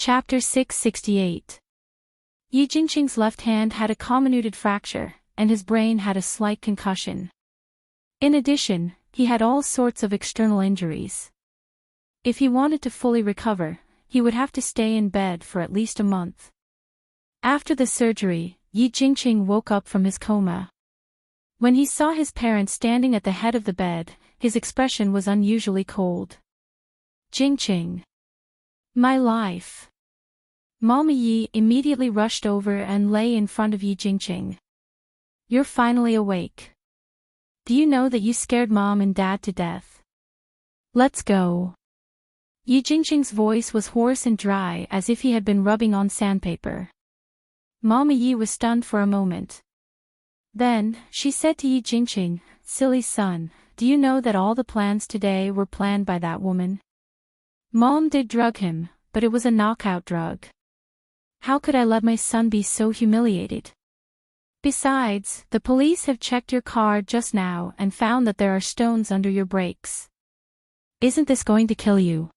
Chapter 668. Yi Jingqing's left hand had a comminuted fracture, and his brain had a slight concussion. In addition, he had all sorts of external injuries. If he wanted to fully recover, he would have to stay in bed for at least a month. After the surgery, Yi Jingqing woke up from his coma. When he saw his parents standing at the head of the bed, his expression was unusually cold. Jingqing. My life. Mama Yi immediately rushed over and lay in front of Yi Jingqing. You're finally awake. Do you know that you scared Mom and Dad to death? Let's go. Yi Jingqing's voice was hoarse and dry as if he had been rubbing on sandpaper. Mama Yi was stunned for a moment. Then, she said to Yi Jingqing, silly son, do you know that all the plans today were planned by that woman? Mom did drug him, but it was a knockout drug. How could I let my son be so humiliated? Besides, the police have checked your car just now and found that there are stones under your brakes. Isn't this going to kill you?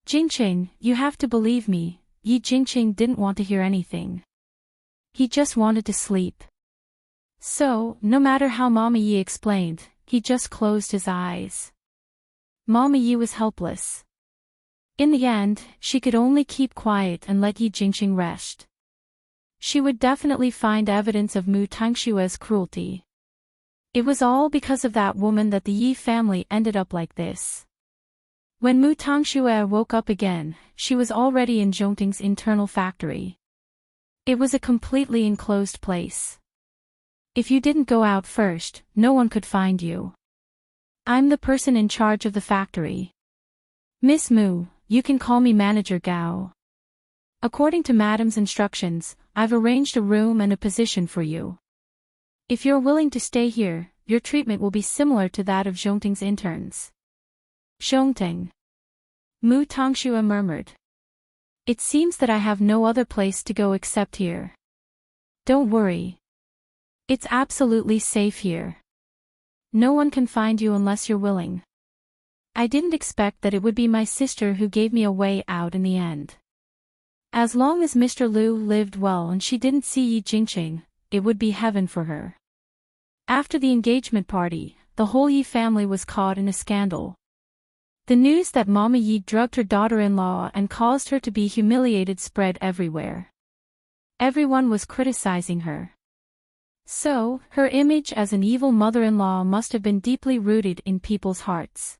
Jingqing, you have to believe me, Yi Jingqing didn't want to hear anything. He just wanted to sleep. So, no matter how Mama Yi explained, he just closed his eyes. Mama Yi was helpless. In the end, she could only keep quiet and let Yi Jingqing rest. She would definitely find evidence of Mu Tangshue's cruelty. It was all because of that woman that the Yi family ended up like this. When Mu Tangxue woke up again, she was already in Zhongting's internal factory. It was a completely enclosed place. If you didn't go out first, no one could find you. I'm the person in charge of the factory. Miss Mu, you can call me Manager Gao. According to Madam's instructions, I've arranged a room and a position for you. If you're willing to stay here, your treatment will be similar to that of Zhongting's interns. Zhongting. Mu Tangxue murmured. It seems that I have no other place to go except here. Don't worry. It's absolutely safe here. No one can find you unless you're willing. I didn't expect that it would be my sister who gave me a way out in the end. As long as Mr. Liu lived well and she didn't see Yi Jingqing, it would be heaven for her. After the engagement party, the whole Yi family was caught in a scandal. The news that Mama Yi drugged her daughter-in-law and caused her to be humiliated spread everywhere. Everyone was criticizing her. So, her image as an evil mother-in-law must have been deeply rooted in people's hearts.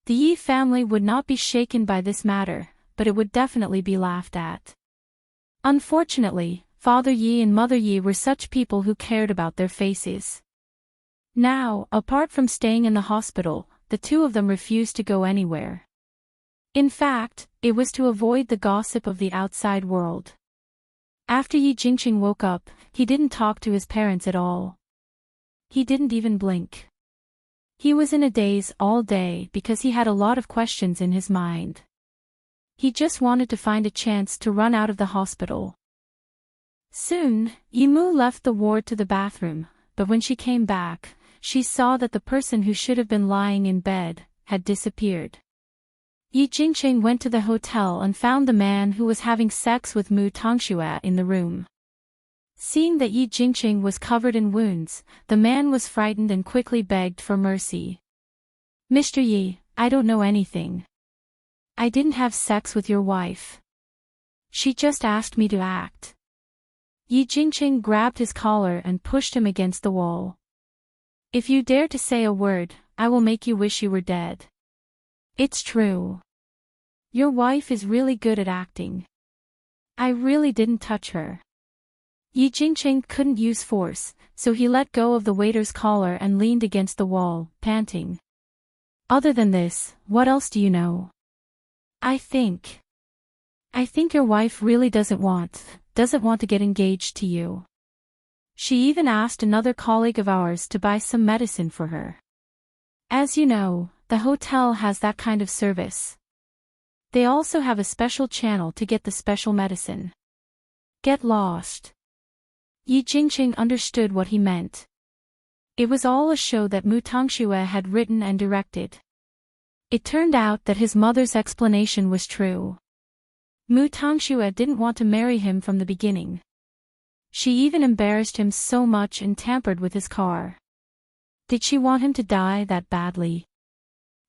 The Yi family would not be shaken by this matter, but it would definitely be laughed at. Unfortunately, Father Yi and Mother Yi were such people who cared about their faces. Now, apart from staying in the hospital, the two of them refused to go anywhere. In fact, it was to avoid the gossip of the outside world. After Yi Jingqing woke up, he didn't talk to his parents at all. He didn't even blink. He was in a daze all day because he had a lot of questions in his mind. He just wanted to find a chance to run out of the hospital. Soon, Yimu left the ward to the bathroom, but when she came back, she saw that the person who should have been lying in bed had disappeared. Yi Jingqing went to the hotel and found the man who was having sex with Mu Tangxue in the room. Seeing that Yi Jingqing was covered in wounds, the man was frightened and quickly begged for mercy. Mr. Yi, I don't know anything. I didn't have sex with your wife. She just asked me to act. Yi Jingqing grabbed his collar and pushed him against the wall. If you dare to say a word, I will make you wish you were dead. It's true. Your wife is really good at acting. I really didn't touch her. Yi Jingqing couldn't use force, so he let go of the waiter's collar and leaned against the wall, panting. Other than this, what else do you know? I think your wife really doesn't want to get engaged to you. She even asked another colleague of ours to buy some medicine for her. As you know, the hotel has that kind of service. They also have a special channel to get the special medicine. Get lost. Yi Jingqing understood what he meant. It was all a show that Mu Tangxue had written and directed. It turned out that his mother's explanation was true. Mu Tangxue didn't want to marry him from the beginning. She even embarrassed him so much and tampered with his car. Did she want him to die that badly?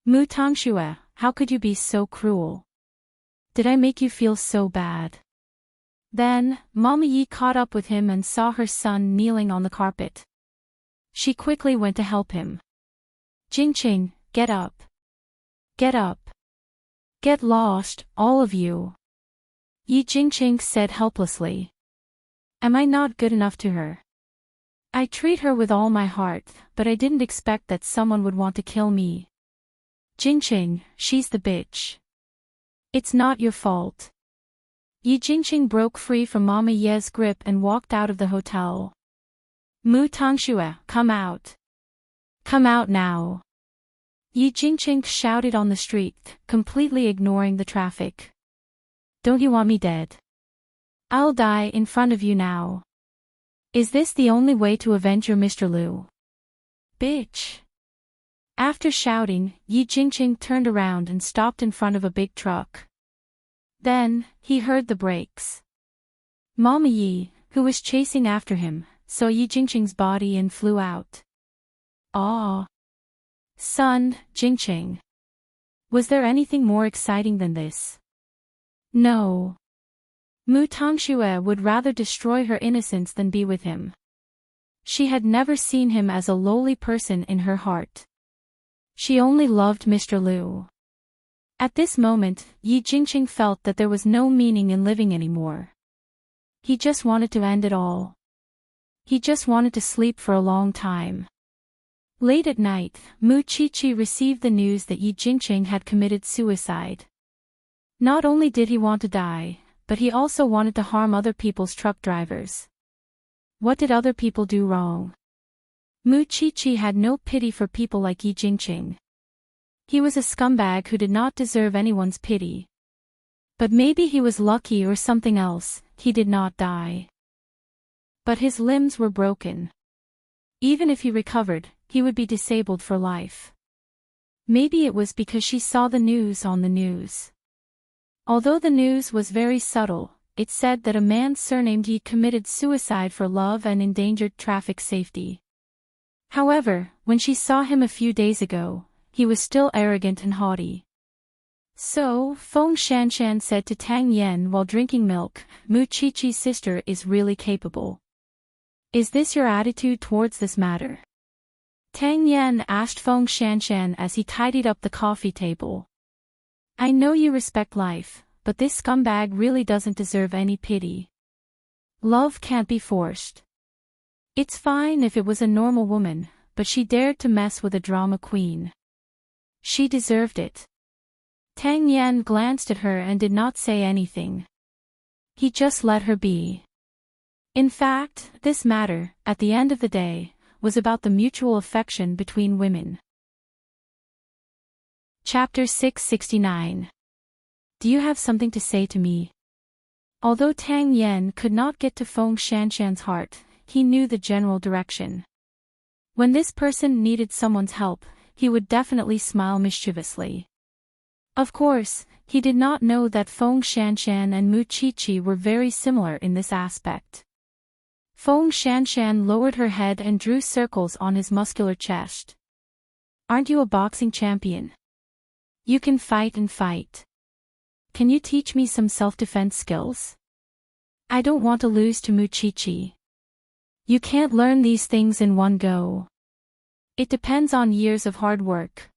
Mu Tangxue, how could you be so cruel? Did I make you feel so bad? Then, Mama Yi caught up with him and saw her son kneeling on the carpet. She quickly went to help him. Jingqing, get up. Get up. Get lost, all of you. Yi Jingqing said helplessly. Am I not good enough to her? I treat her with all my heart, but I didn't expect that someone would want to kill me. Jingqing, she's the bitch. It's not your fault. Yi Jingqing broke free from Mama Ye's grip and walked out of the hotel. Mu Tangxue, come out. Come out now. Yi Jingqing shouted on the street, completely ignoring the traffic. Don't you want me dead? I'll die in front of you now. Is this the only way to avenge your Mr. Liu? Bitch. After shouting, Yi Jingqing turned around and stopped in front of a big truck. Then, he heard the brakes. Mama Yi, who was chasing after him, saw Yi Jingqing's body and flew out. Aw. Son, Jingqing. Was there anything more exciting than this? No. Mu Tangxue would rather destroy her innocence than be with him. She had never seen him as a lowly person in her heart. She only loved Mr. Liu. At this moment, Yi Jingqing felt that there was no meaning in living anymore. He just wanted to end it all. He just wanted to sleep for a long time. Late at night, Mu Qiqi received the news that Yi Jingqing had committed suicide. Not only did he want to die, but he also wanted to harm other people's truck drivers. What did other people do wrong? Mu Qiqi had no pity for people like Yi Jingqing. He was a scumbag who did not deserve anyone's pity. But maybe he was lucky or something else, he did not die. But his limbs were broken. Even if he recovered, he would be disabled for life. Maybe it was because she saw the news on the news. Although the news was very subtle, it said that a man surnamed Yi committed suicide for love and endangered traffic safety. However, when she saw him a few days ago, he was still arrogant and haughty. So, Feng Shanshan said to Tang Yan while drinking milk, Mu Qiqi's sister is really capable. Is this your attitude towards this matter? Tang Yan asked Feng Shanshan as he tidied up the coffee table. I know you respect life, but this scumbag really doesn't deserve any pity. Love can't be forced. It's fine if it was a normal woman, but she dared to mess with a drama queen. She deserved it. Tang Yan glanced at her and did not say anything. He just let her be. In fact, this matter, at the end of the day, was about the mutual affection between women. Chapter 669. Do you have something to say to me? Although Tang Yan could not get to Feng Shanshan's heart, he knew the general direction. When this person needed someone's help, he would definitely smile mischievously. Of course, he did not know that Feng Shanshan and Mu Qiqi were very similar in this aspect. Feng Shanshan lowered her head and drew circles on his muscular chest. Aren't you a boxing champion? You can fight and fight. Can you teach me some self-defense skills? I don't want to lose to Mu Qiqi. You can't learn these things in one go. It depends on years of hard work.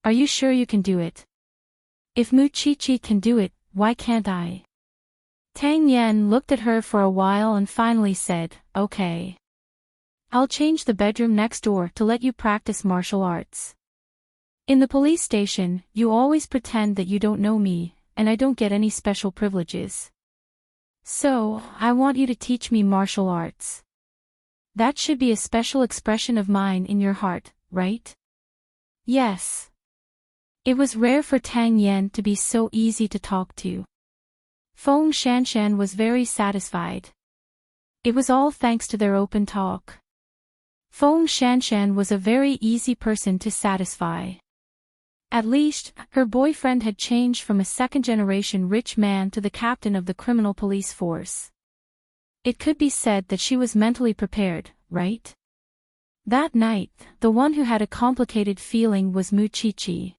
Are you sure you can do it? If Mu Qiqi can do it, why can't I? Tang Yan looked at her for a while and finally said, okay. I'll change the bedroom next door to let you practice martial arts. In the police station, you always pretend that you don't know me, and I don't get any special privileges. So, I want you to teach me martial arts. That should be a special expression of mine in your heart, right? Yes. It was rare for Tang Yan to be so easy to talk to. Feng Shanshan was very satisfied. It was all thanks to their open talk. Feng Shanshan was a very easy person to satisfy. At least, her boyfriend had changed from a second-generation rich man to the captain of the criminal police force. It could be said that she was mentally prepared, right? That night, the one who had a complicated feeling was Mu Chi-chi.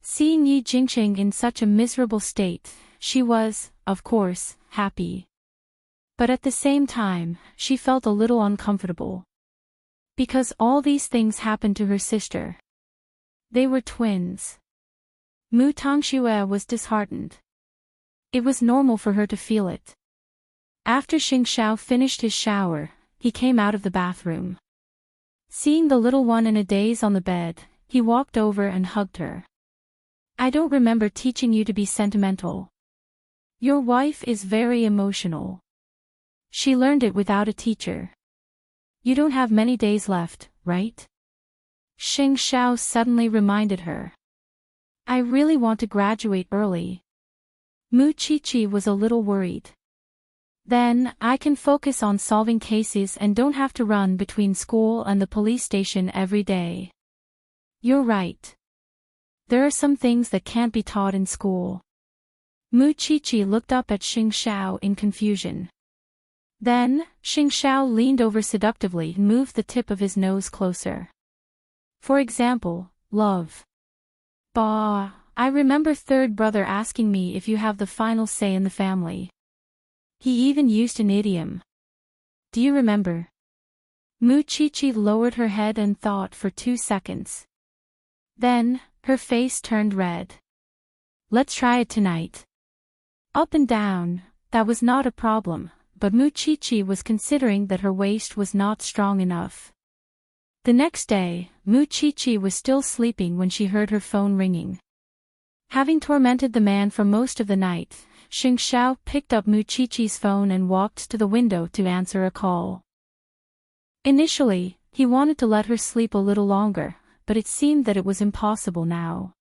Seeing Yi Jingqing in such a miserable state, she was, of course, happy. But at the same time, she felt a little uncomfortable. Because all these things happened to her sister. They were twins. Mu Tongxue was disheartened. It was normal for her to feel it. After Xing Xiao finished his shower, he came out of the bathroom. Seeing the little one in a daze on the bed, he walked over and hugged her. I don't remember teaching you to be sentimental. Your wife is very emotional. She learned it without a teacher. You don't have many days left, right? Xing Xiao suddenly reminded her. I really want to graduate early. Mu Chi-chi was a little worried. Then, I can focus on solving cases and don't have to run between school and the police station every day. You're right. There are some things that can't be taught in school. Mu Chi-chi looked up at Xing Xiao in confusion. Then, Xing Xiao leaned over seductively and moved the tip of his nose closer. For example, love. Bah, I remember third brother asking me if you have the final say in the family. He even used an idiom. Do you remember? Mu Chi-chi lowered her head and thought for 2 seconds. Then, her face turned red. Let's try it tonight. Up and down, that was not a problem, but Mu Chi-chi was considering that her waist was not strong enough. The next day, Mu Chi-chi was still sleeping when she heard her phone ringing. Having tormented the man for most of the night, Xing Xiao picked up Mu Chi-chi's phone and walked to the window to answer a call. Initially, he wanted to let her sleep a little longer, but it seemed that it was impossible now.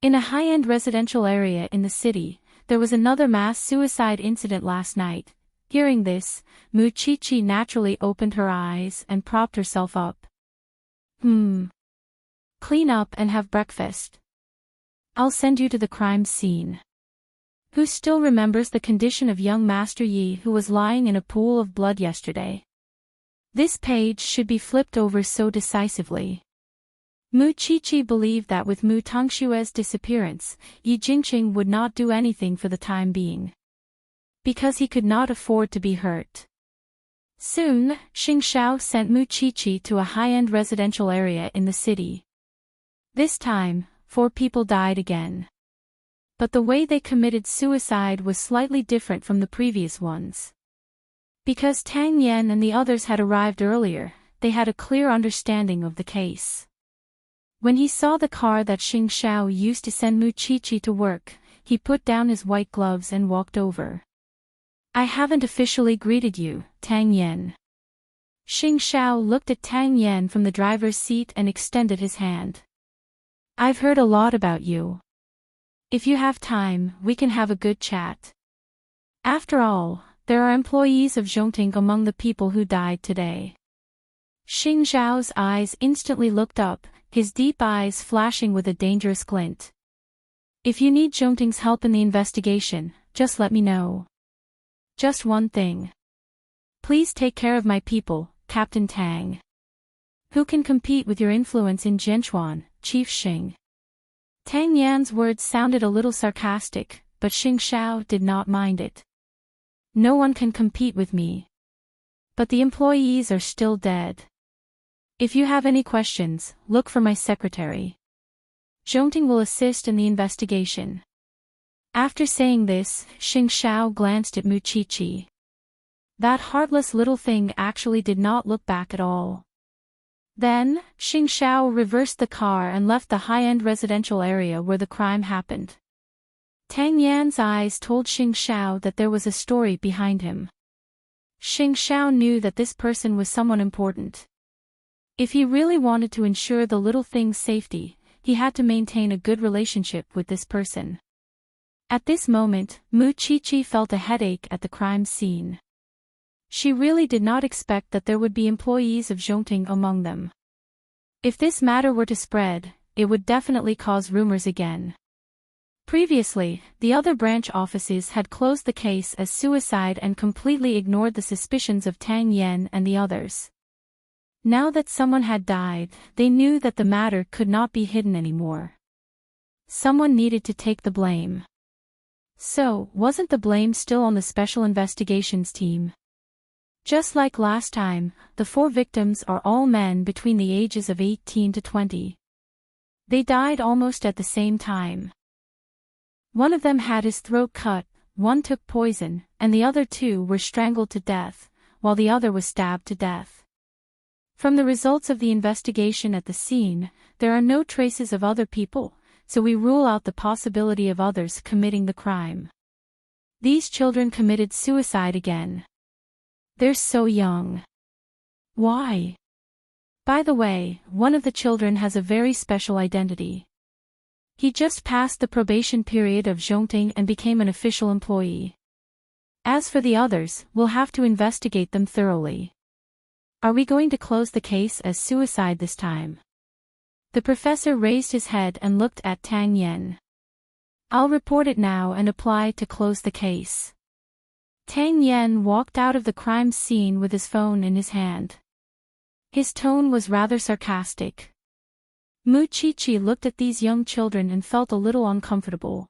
In a high-end residential area in the city, there was another mass suicide incident last night. Hearing this, Mu Chi-chi naturally opened her eyes and propped herself up. Clean up and have breakfast. I'll send you to the crime scene. Who still remembers the condition of young Master Yi who was lying in a pool of blood yesterday? This page should be flipped over so decisively. Mu Chi-chi believed that with Mu Tongxue's disappearance, Yi Jingqing would not do anything for the time being. Because he could not afford to be hurt. Soon, Xing Xiao sent Mu Chi-chi to a high-end residential area in the city. This time, 4 people died again. But the way they committed suicide was slightly different from the previous ones. Because Tang Yan and the others had arrived earlier, they had a clear understanding of the case. When he saw the car that Xing Xiao used to send Mu Chi-chi to work, he put down his white gloves and walked over. I haven't officially greeted you, Tang Yan. Xing Xiao looked at Tang Yan from the driver's seat and extended his hand. I've heard a lot about you. If you have time, we can have a good chat. After all, there are employees of Zhongting among the people who died today. Xing Xiao's eyes instantly looked up, his deep eyes flashing with a dangerous glint. If you need Zhongting's help in the investigation, just let me know. Just one thing. Please take care of my people, Captain Tang. Who can compete with your influence in Zhenchuan, Chief Xing? Tang Yan's words sounded a little sarcastic, but Xing Xiao did not mind it. No one can compete with me. But the employees are still dead. If you have any questions, look for my secretary. Zhongting will assist in the investigation. After saying this, Xing Xiao glanced at Mu Chi-chi. That heartless little thing actually did not look back at all. Then, Xing Xiao reversed the car and left the high-end residential area where the crime happened. Tang Yan's eyes told Xing Xiao that there was a story behind him. Xing Xiao knew that this person was someone important. If he really wanted to ensure the little thing's safety, he had to maintain a good relationship with this person. At this moment, Mu Chi-chi felt a headache at the crime scene. She really did not expect that there would be employees of Zhongting among them. If this matter were to spread, it would definitely cause rumors again. Previously, the other branch offices had closed the case as suicide and completely ignored the suspicions of Tang Yen and the others. Now that someone had died, they knew that the matter could not be hidden anymore. Someone needed to take the blame. So, wasn't the blame still on the Special Investigations team? Just like last time, the 4 victims are all men between the ages of 18 to 20. They died almost at the same time. One of them had his throat cut, one took poison, and the other 2 were strangled to death, while the other was stabbed to death. From the results of the investigation at the scene, there are no traces of other people, so we rule out the possibility of others committing the crime. These children committed suicide again. They're so young. Why? By the way, one of the children has a very special identity. He just passed the probation period of Enchanting and became an official employee. As for the others, we'll have to investigate them thoroughly. Are we going to close the case as suicide this time? The professor raised his head and looked at Tang Yen. I'll report it now and apply to close the case. Tang Yen walked out of the crime scene with his phone in his hand. His tone was rather sarcastic. Mu Chi-Chi looked at these young children and felt a little uncomfortable.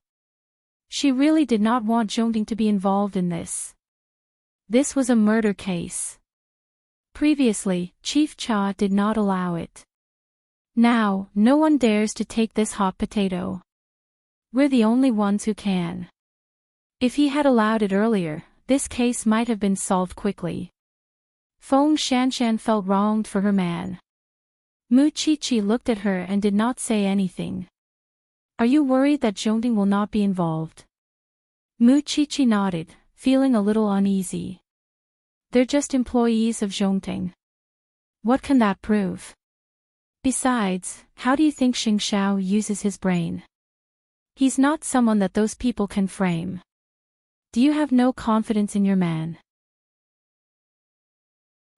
She really did not want Enchanting to be involved in this. This was a murder case. Previously, Chief Cha did not allow it. Now, no one dares to take this hot potato. We're the only ones who can. If he had allowed it earlier, this case might have been solved quickly. Feng Shanshan felt wronged for her man. Mu Chi-Chi looked at her and did not say anything. Are you worried that Enchanting will not be involved? Mu Chi-Chi nodded, feeling a little uneasy. They're just employees of Enchanting. What can that prove? Besides, how do you think Xing Xiao uses his brain? He's not someone that those people can frame. Do you have no confidence in your man?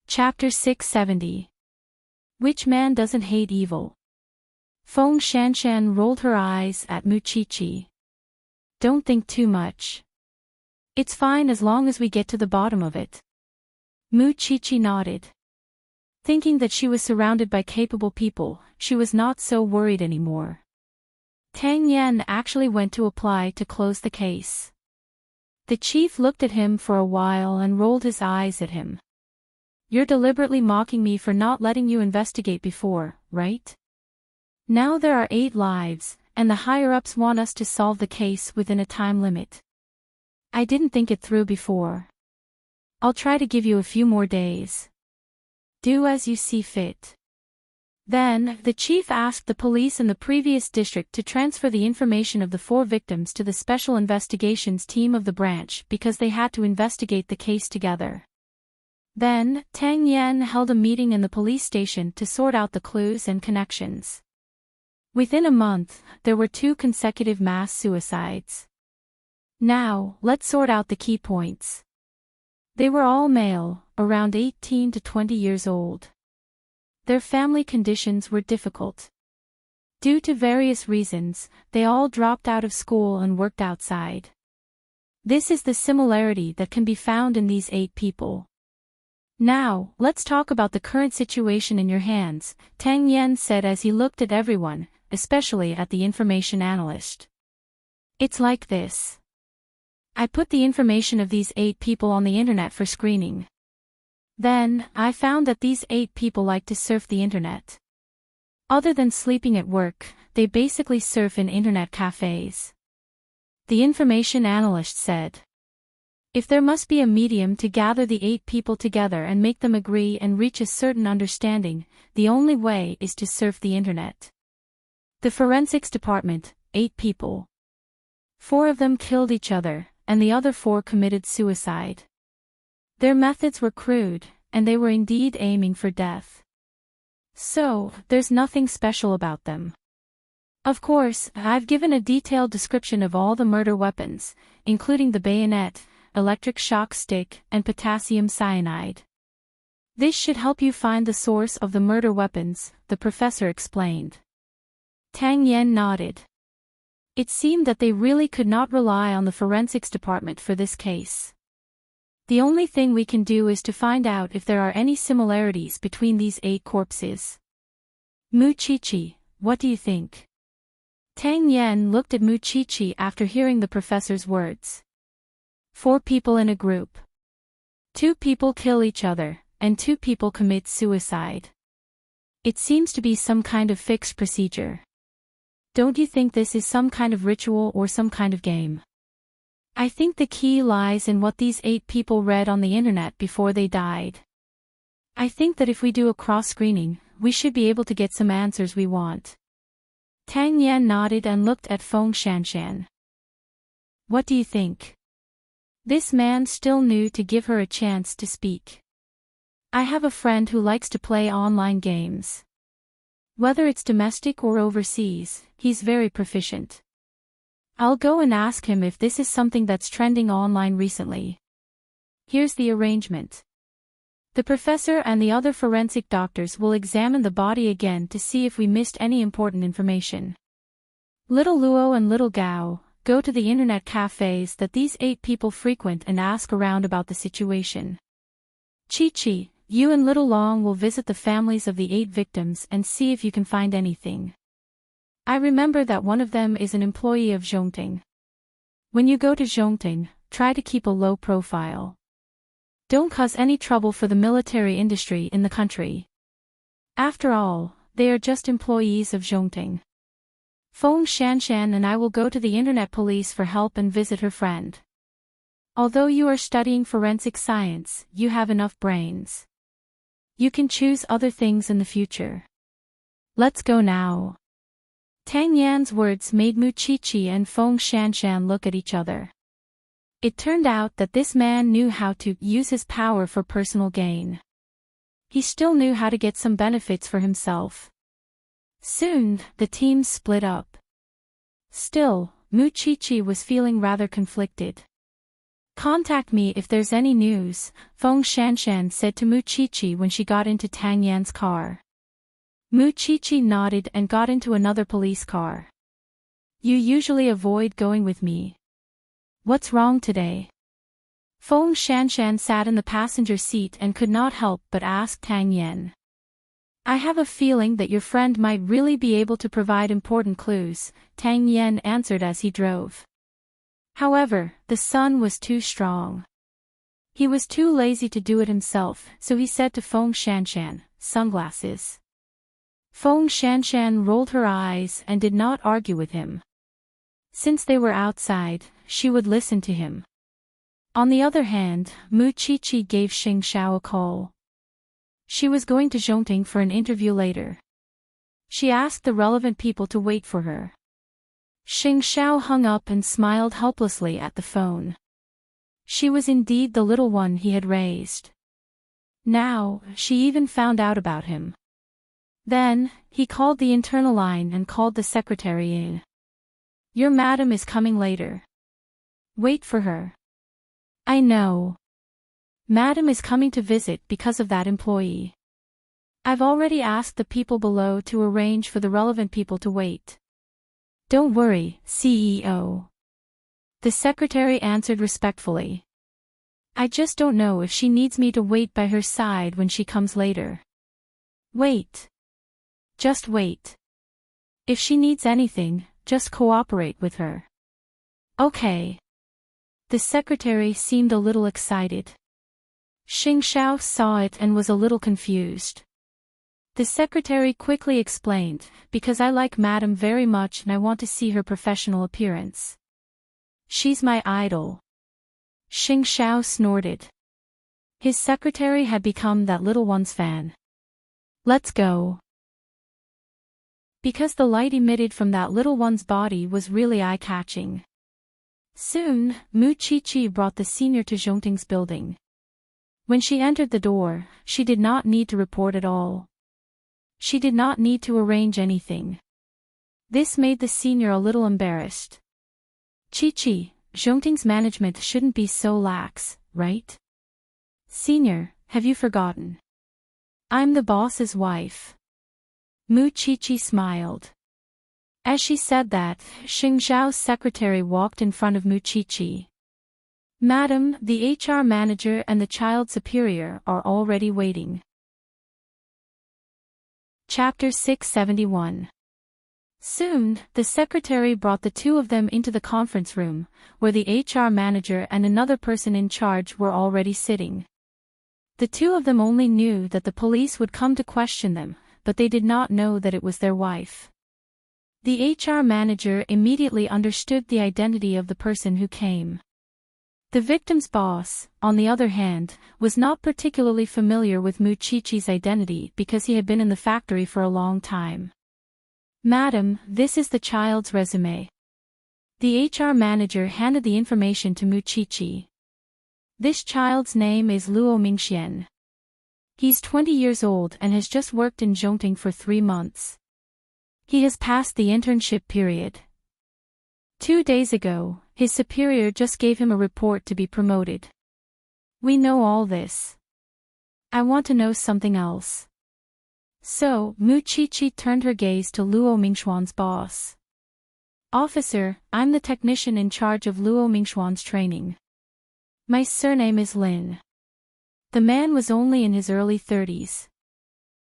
Chapter 670. Which man doesn't hate evil? Feng Shanshan rolled her eyes at Mu Chi-Chi. Don't think too much. It's fine as long as we get to the bottom of it. Mu Chi-Chi nodded. Thinking that she was surrounded by capable people, she was not so worried anymore. Tang Yen actually went to apply to close the case. The chief looked at him for a while and rolled his eyes at him. You're deliberately mocking me for not letting you investigate before, right? Now there are 8 lives, and the higher-ups want us to solve the case within a time limit. I didn't think it through before. I'll try to give you a few more days. Do as you see fit. Then, the chief asked the police in the previous district to transfer the information of the 4 victims to the Special Investigations team of the branch because they had to investigate the case together. Then, Tang Yen held a meeting in the police station to sort out the clues and connections. Within a month, there were 2 consecutive mass suicides. Now, let's sort out the key points. They were all male, around 18 to 20 years old. Their family conditions were difficult. Due to various reasons, they all dropped out of school and worked outside. This is the similarity that can be found in these 8 people. Now, let's talk about the current situation in your hands, Tang Yen said as he looked at everyone, especially at the information analyst. It's like this. I put the information of these 8 people on the internet for screening. Then, I found that these 8 people like to surf the internet. Other than sleeping at work, they basically surf in internet cafes. The information analyst said. If there must be a medium to gather the 8 people together and make them agree and reach a certain understanding, the only way is to surf the internet. The forensics department, 8 people. 4 of them killed each other, and the other 4 committed suicide. Their methods were crude, and they were indeed aiming for death. So, there's nothing special about them. Of course, I've given a detailed description of all the murder weapons, including the bayonet, electric shock stick, and potassium cyanide. This should help you find the source of the murder weapons, the professor explained. Tang Yan nodded. It seemed that they really could not rely on the forensics department for this case. The only thing we can do is to find out if there are any similarities between these 8 corpses. Mu Chi-Chi, what do you think? Tang Yan looked at Mu Chi-Chi after hearing the professor's words. 4 people in a group. 2 people kill each other, and 2 people commit suicide. It seems to be some kind of fixed procedure. Don't you think this is some kind of ritual or some kind of game? I think the key lies in what these 8 people read on the internet before they died. I think that if we do a cross-screening, we should be able to get some answers we want. Tang Yan nodded and looked at Feng Shanshan. What do you think? This man still knew to give her a chance to speak. I have a friend who likes to play online games. Whether it's domestic or overseas, he's very proficient. I'll go and ask him if this is something that's trending online recently. Here's the arrangement. The professor and the other forensic doctors will examine the body again to see if we missed any important information. Little Luo and Little Gao, go to the internet cafes that these 8 people frequent and ask around about the situation. Chi-Chi, you and Little Long will visit the families of the 8 victims and see if you can find anything. I remember that one of them is an employee of Zhongting. When you go to Zhongting, try to keep a low profile. Don't cause any trouble for the military industry in the country. After all, they are just employees of Zhongting. Feng Shanshan and I will go to the internet police for help and visit her friend. Although you are studying forensic science, you have enough brains. You can choose other things in the future. Let's go now. Tang Yan's words made Mu Chi-Chi and Feng Shanshan look at each other. It turned out that this man knew how to use his power for personal gain. He still knew how to get some benefits for himself. Soon, the teams split up. Still, Mu Chi-Chi was feeling rather conflicted. Contact me if there's any news, Feng Shanshan said to Mu Chi-Chi when she got into Tang Yan's car. Mu Chi-Chi nodded and got into another police car. You usually avoid going with me. What's wrong today? Feng Shanshan sat in the passenger seat and could not help but ask Tang Yan. I have a feeling that your friend might really be able to provide important clues, Tang Yan answered as he drove. However, the sun was too strong. He was too lazy to do it himself, so he said to Feng Shanshan, sunglasses. Feng Shanshan rolled her eyes and did not argue with him. Since they were outside, she would listen to him. On the other hand, Mu Chi-Chi gave Xing Xiao a call. She was going to Zhongting for an interview later. She asked the relevant people to wait for her. Xing Xiao hung up and smiled helplessly at the phone. She was indeed the little one he had raised. Now, she even found out about him. Then, he called the internal line and called the secretary in. Your madam is coming later. Wait for her. I know. Madam is coming to visit because of that employee. I've already asked the people below to arrange for the relevant people to wait. Don't worry, CEO. The secretary answered respectfully. I just don't know if she needs me to wait by her side when she comes later. Wait. Just wait. If she needs anything, just cooperate with her. Okay. The secretary seemed a little excited. Xing Xiao saw it and was a little confused. The secretary quickly explained, because I like Madam very much and I want to see her professional appearance. She's my idol. Xing Xiao snorted. His secretary had become that little one's fan. Let's go. Because the light emitted from that little one's body was really eye-catching. Soon, Mu Chi-Chi brought the senior to Zhongting's building. When she entered the door, she did not need to report at all. She did not need to arrange anything. This made the senior a little embarrassed. Chi-Chi, Zhongting's management shouldn't be so lax, right? Senior, have you forgotten? I'm the boss's wife. Mu Chi-Chi smiled. As she said that, Xing Zhao's secretary walked in front of Muqiqi. Madam, the HR manager and the child superior are already waiting. Chapter 671. Soon, the secretary brought the two of them into the conference room, where the HR manager and another person in charge were already sitting. The two of them only knew that the police would come to question them, but they did not know that it was their wife. The HR manager immediately understood the identity of the person who came. The victim's boss, on the other hand, was not particularly familiar with Muqiqi's identity because he had been in the factory for a long time. Madam, this is the child's resume. The HR manager handed the information to Muqiqi. This child's name is Luo Mingxian. He's 20 years old and has just worked in Zhongting for 3 months. He has passed the internship period. 2 days ago, his superior just gave him a report to be promoted. We know all this. I want to know something else. So, Muqiqi turned her gaze to Luo Mingxuan's boss. Officer, I'm the technician in charge of Luo Mingxuan's training. My surname is Lin. The man was only in his early 30s.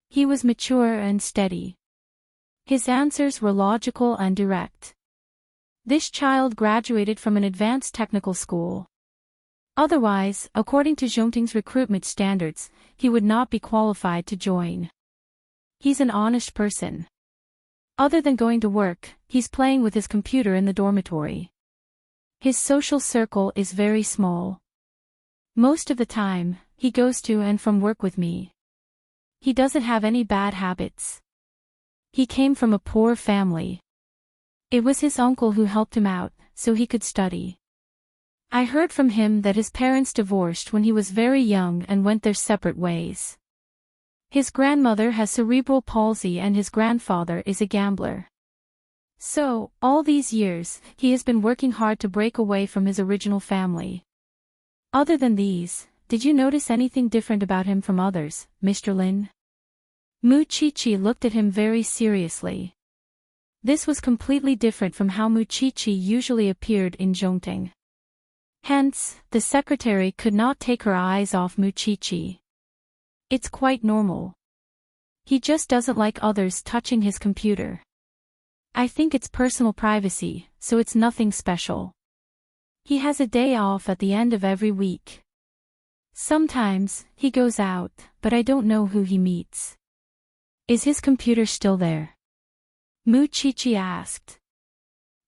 He was mature and steady. His answers were logical and direct. This child graduated from an advanced technical school. Otherwise, according to Zhongting's recruitment standards, he would not be qualified to join. He's an honest person. Other than going to work, he's playing with his computer in the dormitory. His social circle is very small. Most of the time, he goes to and from work with me. He doesn't have any bad habits. He came from a poor family. It was his uncle who helped him out, so he could study. I heard from him that his parents divorced when he was very young and went their separate ways. His grandmother has cerebral palsy and his grandfather is a gambler. So, all these years, he has been working hard to break away from his original family. Other than these, did you notice anything different about him from others, Mr. Lin? Muqiqi looked at him very seriously. This was completely different from how Muqiqi usually appeared in Zhongting. Hence, the secretary could not take her eyes off Muqiqi. It's quite normal. He just doesn't like others touching his computer. I think it's personal privacy, so it's nothing special. He has a day off at the end of every week. Sometimes, he goes out, but I don't know who he meets. Is his computer still there? Muqiqi asked.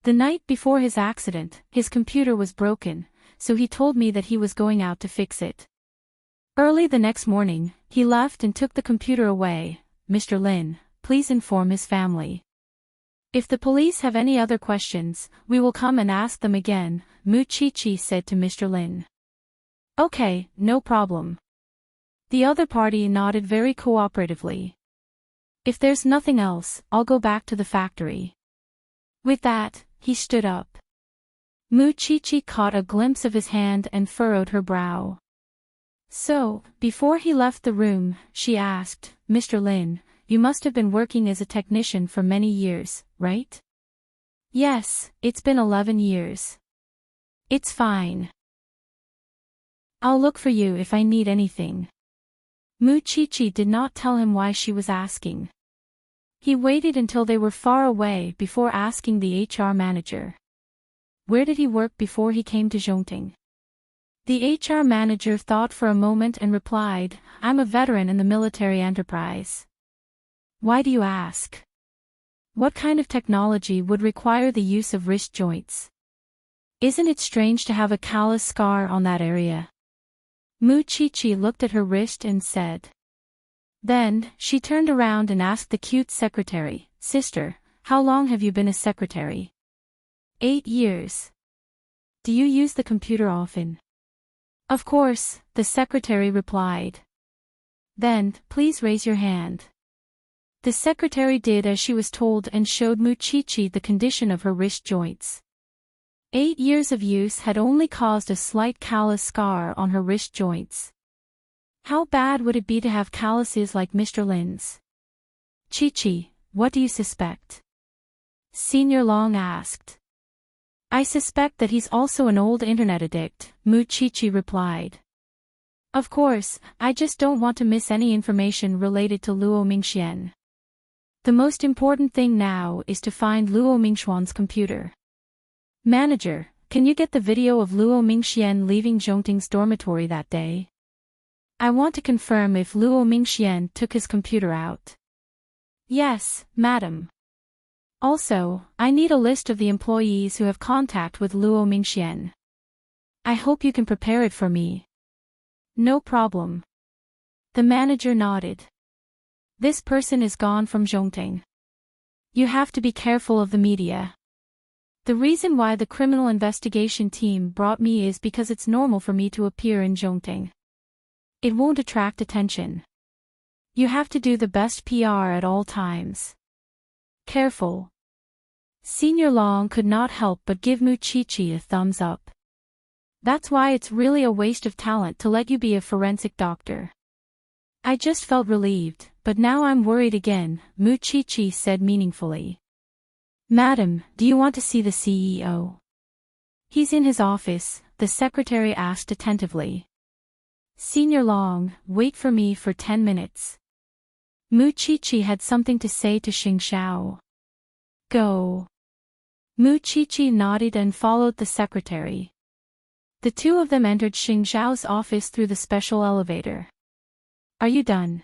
The night before his accident, his computer was broken, so he told me that he was going out to fix it. Early the next morning, he left and took the computer away. Mr. Lin, please inform his family. If the police have any other questions, we will come and ask them again, Muqiqi said to Mr. Lin. Okay, no problem. The other party nodded very cooperatively. If there's nothing else, I'll go back to the factory. With that, he stood up. Muqiqi caught a glimpse of his hand and furrowed her brow. So, before he left the room, she asked, Mr. Lin, you must have been working as a technician for many years, right? Yes, it's been 11 years. It's fine. I'll look for you if I need anything. Muqiqi did not tell him why she was asking. He waited until they were far away before asking the HR manager. Where did he work before he came to Zhongting? The HR manager thought for a moment and replied, I'm a veteran in the military enterprise. Why do you ask? What kind of technology would require the use of wrist joints? Isn't it strange to have a callus scar on that area? Muqiqi looked at her wrist and said. Then, she turned around and asked the cute secretary, Sister, how long have you been a secretary? 8 years. Do you use the computer often? Of course, the secretary replied. Then, please raise your hand. The secretary did as she was told and showed Muqiqi the condition of her wrist joints. 8 years of use had only caused a slight callus scar on her wrist joints. How bad would it be to have calluses like Mr. Lin's? Chi-Chi, what do you suspect? Senior Long asked. I suspect that he's also an old internet addict, Mu Chichi replied. Of course, I just don't want to miss any information related to Luo Mingxian. The most important thing now is to find Luo Mingxuan's computer. Manager, can you get the video of Luo Mingxian leaving Zhongting's dormitory that day? I want to confirm if Luo Mingxian took his computer out. Yes, madam. Also, I need a list of the employees who have contact with Luo Mingxian. I hope you can prepare it for me. No problem. The manager nodded. This person is gone from Zhongting. You have to be careful of the media. The reason why the criminal investigation team brought me is because it's normal for me to appear in Zhongting. It won't attract attention. You have to do the best PR at all times. Careful. Senior Long could not help but give Mu Chichi a thumbs up. That's why it's really a waste of talent to let you be a forensic doctor. I just felt relieved, but now I'm worried again, Mu Chichi said meaningfully. Madam, do you want to see the CEO? He's in his office, the secretary asked attentively. Senior Long, wait for me for 10 minutes. Mu Chichi had something to say to Xing Xiao. Go. Mu Chichi nodded and followed the secretary. The two of them entered Xing Xiao's office through the special elevator. Are you done?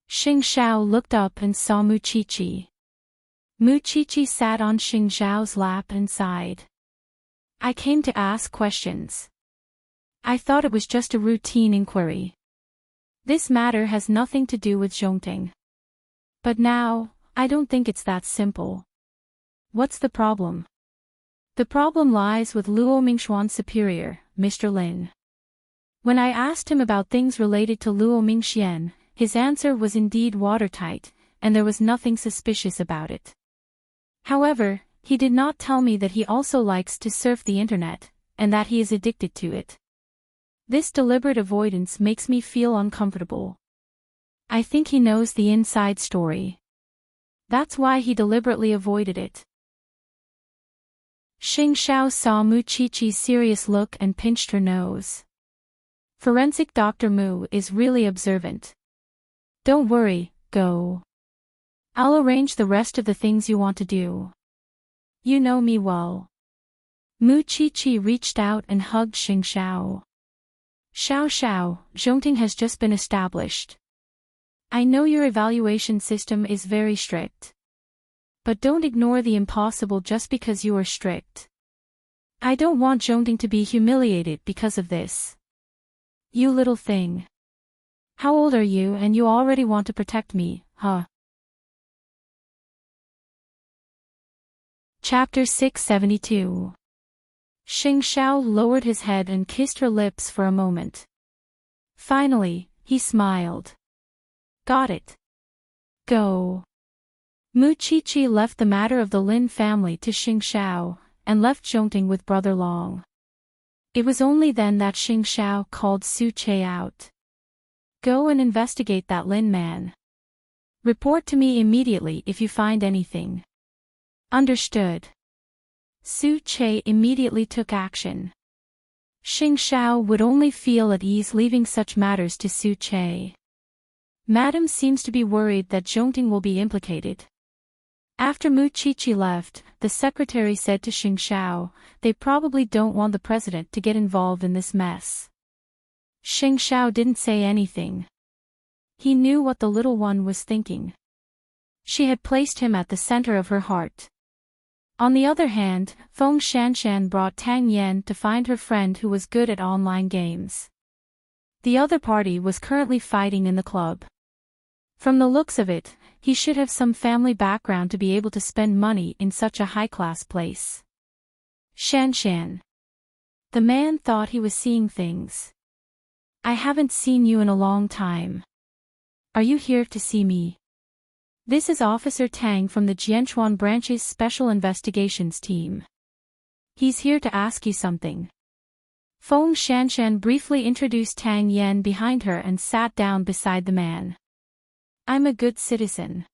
Xing Xiao looked up and saw Mu Chichi. Mu Chichi sat on Xing Xiao's lap and sighed. I came to ask questions. I thought it was just a routine inquiry. This matter has nothing to do with Zhongting. But now, I don't think it's that simple. What's the problem? The problem lies with Luo Mingxuan's superior, Mr. Lin. When I asked him about things related to Luo Mingxian, his answer was indeed watertight, and there was nothing suspicious about it. However, he did not tell me that he also likes to surf the internet, and that he is addicted to it. This deliberate avoidance makes me feel uncomfortable. I think he knows the inside story. That's why he deliberately avoided it. Xing Xiao saw Mu Chichi's serious look and pinched her nose. Forensic Dr. Mu is really observant. Don't worry, go. I'll arrange the rest of the things you want to do. You know me well. Mu Chichi reached out and hugged Xing Xiao. Xiao Xiao, Zhongting has just been established. I know your evaluation system is very strict. But don't ignore the impossible just because you are strict. I don't want Zhongting to be humiliated because of this. You little thing. How old are you and you already want to protect me, huh? Chapter 672. Xing Xiao lowered his head and kissed her lips for a moment. Finally, he smiled. Got it. Go. Mu Chichi left the matter of the Lin family to Xing Xiao, and left Zhongting with Brother Long. It was only then that Xing Xiao called Su Che out. Go and investigate that Lin man. Report to me immediately if you find anything. Understood. Su Che immediately took action. Xing Xiao would only feel at ease leaving such matters to Su Che. Madam seems to be worried that Zhongting will be implicated. After Mu Chichi left, the secretary said to Xing Xiao, they probably don't want the president to get involved in this mess. Xing Xiao didn't say anything. He knew what the little one was thinking. She had placed him at the center of her heart. On the other hand, Feng Shanshan brought Tang Yan to find her friend who was good at online games. The other party was currently fighting in the club. From the looks of it, he should have some family background to be able to spend money in such a high-class place. Shanshan. The man thought he was seeing things. I haven't seen you in a long time. Are you here to see me? This is Officer Tang from the Jianchuan branch's Special Investigations team. He's here to ask you something. Feng Shanshan briefly introduced Tang Yan behind her and sat down beside the man. I'm a good citizen.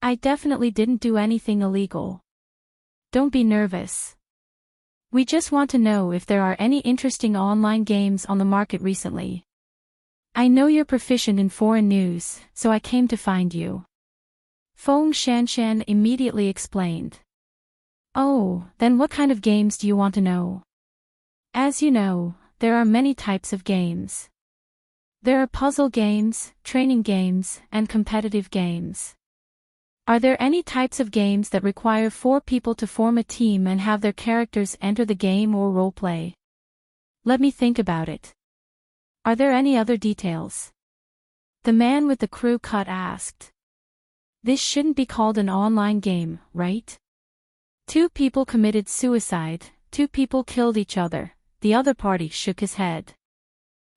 I definitely didn't do anything illegal. Don't be nervous. We just want to know if there are any interesting online games on the market recently. I know you're proficient in foreign news, so I came to find you. Feng Shanshan immediately explained. Oh, then what kind of games do you want to know? As you know, there are many types of games. There are puzzle games, training games, and competitive games. Are there any types of games that require 4 people to form a team and have their characters enter the game or roleplay? Let me think about it. Are there any other details? The man with the crew cut asked. This shouldn't be called an online game, right? 2 people committed suicide, 2 people killed each other. The other party shook his head.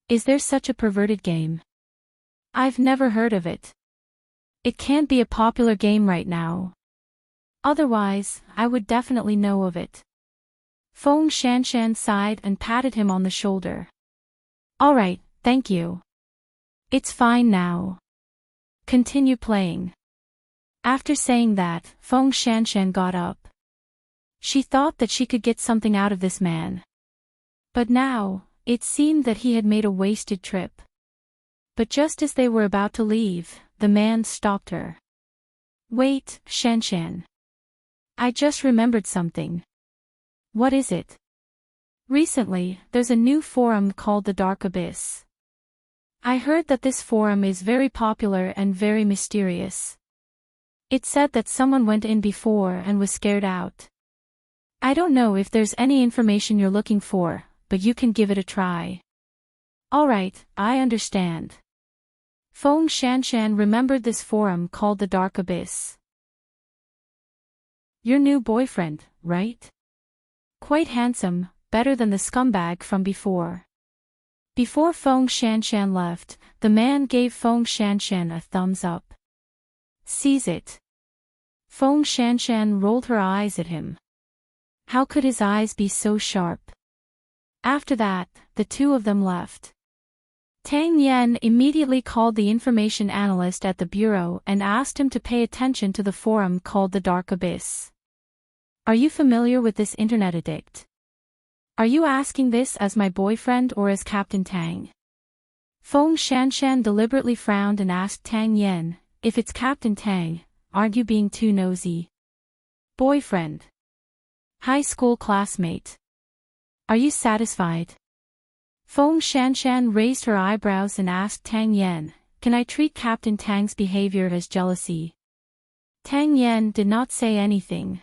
Is there such a perverted game? I've never heard of it. It can't be a popular game right now. Otherwise, I would definitely know of it. Feng Shanshan sighed and patted him on the shoulder. Alright, thank you. It's fine now. Continue playing. After saying that, Feng Shanshan got up. She thought that she could get something out of this man. But now, it seemed that he had made a wasted trip. But just as they were about to leave, the man stopped her. Wait, Shanshan. I just remembered something. What is it? Recently, there's a new forum called the Dark Abyss. I heard that this forum is very popular and very mysterious. It said that someone went in before and was scared out. I don't know if there's any information you're looking for, but you can give it a try. Alright, I understand. Feng Shanshan remembered this forum called the Dark Abyss. Your new boyfriend, right? Quite handsome, better than the scumbag from before. Before Feng Shanshan left, the man gave Feng Shanshan a thumbs up. Seize it. Feng Shanshan rolled her eyes at him. How could his eyes be so sharp? After that, the 2 of them left. Tang Yan immediately called the information analyst at the bureau and asked him to pay attention to the forum called the Dark Abyss. Are you familiar with this internet addict? Are you asking this as my boyfriend or as Captain Tang? Feng Shanshan deliberately frowned and asked Tang Yan, if it's Captain Tang, aren't you being too nosy? Boyfriend. High school classmate. Are you satisfied? Feng Shanshan raised her eyebrows and asked Tang Yan, can I treat Captain Tang's behavior as jealousy? Tang Yan did not say anything.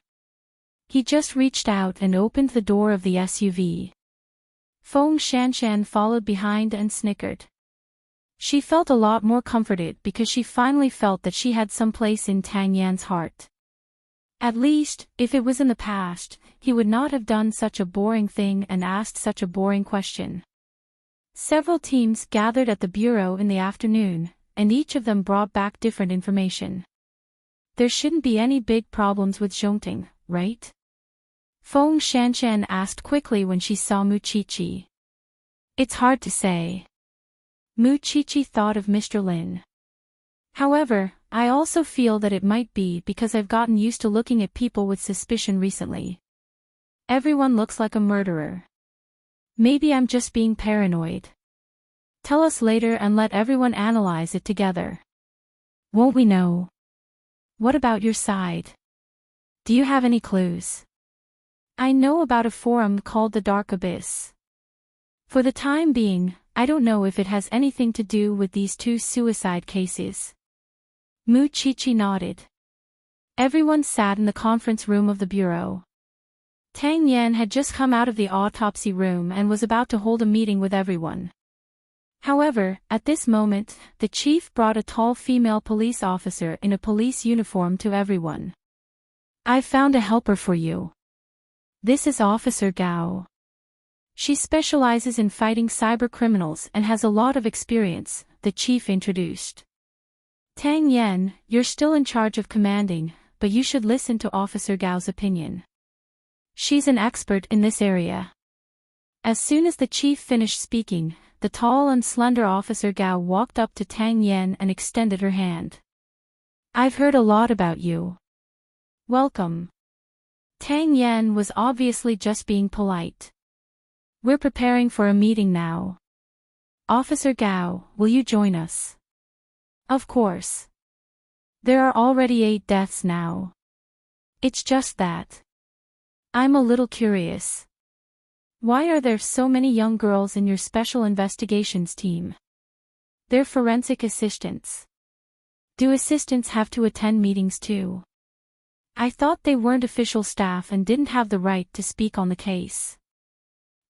He just reached out and opened the door of the SUV. Feng Shanshan followed behind and snickered. She felt a lot more comforted because she finally felt that she had some place in Tang Yan's heart. At least, if it was in the past, he would not have done such a boring thing and asked such a boring question. Several teams gathered at the bureau in the afternoon, and each of them brought back different information. There shouldn't be any big problems with Enchanting, right? Feng Shanshan asked quickly when she saw Muchichi. It's hard to say. Muchichi thought of Mr. Lin. However, I also feel that it might be because I've gotten used to looking at people with suspicion recently. Everyone looks like a murderer. Maybe I'm just being paranoid. Tell us later and let everyone analyze it together. Won't we know? What about your side? Do you have any clues? I know about a forum called the Dark Abyss. For the time being, I don't know if it has anything to do with these 2 suicide cases. Muchichi nodded. Everyone sat in the conference room of the bureau. Tang Yan had just come out of the autopsy room and was about to hold a meeting with everyone. However, at this moment, the chief brought a tall female police officer in a police uniform to everyone. I've found a helper for you. This is Officer Gao. She specializes in fighting cybercriminals and has a lot of experience, the chief introduced. Tang Yan, you're still in charge of commanding, but you should listen to Officer Gao's opinion. She's an expert in this area. As soon as the chief finished speaking, the tall and slender Officer Gao walked up to Tang Yan and extended her hand. I've heard a lot about you. Welcome. Tang Yan was obviously just being polite. We're preparing for a meeting now. Officer Gao, will you join us? Of course. There are already 8 deaths now. It's just that. I'm a little curious. Why are there so many young girls in your special investigations team? They're forensic assistants. Do assistants have to attend meetings too? I thought they weren't official staff and didn't have the right to speak on the case.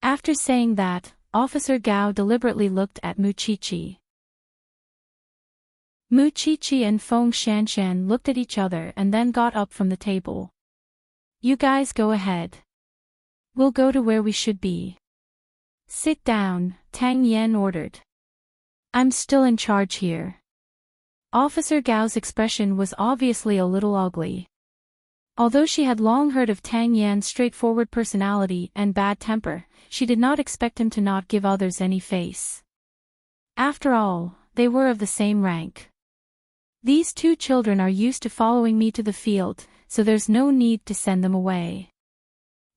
After saying that, Officer Gao deliberately looked at Mu Qiqi. Mu Qiqi and Feng Shanshan looked at each other and then got up from the table. You guys go ahead. We'll go to where we should be. Sit down, Tang Yan ordered. I'm still in charge here. Officer Gao's expression was obviously a little ugly. Although she had long heard of Tang Yan's straightforward personality and bad temper, she did not expect him to not give others any face. After all, they were of the same rank. These 2 children are used to following me to the field, so there's no need to send them away.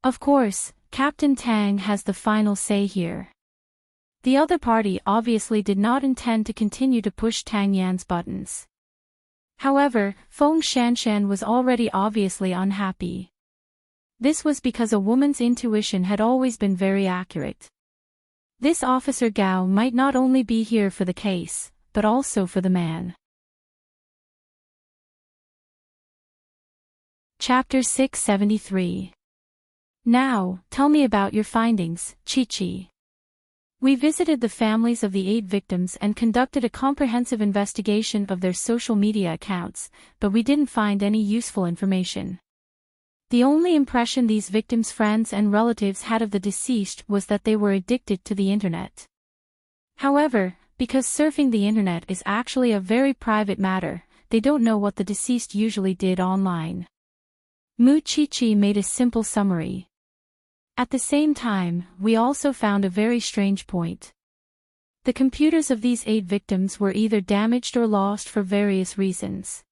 Of course, Captain Tang has the final say here. The other party obviously did not intend to continue to push Tang Yan's buttons. However, Feng Shanshan was already obviously unhappy. This was because a woman's intuition had always been very accurate. This Officer Gao might not only be here for the case, but also for the man. Chapter 673. Now, tell me about your findings, Qiqi. We visited the families of the 8 victims and conducted a comprehensive investigation of their social media accounts, but we didn't find any useful information. The only impression these victims' friends and relatives had of the deceased was that they were addicted to the internet. However, because surfing the internet is actually a very private matter, they don't know what the deceased usually did online. Mu Qiqi made a simple summary. At the same time, we also found a very strange point. The computers of these 8 victims were either damaged or lost for various reasons.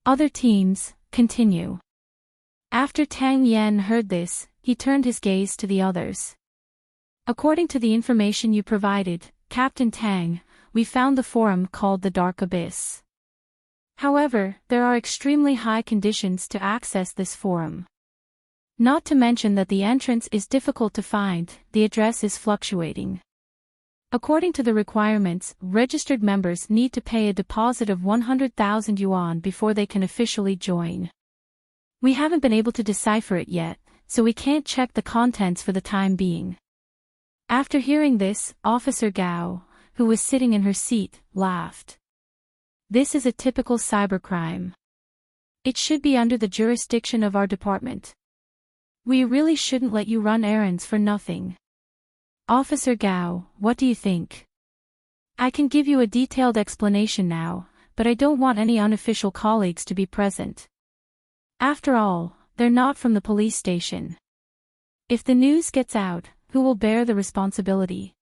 Other teams, continue. After Tang Yan heard this, he turned his gaze to the others. According to the information you provided, Captain Tang, we found the forum called the Dark Abyss. However, there are extremely high conditions to access this forum. Not to mention that the entrance is difficult to find, the address is fluctuating. According to the requirements, registered members need to pay a deposit of 100,000 yuan before they can officially join. We haven't been able to decipher it yet, so we can't check the contents for the time being. After hearing this, Officer Gao, who was sitting in her seat, laughed. This is a typical cybercrime. It should be under the jurisdiction of our department. We really shouldn't let you run errands for nothing. Officer Gao, what do you think? I can give you a detailed explanation now, but I don't want any unofficial colleagues to be present. After all, they're not from the police station. If the news gets out, who will bear the responsibility?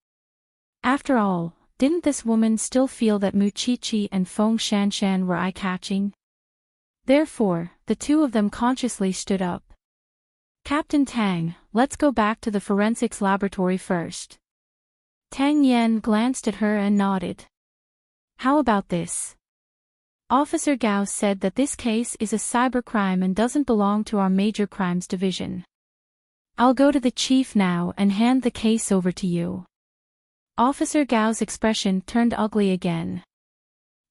After all, didn't this woman still feel that Mu Qiqi and Feng Shanshan were eye-catching? Therefore, the 2 of them consciously stood up. Captain Tang, let's go back to the forensics laboratory first. Tang Yan glanced at her and nodded. How about this? Officer Gao said that this case is a cybercrime and doesn't belong to our major crimes division. I'll go to the chief now and hand the case over to you. Officer Gao's expression turned ugly again.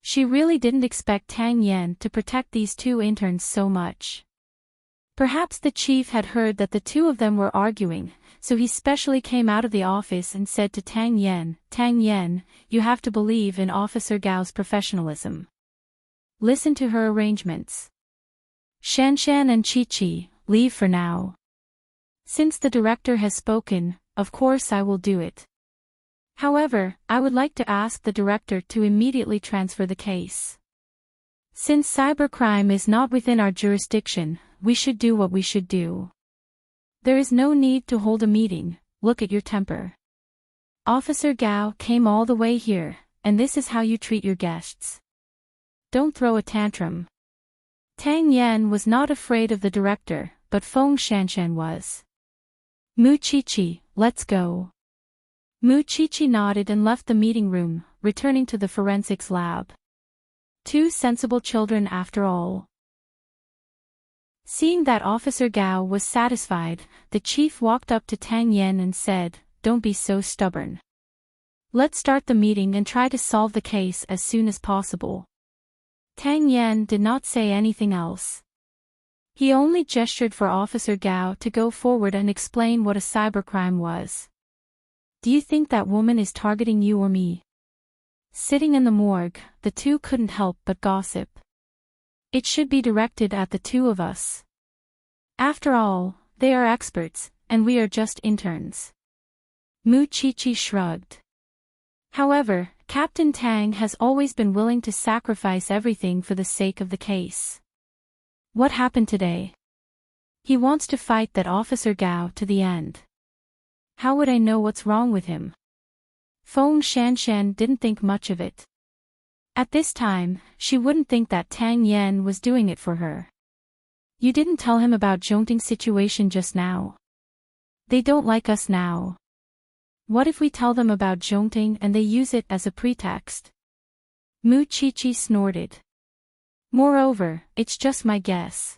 She really didn't expect Tang Yan to protect these 2 interns so much. Perhaps the chief had heard that the 2 of them were arguing, so he specially came out of the office and said to Tang Yan, you have to believe in Officer Gao's professionalism. Listen to her arrangements. Shanshan and Qiqi, leave for now. Since the director has spoken, of course I will do it. However, I would like to ask the director to immediately transfer the case. Since cybercrime is not within our jurisdiction, we should do what we should do. There is no need to hold a meeting, look at your temper. Officer Gao came all the way here, and this is how you treat your guests. Don't throw a tantrum. Tang Yan was not afraid of the director, but Feng Shanshan was. Mu Chichi, let's go. Mu Chichi nodded and left the meeting room, returning to the forensics lab. Two sensible children after all. Seeing that Officer Gao was satisfied, the chief walked up to Tang Yan and said, "Don't be so stubborn. Let's start the meeting and try to solve the case as soon as possible." Tang Yan did not say anything else. He only gestured for Officer Gao to go forward and explain what a cybercrime was. "Do you think that woman is targeting you or me?" Sitting in the morgue, the two couldn't help but gossip. It should be directed at the two of us. After all, they are experts, and we are just interns. Mu Chichi shrugged. However, Captain Tang has always been willing to sacrifice everything for the sake of the case. What happened today? He wants to fight that Officer Gao to the end. How would I know what's wrong with him? Feng Shanshan didn't think much of it. At this time, she wouldn't think that Tang Yan was doing it for her. You didn't tell him about Enchanting's situation just now. They don't like us now. What if we tell them about Enchanting and they use it as a pretext? Mu Chichi snorted. Moreover, it's just my guess.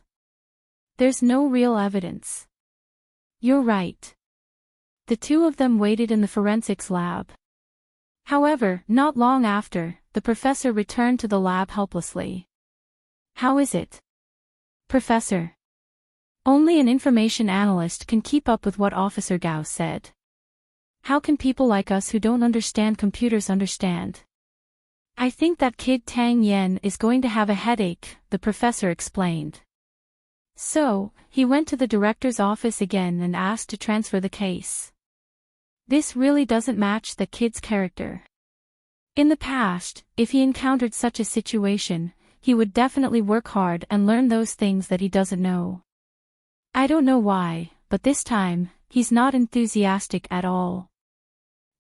There's no real evidence. You're right. The two of them waited in the forensics lab. However, not long after, the professor returned to the lab helplessly. How is it? Professor. Only an information analyst can keep up with what Officer Gao said. How can people like us who don't understand computers understand? I think that kid Tang Yan is going to have a headache, the professor explained. So, he went to the director's office again and asked to transfer the case. This really doesn't match the kid's character. In the past, if he encountered such a situation, he would definitely work hard and learn those things that he doesn't know. I don't know why, but this time, he's not enthusiastic at all.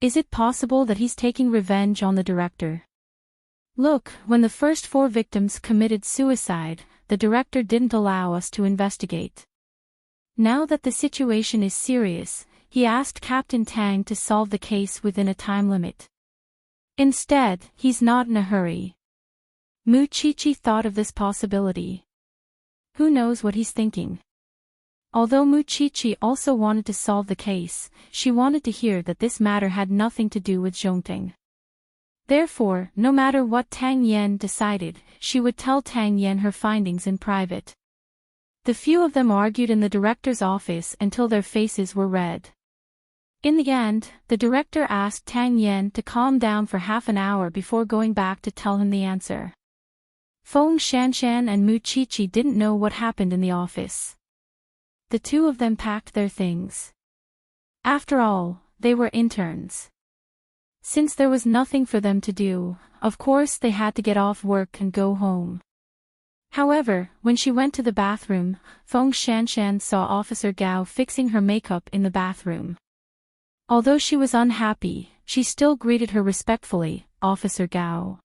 Is it possible that he's taking revenge on the director? Look, when the first 4 victims committed suicide, the director didn't allow us to investigate. Now that the situation is serious, he asked Captain Tang to solve the case within a time limit. Instead, he's not in a hurry. Mu Chichi thought of this possibility. Who knows what he's thinking? Although Mu Chichi also wanted to solve the case, she wanted to hear that this matter had nothing to do with Enchanting. Therefore, no matter what Tang Yan decided, she would tell Tang Yan her findings in private. The few of them argued in the director's office until their faces were red. In the end, the director asked Tang Yan to calm down for half an hour before going back to tell him the answer. Feng Shanshan and Mu Chichi didn't know what happened in the office. The two of them packed their things. After all, they were interns. Since there was nothing for them to do, of course they had to get off work and go home. However, when she went to the bathroom, Feng Shanshan saw Officer Gao fixing her makeup in the bathroom. Although she was unhappy, she still greeted her respectfully, "Officer Gao."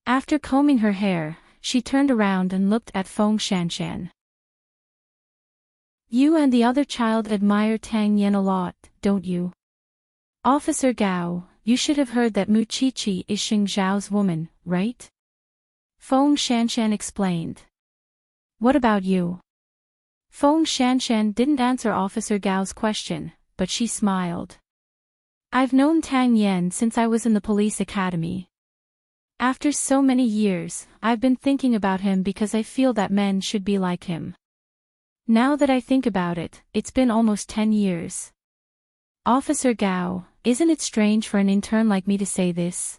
After combing her hair, she turned around and looked at Feng Shanshan. You and the other child admire Tang Yan a lot, don't you? Officer Gao, you should have heard that Mu Chichi is Xing Zhao's woman, right? Feng Shanshan explained. What about you? Feng Shanshan didn't answer Officer Gao's question, but she smiled. I've known Tang Yan since I was in the police academy. After so many years, I've been thinking about him because I feel that men should be like him. Now that I think about it, it's been almost 10 years. Officer Gao, isn't it strange for an intern like me to say this?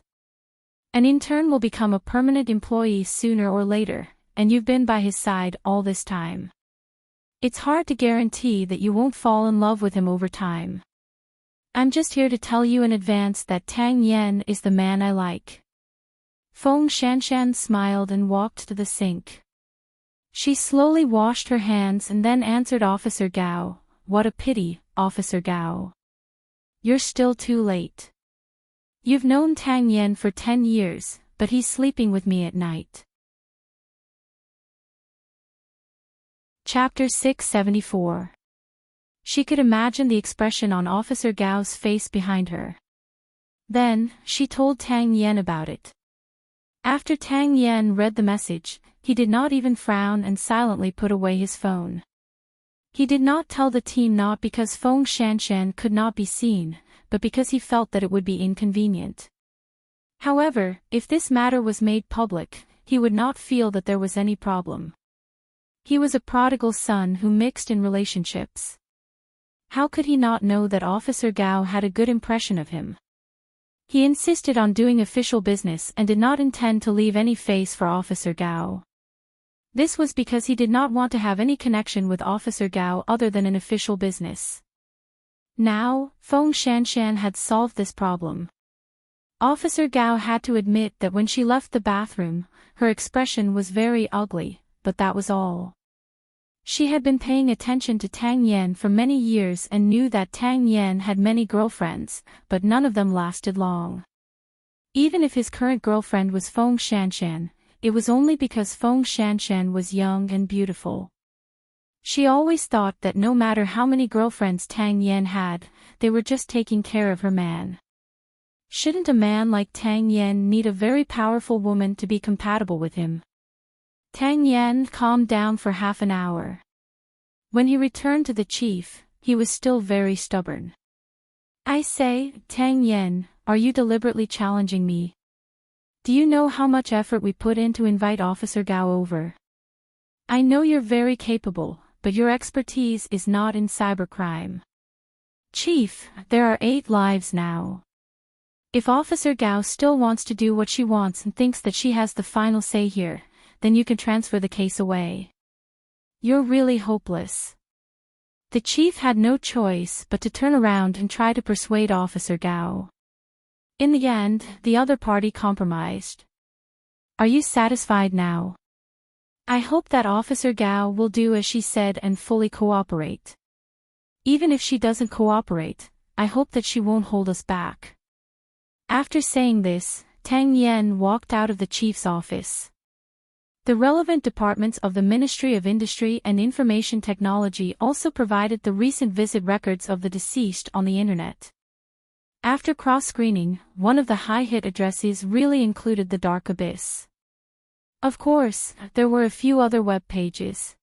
An intern will become a permanent employee sooner or later, and you've been by his side all this time. It's hard to guarantee that you won't fall in love with him over time. I'm just here to tell you in advance that Tang Yan is the man I like. Feng Shanshan smiled and walked to the sink. She slowly washed her hands and then answered Officer Gao, "What a pity, Officer Gao. You're still too late. You've known Tang Yan for 10 years, but he's sleeping with me at night." Chapter 674. She could imagine the expression on Officer Gao's face behind her. Then, she told Tang Yen about it. After Tang Yen read the message, he did not even frown and silently put away his phone. He did not tell the team not because Feng Shanshan could not be seen, but because he felt that it would be inconvenient. However, if this matter was made public, he would not feel that there was any problem. He was a prodigal son who mixed in relationships. How could he not know that Officer Gao had a good impression of him? He insisted on doing official business and did not intend to leave any face for Officer Gao. This was because he did not want to have any connection with Officer Gao other than an official business. Now, Feng Shanshan had solved this problem. Officer Gao had to admit that when she left the bathroom, her expression was very ugly, but that was all. She had been paying attention to Tang Yen for many years and knew that Tang Yen had many girlfriends, but none of them lasted long. Even if his current girlfriend was Feng Shanshan, it was only because Feng Shanshan was young and beautiful. She always thought that no matter how many girlfriends Tang Yen had, they were just taking care of her man. Shouldn't a man like Tang Yen need a very powerful woman to be compatible with him? Tang Yen calmed down for half an hour. When he returned to the chief, he was still very stubborn. "I say, Tang Yen, are you deliberately challenging me? Do you know how much effort we put in to invite Officer Gao over? I know you're very capable, but your expertise is not in cybercrime. Chief, there are 8 lives now. If Officer Gao still wants to do what she wants and thinks that she has the final say here, then you can transfer the case away. You're really hopeless." The chief had no choice but to turn around and try to persuade Officer Gao. In the end, the other party compromised. "Are you satisfied now? I hope that Officer Gao will do as she said and fully cooperate. Even if she doesn't cooperate, I hope that she won't hold us back." After saying this, Tang Yen walked out of the chief's office. The relevant departments of the Ministry of Industry and Information Technology also provided the recent visit records of the deceased on the internet. After cross-screening, one of the high-hit addresses really included the Dark Abyss. Of course, there were a few other web pages.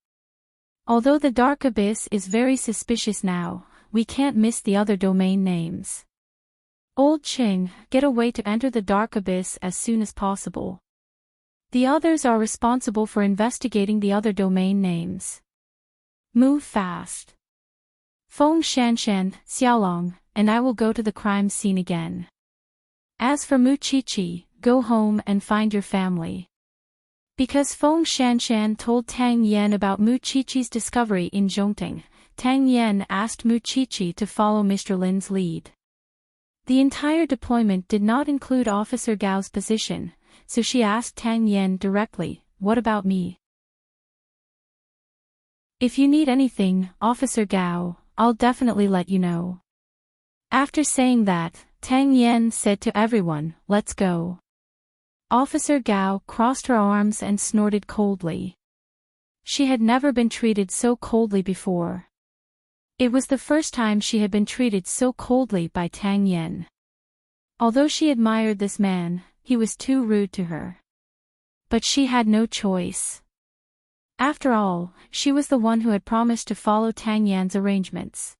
Although the Dark Abyss is very suspicious now, we can't miss the other domain names. Old Ching, get a way to enter the Dark Abyss as soon as possible. The others are responsible for investigating the other domain names. Move fast. Feng Shanshan, Xiaolong, and I will go to the crime scene again. As for Mu Qiqi, go home and find your family. Because Feng Shanshan told Tang Yen about Mu Qiqi's discovery in Zhongting, Tang Yen asked Mu Qiqi to follow Mr. Lin's lead. The entire deployment did not include Officer Gao's position, so she asked Tang Yen directly, "What about me? If you need anything, Officer Gao, I'll definitely let you know." After saying that, Tang Yen said to everyone, "Let's go." Officer Gao crossed her arms and snorted coldly. She had never been treated so coldly before. It was the first time she had been treated so coldly by Tang Yen. Although she admired this man, he was too rude to her. But she had no choice. After all, she was the one who had promised to follow Tang Yan's arrangements.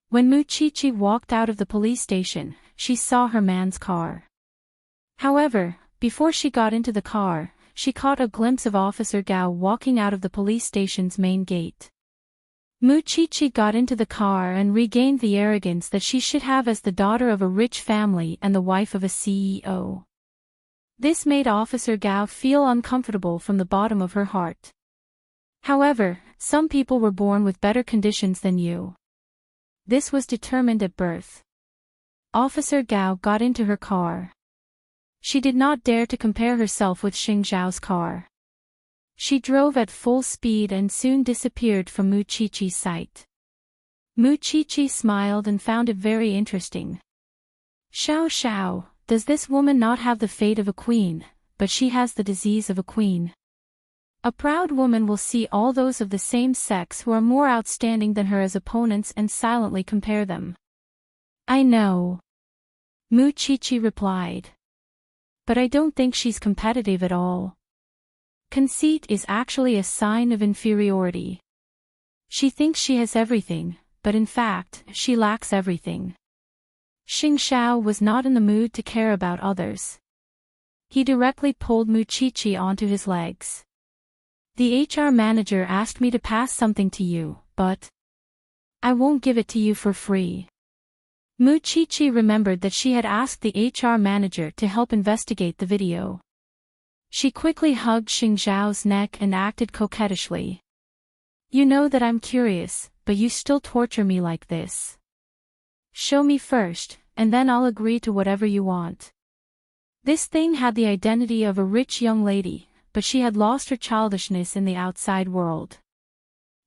When Mu Qiqi walked out of the police station, she saw her man's car. However, before she got into the car, she caught a glimpse of Officer Gao walking out of the police station's main gate. Mu Qiqi got into the car and regained the arrogance that she should have as the daughter of a rich family and the wife of a CEO. This made Officer Gao feel uncomfortable from the bottom of her heart. However, some people were born with better conditions than you. This was determined at birth. Officer Gao got into her car. She did not dare to compare herself with Xing Zhao's car. She drove at full speed and soon disappeared from Mu Qiqi's sight. Mu Qiqi smiled and found it very interesting. Xiao, does this woman not have the fate of a queen, but she has the disease of a queen? A proud woman will see all those of the same sex who are more outstanding than her as opponents and silently compare them. I know. Muchichi replied. But I don't think she's competitive at all. Conceit is actually a sign of inferiority. She thinks she has everything, but in fact, she lacks everything. Xingxiao was not in the mood to care about others. He directly pulled Muchichi onto his legs. The HR manager asked me to pass something to you, but I won't give it to you for free. Muchichi remembered that she had asked the HR manager to help investigate the video. She quickly hugged Xingxiao's neck and acted coquettishly. You know that I'm curious, but you still torture me like this. Show me first, and then I'll agree to whatever you want. This thing had the identity of a rich young lady, but she had lost her childishness in the outside world.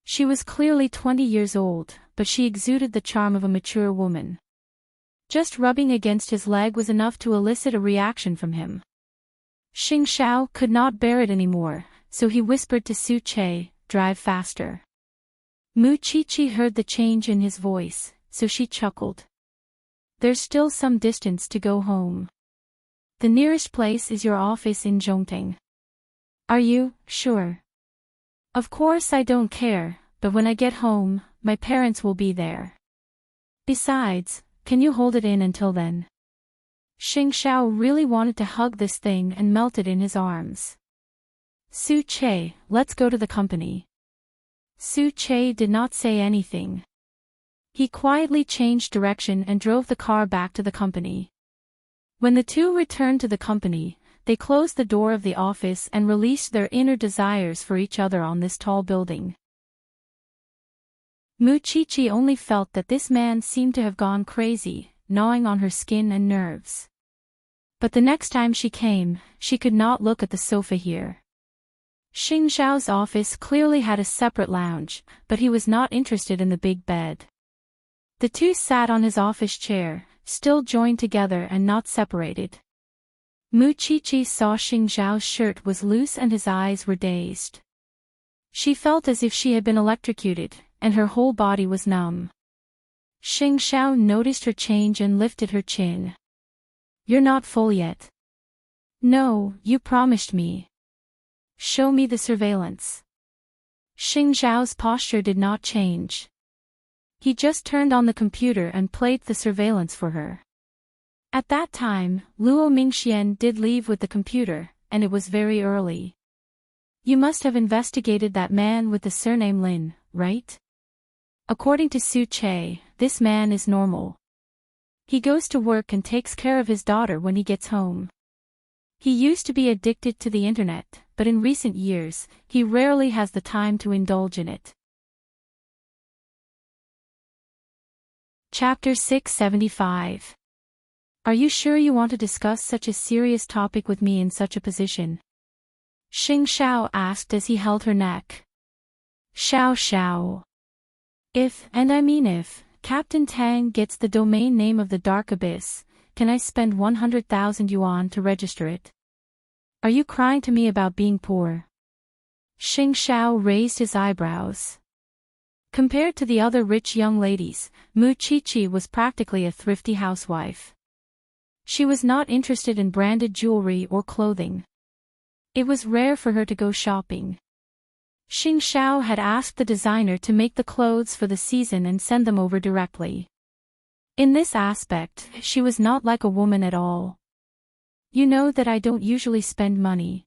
She was clearly 20 years old, but she exuded the charm of a mature woman. Just rubbing against his leg was enough to elicit a reaction from him. Xingxiao could not bear it anymore, so he whispered to Su Che, "Drive faster." Muchichi heard the change in his voice, so she chuckled. There's still some distance to go home. The nearest place is your office in Zhongting. Are you sure? Of course I don't care, but when I get home, my parents will be there. Besides, can you hold it in until then? Xingxiao really wanted to hug this thing and melt it in his arms. Su Che, let's go to the company. Su Che did not say anything. He quietly changed direction and drove the car back to the company. When the two returned to the company, they closed the door of the office and released their inner desires for each other on this tall building. Muchichi only felt that this man seemed to have gone crazy, gnawing on her skin and nerves. But the next time she came, she could not look at the sofa here. Xingxiao's office clearly had a separate lounge, but he was not interested in the big bed. The two sat on his office chair, still joined together and not separated. Muchichi saw Xingxiao's shirt was loose and his eyes were dazed. She felt as if she had been electrocuted, and her whole body was numb. Xingxiao noticed her change and lifted her chin. You're not full yet. No, you promised me. Show me the surveillance. Xingxiao's posture did not change. He just turned on the computer and played the surveillance for her. At that time, Luo Mingxian did leave with the computer, and it was very early. You must have investigated that man with the surname Lin, right? According to Su Che, this man is normal. He goes to work and takes care of his daughter when he gets home. He used to be addicted to the internet, but in recent years, he rarely has the time to indulge in it. Chapter 675. Are you sure you want to discuss such a serious topic with me in such a position? Xingxiao asked as he held her neck. Xiao. If, and I mean if, Captain Tang gets the domain name of the Dark Abyss, can I spend 100,000 yuan to register it? Are you crying to me about being poor? Xingxiao raised his eyebrows. Compared to the other rich young ladies, Muchichi was practically a thrifty housewife. She was not interested in branded jewelry or clothing. It was rare for her to go shopping. Xingxiao had asked the designer to make the clothes for the season and send them over directly. In this aspect, she was not like a woman at all. You know that I don't usually spend money.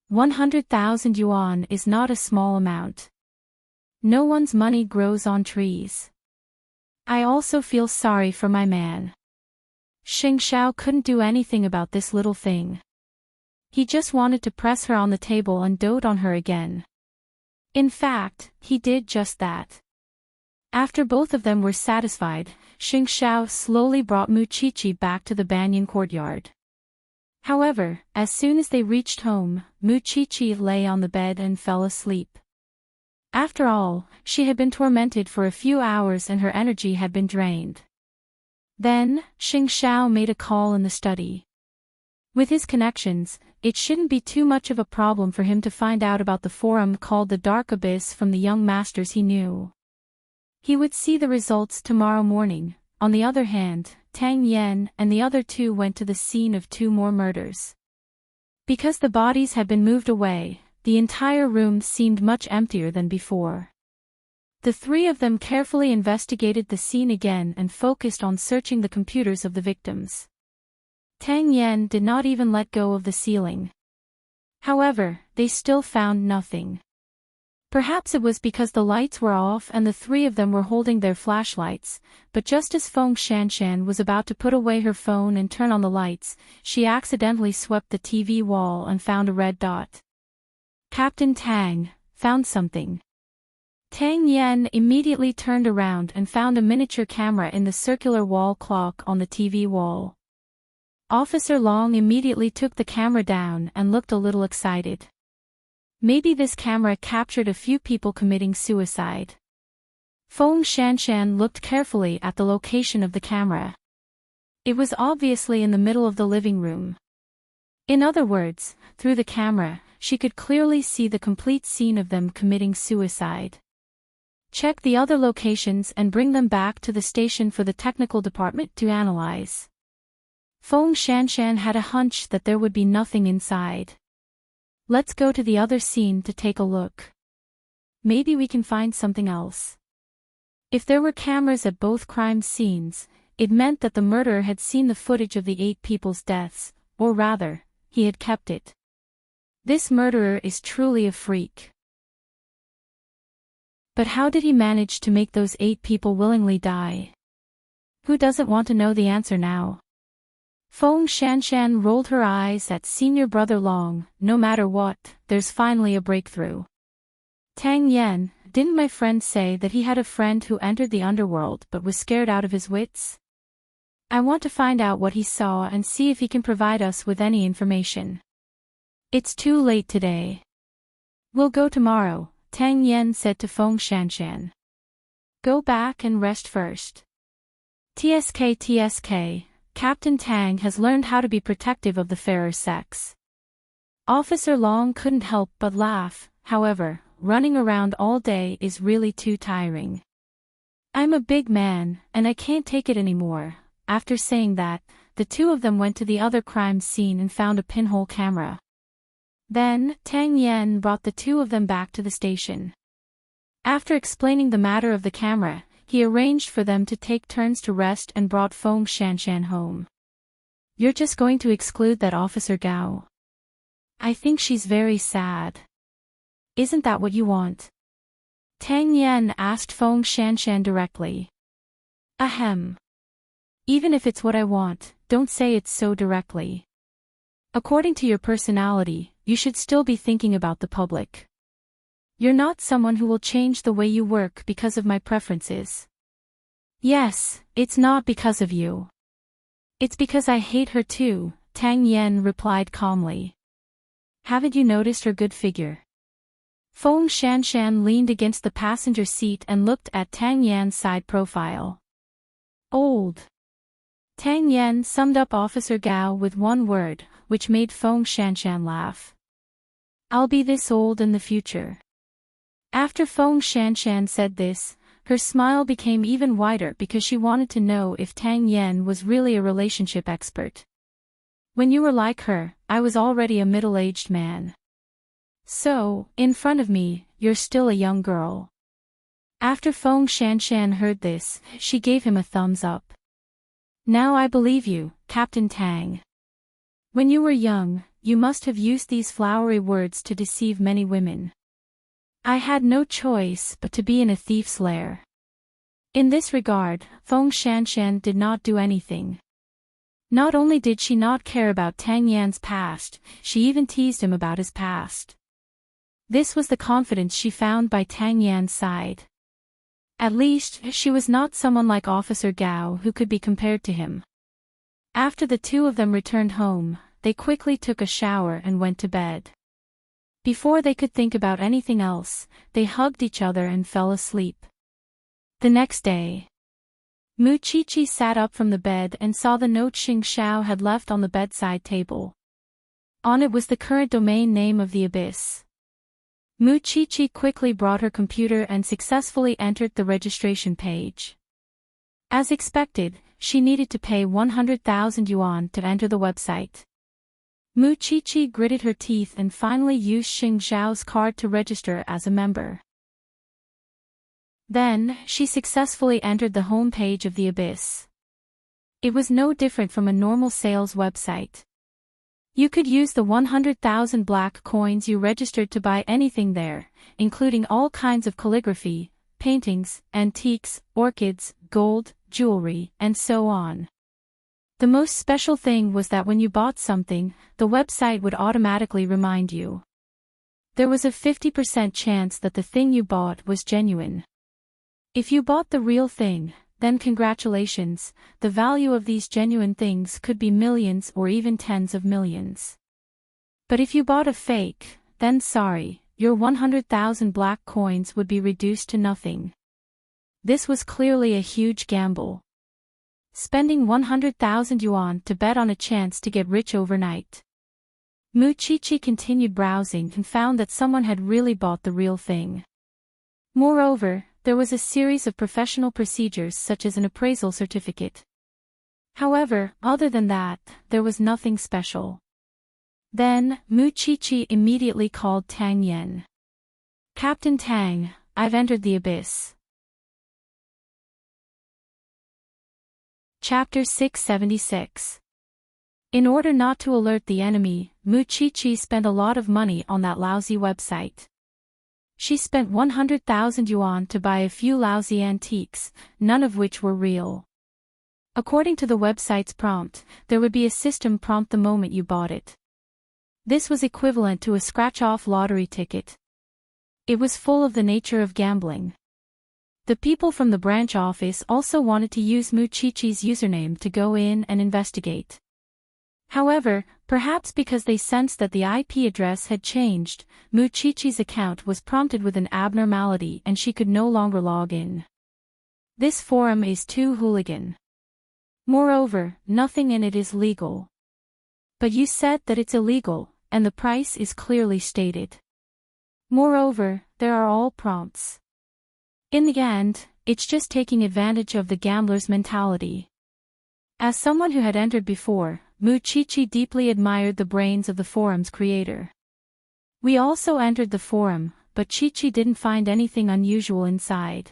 100,000 yuan is not a small amount. No one's money grows on trees. I also feel sorry for my man. Xingxiao couldn't do anything about this little thing. He just wanted to press her on the table and dote on her again. In fact, he did just that. After both of them were satisfied, Xingxiao slowly brought Muchichi back to the banyan courtyard. However, as soon as they reached home, Muchichi lay on the bed and fell asleep. After all, she had been tormented for a few hours and her energy had been drained. Then, Xingxiao made a call in the study. With his connections, it shouldn't be too much of a problem for him to find out about the forum called the Dark Abyss from the young masters he knew. He would see the results tomorrow morning. On the other hand, Tang Yen and the other two went to the scene of 2 more murders. Because the bodies had been moved away, the entire room seemed much emptier than before. The 3 of them carefully investigated the scene again and focused on searching the computers of the victims. Tang Yen did not even let go of the ceiling. However, they still found nothing. Perhaps it was because the lights were off and the 3 of them were holding their flashlights, but just as Feng Shanshan was about to put away her phone and turn on the lights, she accidentally swept the TV wall and found a red dot. Captain Tang, found something. Tang Yen immediately turned around and found a miniature camera in the circular wall clock on the TV wall. Officer Long immediately took the camera down and looked a little excited. Maybe this camera captured a few people committing suicide. Feng Shanshan looked carefully at the location of the camera. It was obviously in the middle of the living room. In other words, through the camera, she could clearly see the complete scene of them committing suicide. Check the other locations and bring them back to the station for the technical department to analyze. Feng Shanshan had a hunch that there would be nothing inside. Let's go to the other scene to take a look. Maybe we can find something else. If there were cameras at both crime scenes, it meant that the murderer had seen the footage of the 8 people's deaths, or rather, he had kept it. This murderer is truly a freak. But how did he manage to make those 8 people willingly die? Who doesn't want to know the answer now? Feng Shanshan rolled her eyes at senior brother Long. No matter what, there's finally a breakthrough. Tang Yen, didn't my friend say that he had a friend who entered the underworld but was scared out of his wits? I want to find out what he saw and see if he can provide us with any information. It's too late today. We'll go tomorrow, Tang Yen said to Feng Shanshan. Go back and rest first. TSK, Captain Tang has learned how to be protective of the fairer sex. Officer Long couldn't help but laugh. However, running around all day is really too tiring. I'm a big man, and I can't take it anymore. After saying that, the 2 of them went to the other crime scene and found a pinhole camera. Then, Tang Yen brought the 2 of them back to the station. After explaining the matter of the camera, he arranged for them to take turns to rest and brought Feng Shanshan home. You're just going to exclude that Officer Gao? I think she's very sad. Isn't that what you want? Tang Yen asked Feng Shanshan directly. Ahem. Even if it's what I want, don't say it so directly. According to your personality, you should still be thinking about the public. You're not someone who will change the way you work because of my preferences. Yes, it's not because of you. It's because I hate her too, Tang Yen replied calmly. Haven't you noticed her good figure? Feng Shanshan leaned against the passenger seat and looked at Tang Yan's side profile. Old. Tang Yen summed up Officer Gao with one word, which made Feng Shanshan laugh. I'll be this old in the future. After Feng Shanshan said this, her smile became even wider because she wanted to know if Tang Yen was really a relationship expert. When you were like her, I was already a middle-aged man. So, in front of me, you're still a young girl. After Feng Shanshan heard this, she gave him a thumbs up. Now I believe you, Captain Tang. When you were young, you must have used these flowery words to deceive many women. I had no choice but to be in a thief's lair. In this regard, Feng Shanshan did not do anything. Not only did she not care about Tang Yan's past, she even teased him about his past. This was the confidence she found by Tang Yan's side. At least, she was not someone like Officer Gao who could be compared to him. After the 2 of them returned home, they quickly took a shower and went to bed. Before they could think about anything else, they hugged each other and fell asleep. The next day, Mu Chichi sat up from the bed and saw the note Xing Xiao had left on the bedside table. On it was the current domain name of the Abyss. Mu-Chi-Chi quickly brought her computer and successfully entered the registration page. As expected, she needed to pay 100,000 yuan to enter the website. Mu-Chi-Chi gritted her teeth and finally used Xing Zhao's card to register as a member. Then, she successfully entered the home page of the Abyss. It was no different from a normal sales website. You could use the 100,000 black coins you registered to buy anything there, including all kinds of calligraphy, paintings, antiques, orchids, gold, jewelry, and so on. The most special thing was that when you bought something, the website would automatically remind you. There was a 50% chance that the thing you bought was genuine. If you bought the real thing, then congratulations, the value of these genuine things could be millions or even tens of millions. But if you bought a fake, then sorry, your 100,000 black coins would be reduced to nothing. This was clearly a huge gamble. Spending 100,000 yuan to bet on a chance to get rich overnight. Mu-Chi-Chi continued browsing and found that someone had really bought the real thing. Moreover, there was a series of professional procedures such as an appraisal certificate. However, other than that, there was nothing special. Then, Mu-Chi-Chi immediately called Tang Yan. Captain Tang, I've entered the Abyss. Chapter 676. In order not to alert the enemy, Mu-Chi-Chi spent a lot of money on that lousy website. She spent 100,000 yuan to buy a few lousy antiques, none of which were real. According to the website's prompt, there would be a system prompt the moment you bought it. This was equivalent to a scratch-off lottery ticket. It was full of the nature of gambling. The people from the branch office also wanted to use Mu-Chi-Chi's username to go in and investigate. However, perhaps because they sensed that the IP address had changed, Mu-Chi-Chi's account was prompted with an abnormality and she could no longer log in. This forum is too hooligan. Moreover, nothing in it is legal. But you said that it's illegal, and the price is clearly stated. Moreover, there are all prompts. In the end, it's just taking advantage of the gambler's mentality. As someone who had entered before, Mu-Chi-Chi deeply admired the brains of the forum's creator. We also entered the forum, but Chi-Chi didn't find anything unusual inside.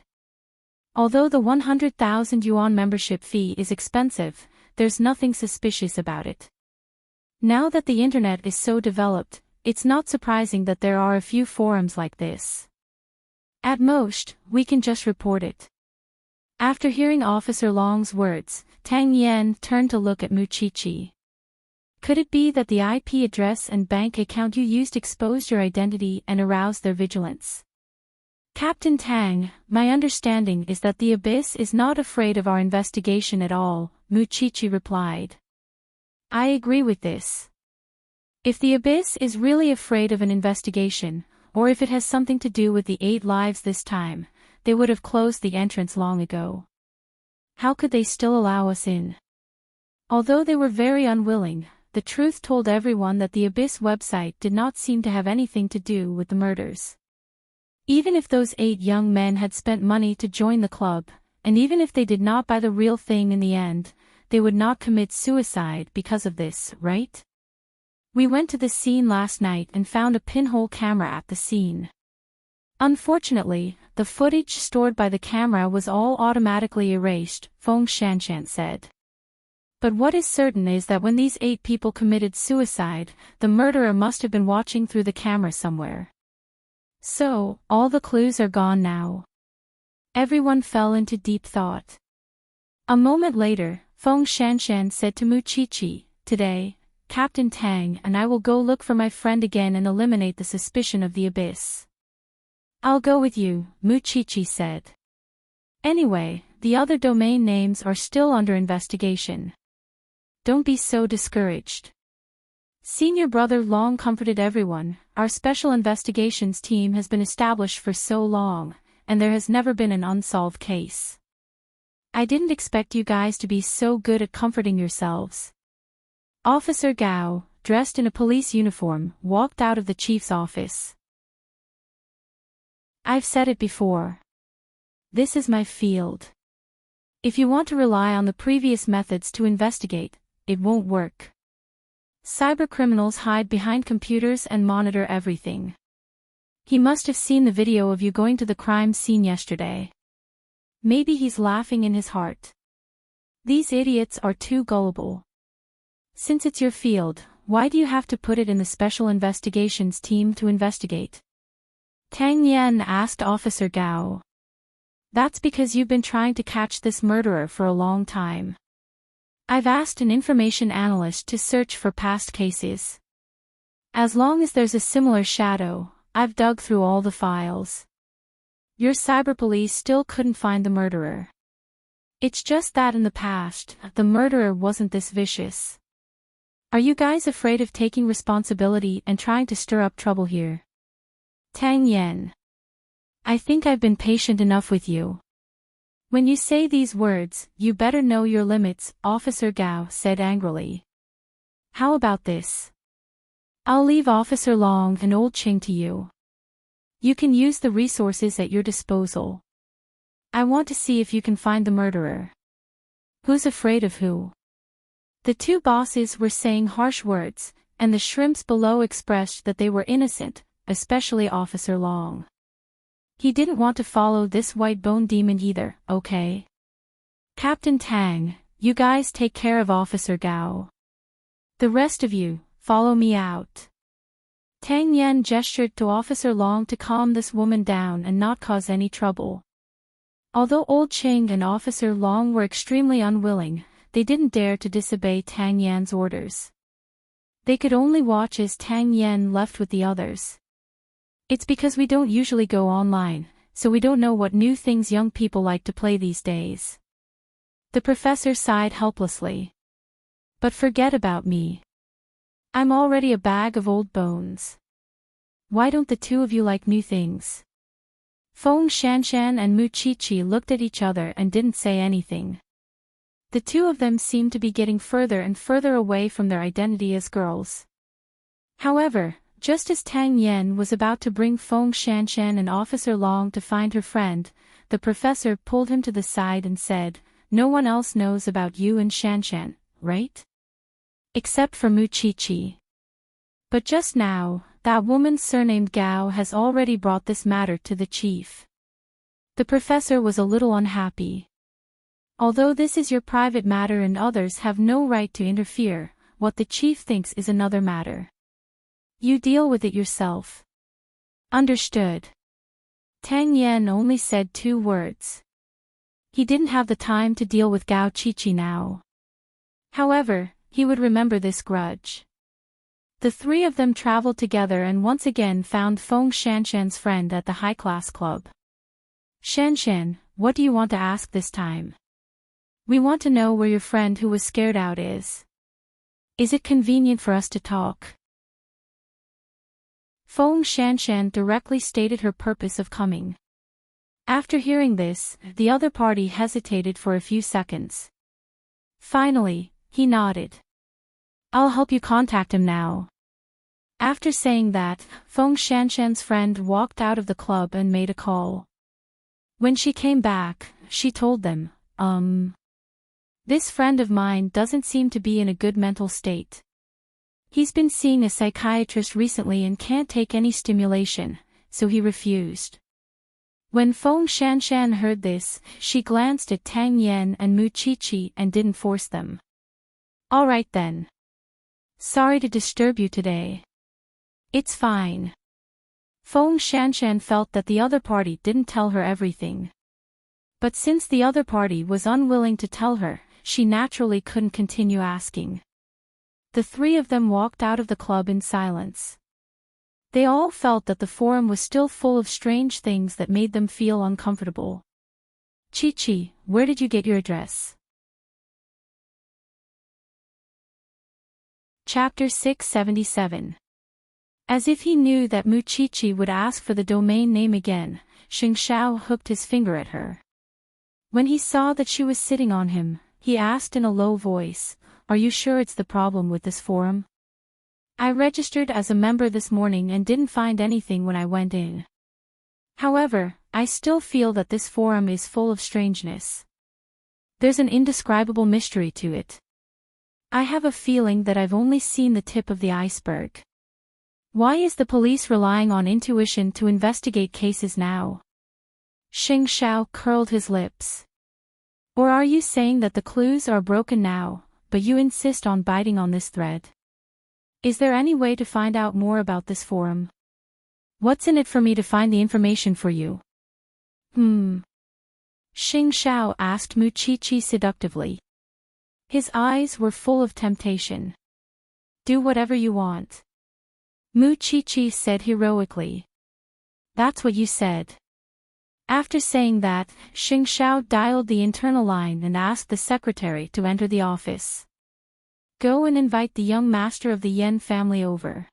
Although the 100,000 yuan membership fee is expensive, there's nothing suspicious about it. Now that the internet is so developed, it's not surprising that there are a few forums like this. At most, we can just report it. After hearing Officer Long's words, Tang Yan turned to look at Mu-Chi-Chi. Could it be that the IP address and bank account you used exposed your identity and aroused their vigilance? Captain Tang, my understanding is that the Abyss is not afraid of our investigation at all, Mu-Chi-Chi replied. I agree with this. If the Abyss is really afraid of an investigation, or if it has something to do with the 8 lives this time, they would have closed the entrance long ago. How could they still allow us in? Although they were very unwilling, the truth told everyone that the Abyss website did not seem to have anything to do with the murders. Even if those 8 young men had spent money to join the club, and even if they did not buy the real thing in the end, they would not commit suicide because of this, right? We went to the scene last night and found a pinhole camera at the scene. Unfortunately, the footage stored by the camera was all automatically erased, Feng Shanshan said. But what is certain is that when these 8 people committed suicide, the murderer must have been watching through the camera somewhere. So, all the clues are gone now. Everyone fell into deep thought. A moment later, Feng Shanshan said to Mu-Chi-Chi, today, Captain Tang and I will go look for my friend again and eliminate the suspicion of the Abyss. I'll go with you, Mu-Chi-Chi said. Anyway, the other domain names are still under investigation. Don't be so discouraged. Senior Brother Long comforted everyone. Our special investigations team has been established for so long, and there has never been an unsolved case. I didn't expect you guys to be so good at comforting yourselves. Officer Gao, dressed in a police uniform, walked out of the chief's office. I've said it before. This is my field. If you want to rely on the previous methods to investigate, it won't work. Cybercriminals hide behind computers and monitor everything. He must have seen the video of you going to the crime scene yesterday. Maybe he's laughing in his heart. These idiots are too gullible. Since it's your field, why do you have to put it in the Special Investigations team to investigate? Tang Yan asked Officer Gao. That's because you've been trying to catch this murderer for a long time. I've asked an information analyst to search for past cases. As long as there's a similar shadow, I've dug through all the files. Your cyber police still couldn't find the murderer. It's just that in the past, the murderer wasn't this vicious. Are you guys afraid of taking responsibility and trying to stir up trouble here? Tang Yan. I think I've been patient enough with you. When you say these words, you better know your limits, Officer Gao said angrily. How about this? I'll leave Officer Long and Old Ching to you. You can use the resources at your disposal. I want to see if you can find the murderer. Who's afraid of who? The two bosses were saying harsh words, and the shrimps below expressed that they were innocent, especially Officer Long. He didn't want to follow this white bone demon either, okay? Captain Tang, you guys take care of Officer Gao. The rest of you, follow me out. Tang Yan gestured to Officer Long to calm this woman down and not cause any trouble. Although Old Ching and Officer Long were extremely unwilling, they didn't dare to disobey Tang Yan's orders. They could only watch as Tang Yan left with the others. It's because we don't usually go online, so we don't know what new things young people like to play these days. The professor sighed helplessly. But forget about me. I'm already a bag of old bones. Why don't the two of you like new things? Feng Shanshan and Mu Chichi looked at each other and didn't say anything. The two of them seemed to be getting further and further away from their identity as girls. However, just as Tang Yan was about to bring Feng Shanshan and Officer Long to find her friend, the professor pulled him to the side and said, "No one else knows about you and Shanshan, right? Except for Mu Chichi. But just now, that woman surnamed Gao has already brought this matter to the chief." The professor was a little unhappy. Although this is your private matter and others have no right to interfere, what the chief thinks is another matter. You deal with it yourself. Understood. Tang Yan only said 2 words. He didn't have the time to deal with Gao Chichi now. However, he would remember this grudge. The three of them traveled together and once again found Feng Shanshan's friend at the high-class club. Shanshan, what do you want to ask this time? We want to know where your friend who was scared out is. Is it convenient for us to talk? Feng Shanshan directly stated her purpose of coming. After hearing this, the other party hesitated for a few seconds. Finally, he nodded. I'll help you contact him now. After saying that, Feng Shanshan's friend walked out of the club and made a call. When she came back, she told them, this friend of mine doesn't seem to be in a good mental state. He's been seeing a psychiatrist recently and can't take any stimulation, so he refused. When Feng Shanshan heard this, she glanced at Tang Yan and Mu Chichi and didn't force them. All right then. Sorry to disturb you today. It's fine. Feng Shanshan felt that the other party didn't tell her everything. But since the other party was unwilling to tell her, she naturally couldn't continue asking. The three of them walked out of the club in silence. They all felt that the forum was still full of strange things that made them feel uncomfortable. Chi-Chi, where did you get your address? Chapter 677. As if he knew that Mu Chi-Chi would ask for the domain name again, Xing Xiao hooked his finger at her. When he saw that she was sitting on him, he asked in a low voice, "Are you sure it's the problem with this forum?" I registered as a member this morning and didn't find anything when I went in. However, I still feel that this forum is full of strangeness. There's an indescribable mystery to it. I have a feeling that I've only seen the tip of the iceberg. Why is the police relying on intuition to investigate cases now? Xing Xiao curled his lips. Or are you saying that the clues are broken now, but you insist on biting on this thread? Is there any way to find out more about this forum? What's in it for me to find the information for you? Xing Xiao asked Muchichi seductively. His eyes were full of temptation. Do whatever you want. Muchichi said heroically. That's what you said. After saying that, Xing Xiao dialed the internal line and asked the secretary to enter the office. Go and invite the young master of the Yen family over.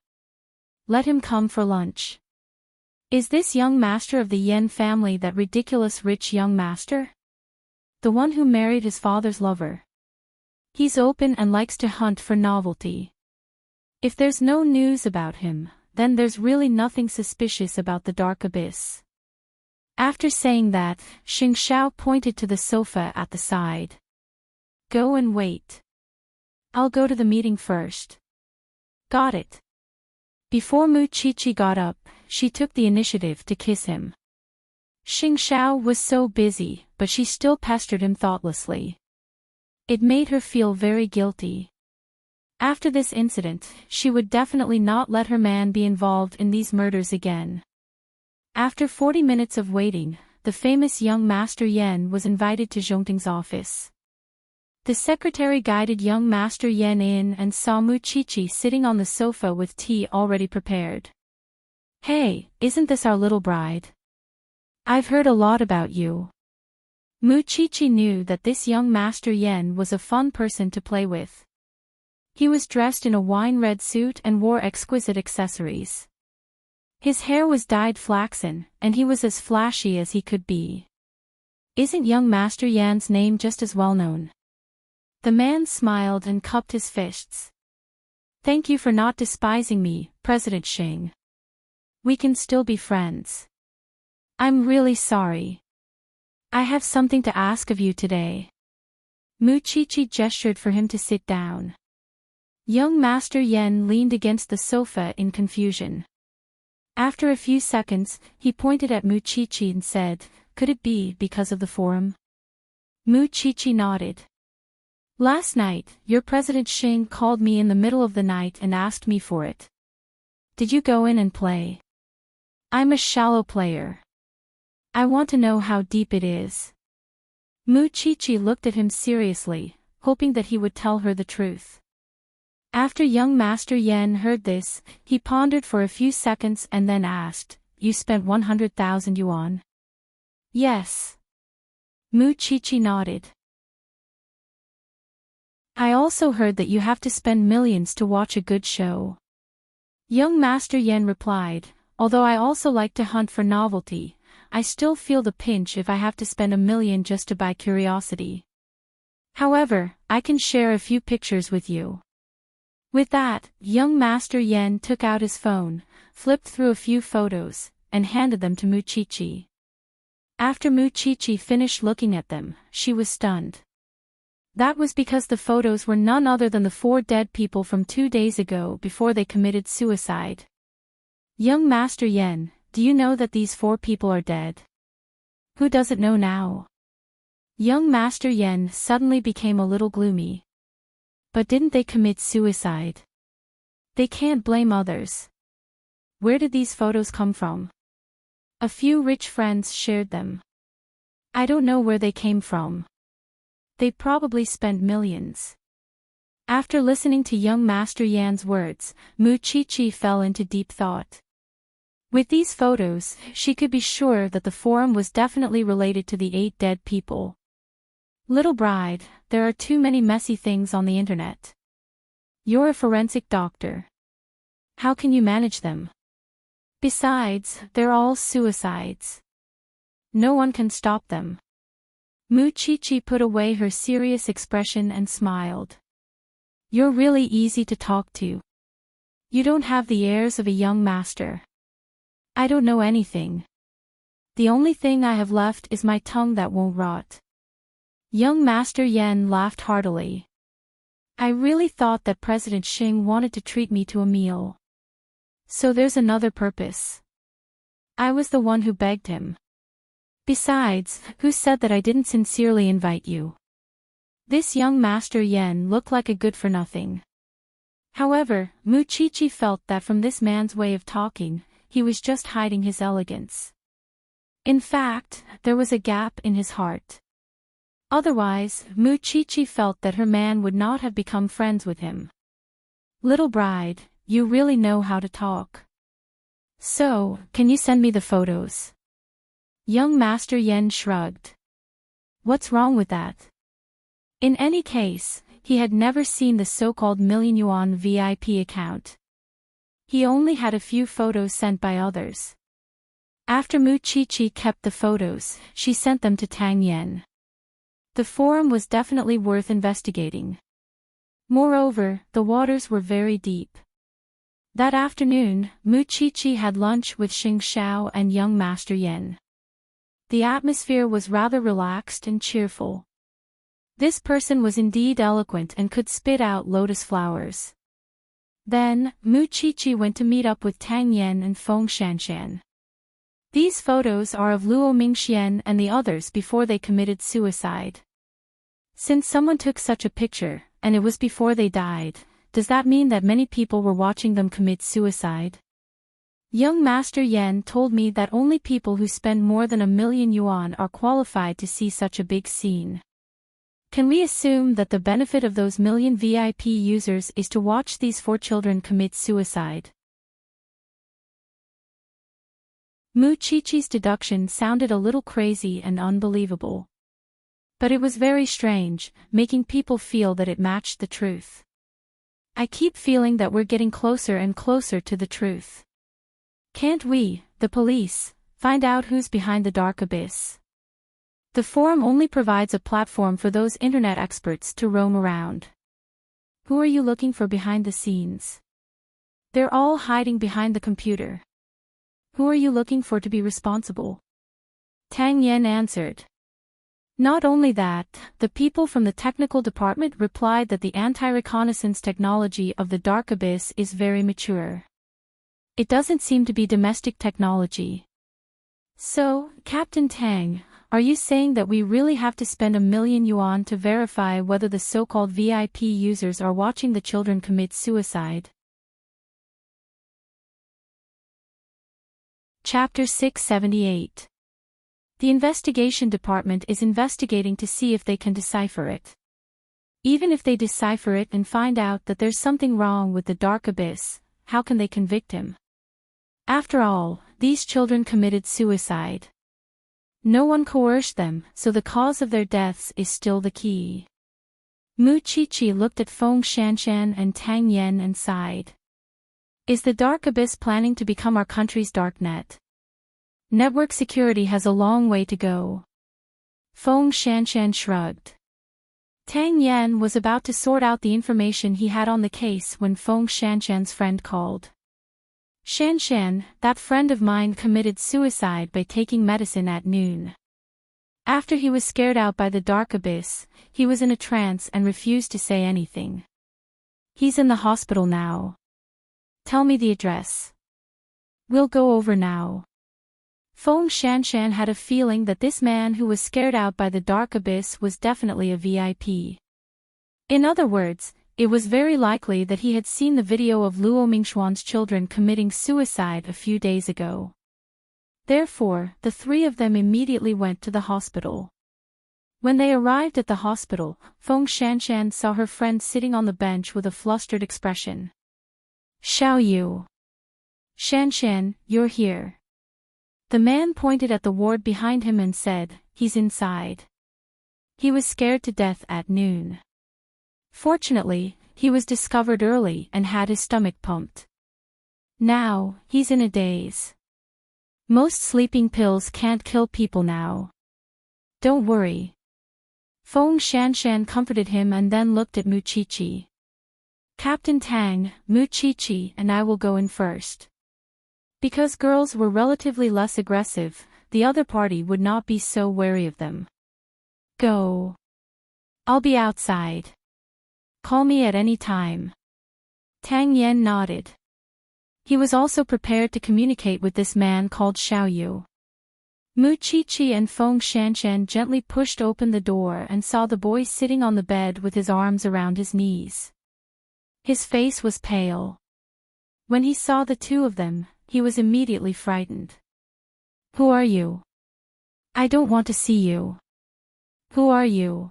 Let him come for lunch. Is this young master of the Yen family that ridiculous rich young master? The one who married his father's lover. He's open and likes to hunt for novelty. If there's no news about him, then there's really nothing suspicious about the dark abyss. After saying that, Xing Xiao pointed to the sofa at the side. Go and wait. I'll go to the meeting first. Got it. Before Muchichi got up, she took the initiative to kiss him. Xing Xiao was so busy, but she still pestered him thoughtlessly. It made her feel very guilty. After this incident, she would definitely not let her man be involved in these murders again. After 40 minutes of waiting, the famous young Master Yen was invited to Zhongting's office. The secretary guided young Master Yen in and saw Muchichi sitting on the sofa with tea already prepared. Hey, isn't this our little bride? I've heard a lot about you. Muchichi knew that this young Master Yen was a fun person to play with. He was dressed in a wine-red suit and wore exquisite accessories. His hair was dyed flaxen, and he was as flashy as he could be. Isn't young Master Yan's name just as well known? The man smiled and cupped his fists. Thank you for not despising me, President Xing. We can still be friends. I'm really sorry. I have something to ask of you today. Muchichi gestured for him to sit down. Young Master Yen leaned against the sofa in confusion. After a few seconds, he pointed at Muchichi and said, Could it be because of the forum? Muchichi nodded. Last night, your President Xing called me in the middle of the night and asked me for it. Did you go in and play? I'm a shallow player. I want to know how deep it is. Muchichi looked at him seriously, hoping that he would tell her the truth. After young Master Yen heard this, he pondered for a few seconds and then asked, You spent 100,000 yuan? Yes. Muchichi nodded. I also heard that you have to spend millions to watch a good show. Young Master Yen replied, Although I also like to hunt for novelty, I still feel the pinch if I have to spend 1 million just to buy curiosity. However, I can share a few pictures with you. With that, young Master Yen took out his phone, flipped through a few photos, and handed them to Muchichi. After Muchichi finished looking at them, she was stunned. That was because the photos were none other than the 4 dead people from 2 days ago before they committed suicide. Young Master Yen, do you know that these 4 people are dead? Who doesn't know now? Young Master Yen suddenly became a little gloomy. But didn't they commit suicide? They can't blame others. Where did these photos come from? A few rich friends shared them. I don't know where they came from. They probably spent millions. After listening to young Master Yan's words, Muchichi fell into deep thought. With these photos, she could be sure that the forum was definitely related to the 8 dead people. Little bride, there are too many messy things on the internet. You're a forensic doctor. How can you manage them? Besides, they're all suicides. No one can stop them. Muchichi put away her serious expression and smiled. You're really easy to talk to. You don't have the airs of a young master. I don't know anything. The only thing I have left is my tongue that won't rot. Young Master Yen laughed heartily. I really thought that President Xing wanted to treat me to a meal. So there's another purpose. I was the one who begged him. Besides, who said that I didn't sincerely invite you? This young Master Yen looked like a good-for-nothing. However, Mu Chichi felt that from this man's way of talking, he was just hiding his elegance. In fact, there was a gap in his heart. Otherwise, Mu Chichi felt that her man would not have become friends with him. Little bride, you really know how to talk. So, can you send me the photos? Young Master Yen shrugged. What's wrong with that? In any case, he had never seen the so-called million yuan VIP account. He only had a few photos sent by others. After Mu Chichi kept the photos, she sent them to Tang Yen. The forum was definitely worth investigating. Moreover, the waters were very deep. That afternoon, Mu Chichi had lunch with Xing Xiao and young Master Yen. The atmosphere was rather relaxed and cheerful. This person was indeed eloquent and could spit out lotus flowers. Then, Mu Chichi went to meet up with Tang Yen and Feng Shanshan. These photos are of Luo Mingxian and the others before they committed suicide. Since someone took such a picture, and it was before they died, does that mean that many people were watching them commit suicide? Young Master Yen told me that only people who spend more than 1,000,000 yuan are qualified to see such a big scene. Can we assume that the benefit of those million VIP users is to watch these 4 children commit suicide? Mu Chichi's deduction sounded a little crazy and unbelievable. But it was very strange, making people feel that it matched the truth. I keep feeling that we're getting closer and closer to the truth. Can't we, the police, find out who's behind the dark abyss? The forum only provides a platform for those internet experts to roam around. Who are you looking for behind the scenes? They're all hiding behind the computer. Who are you looking for to be responsible? Tang Yen answered. Not only that, the people from the technical department replied that the anti-reconnaissance technology of the dark abyss is very mature. It doesn't seem to be domestic technology. So, Captain Tang, are you saying that we really have to spend 1,000,000 yuan to verify whether the so-called VIP users are watching the children commit suicide? Chapter 678. The investigation department is investigating to see if they can decipher it. Even if they decipher it and find out that there's something wrong with the dark abyss, how can they convict him? After all, these children committed suicide. No one coerced them, so the cause of their deaths is still the key. Mu Chichi looked at Feng Shanshan and Tang Yen and sighed. Is the dark abyss planning to become our country's darknet? Network security has a long way to go. Feng Shanshan shrugged. Tang Yen was about to sort out the information he had on the case when Feng Shanshan's friend called. Shanshan, that friend of mine committed suicide by taking medicine at noon. After he was scared out by the dark abyss, he was in a trance and refused to say anything. He's in the hospital now. Tell me the address. We'll go over now. Feng Shanshan had a feeling that this man who was scared out by the dark abyss was definitely a VIP. In other words, it was very likely that he had seen the video of Luo Mingxuan's children committing suicide a few days ago. Therefore, the 3 of them immediately went to the hospital. When they arrived at the hospital, Feng Shanshan saw her friend sitting on the bench with a flustered expression. Xiao Yu. Shanshan, you're here. The man pointed at the ward behind him and said, he's inside. He was scared to death at noon. Fortunately, he was discovered early and had his stomach pumped. Now, he's in a daze. Most sleeping pills can't kill people now. Don't worry. Feng Shanshan comforted him and then looked at Mu Chichi. Captain Tang, Mu Chi-Chi and I will go in first. Because girls were relatively less aggressive, the other party would not be so wary of them. Go. I'll be outside. Call me at any time. Tang Yen nodded. He was also prepared to communicate with this man called Xiao Yu. Mu Chi-Chi and Feng Shanshan gently pushed open the door and saw the boy sitting on the bed with his arms around his knees. His face was pale. When he saw the two of them, he was immediately frightened. Who are you? I don't want to see you. Who are you?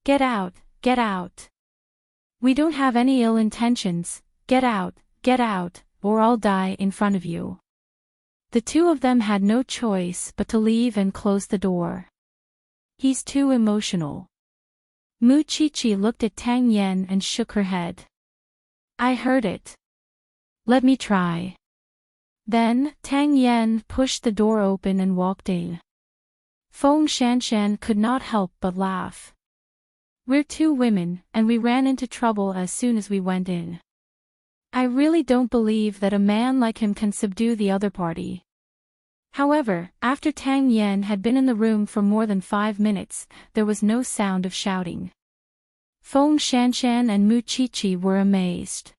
Get out, get out. We don't have any ill intentions, get out, or I'll die in front of you. The two of them had no choice but to leave and close the door. He's too emotional. Mu Chi-Chi looked at Tang Yen and shook her head. I heard it. Let me try. Then, Tang Yen pushed the door open and walked in. Feng Shanshan could not help but laugh. We're two women, and we ran into trouble as soon as we went in. I really don't believe that a man like him can subdue the other party. However, after Tang Yen had been in the room for more than 5 minutes, there was no sound of shouting. Feng Shanshan and Mu Chi-Chi were amazed.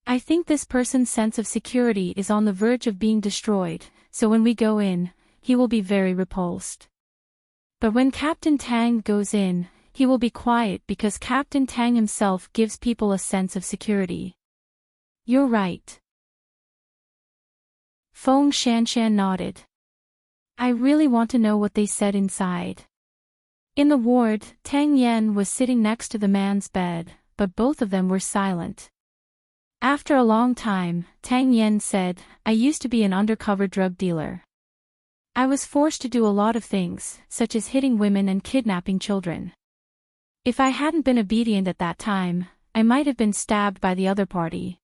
I think this person's sense of security is on the verge of being destroyed, so when we go in, he will be very repulsed. But when Captain Tang goes in, he will be quiet because Captain Tang himself gives people a sense of security. You're right. Feng Shanshan nodded. I really want to know what they said inside. In the ward, Tang Yen was sitting next to the man's bed, but both of them were silent. After a long time, Tang Yen said, I used to be an undercover drug dealer. I was forced to do a lot of things, such as hitting women and kidnapping children. If I hadn't been obedient at that time, I might have been stabbed by the other party.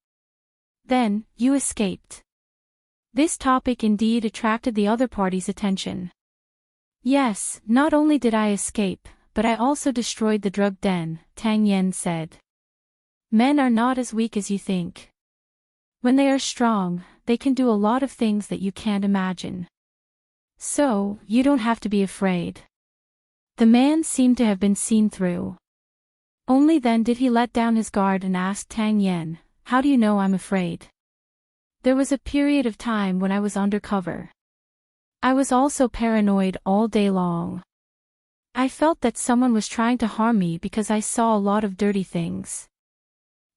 Then, you escaped. This topic indeed attracted the other party's attention. Yes, not only did I escape, but I also destroyed the drug den, Tang Yen said. Men are not as weak as you think. When they are strong, they can do a lot of things that you can't imagine. So, you don't have to be afraid. The man seemed to have been seen through. Only then did he let down his guard and ask Tang Yen, how do you know I'm afraid? There was a period of time when I was undercover. I was also paranoid all day long. I felt that someone was trying to harm me because I saw a lot of dirty things.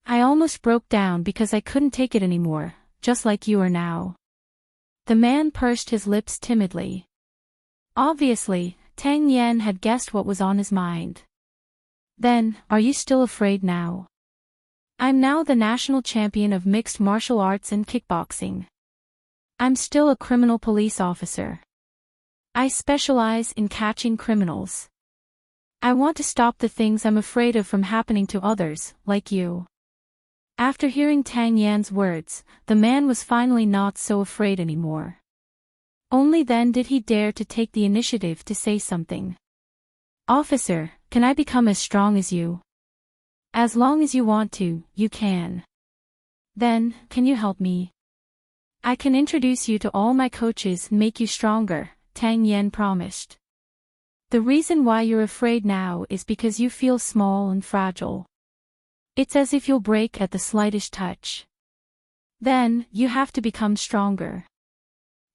I almost broke down because I couldn't take it anymore, just like you are now. The man pursed his lips timidly. Obviously, Tang Yen had guessed what was on his mind. Then, are you still afraid now? I'm now the national champion of mixed martial arts and kickboxing. I'm still a criminal police officer. I specialize in catching criminals. I want to stop the things I'm afraid of from happening to others, like you. After hearing Tang Yan's words, the man was finally not so afraid anymore. Only then did he dare to take the initiative to say something. Officer, can I become as strong as you? As long as you want to, you can. Then, can you help me? I can introduce you to all my coaches and make you stronger, Tang Yen promised. The reason why you're afraid now is because you feel small and fragile. It's as if you'll break at the slightest touch. Then, you have to become stronger.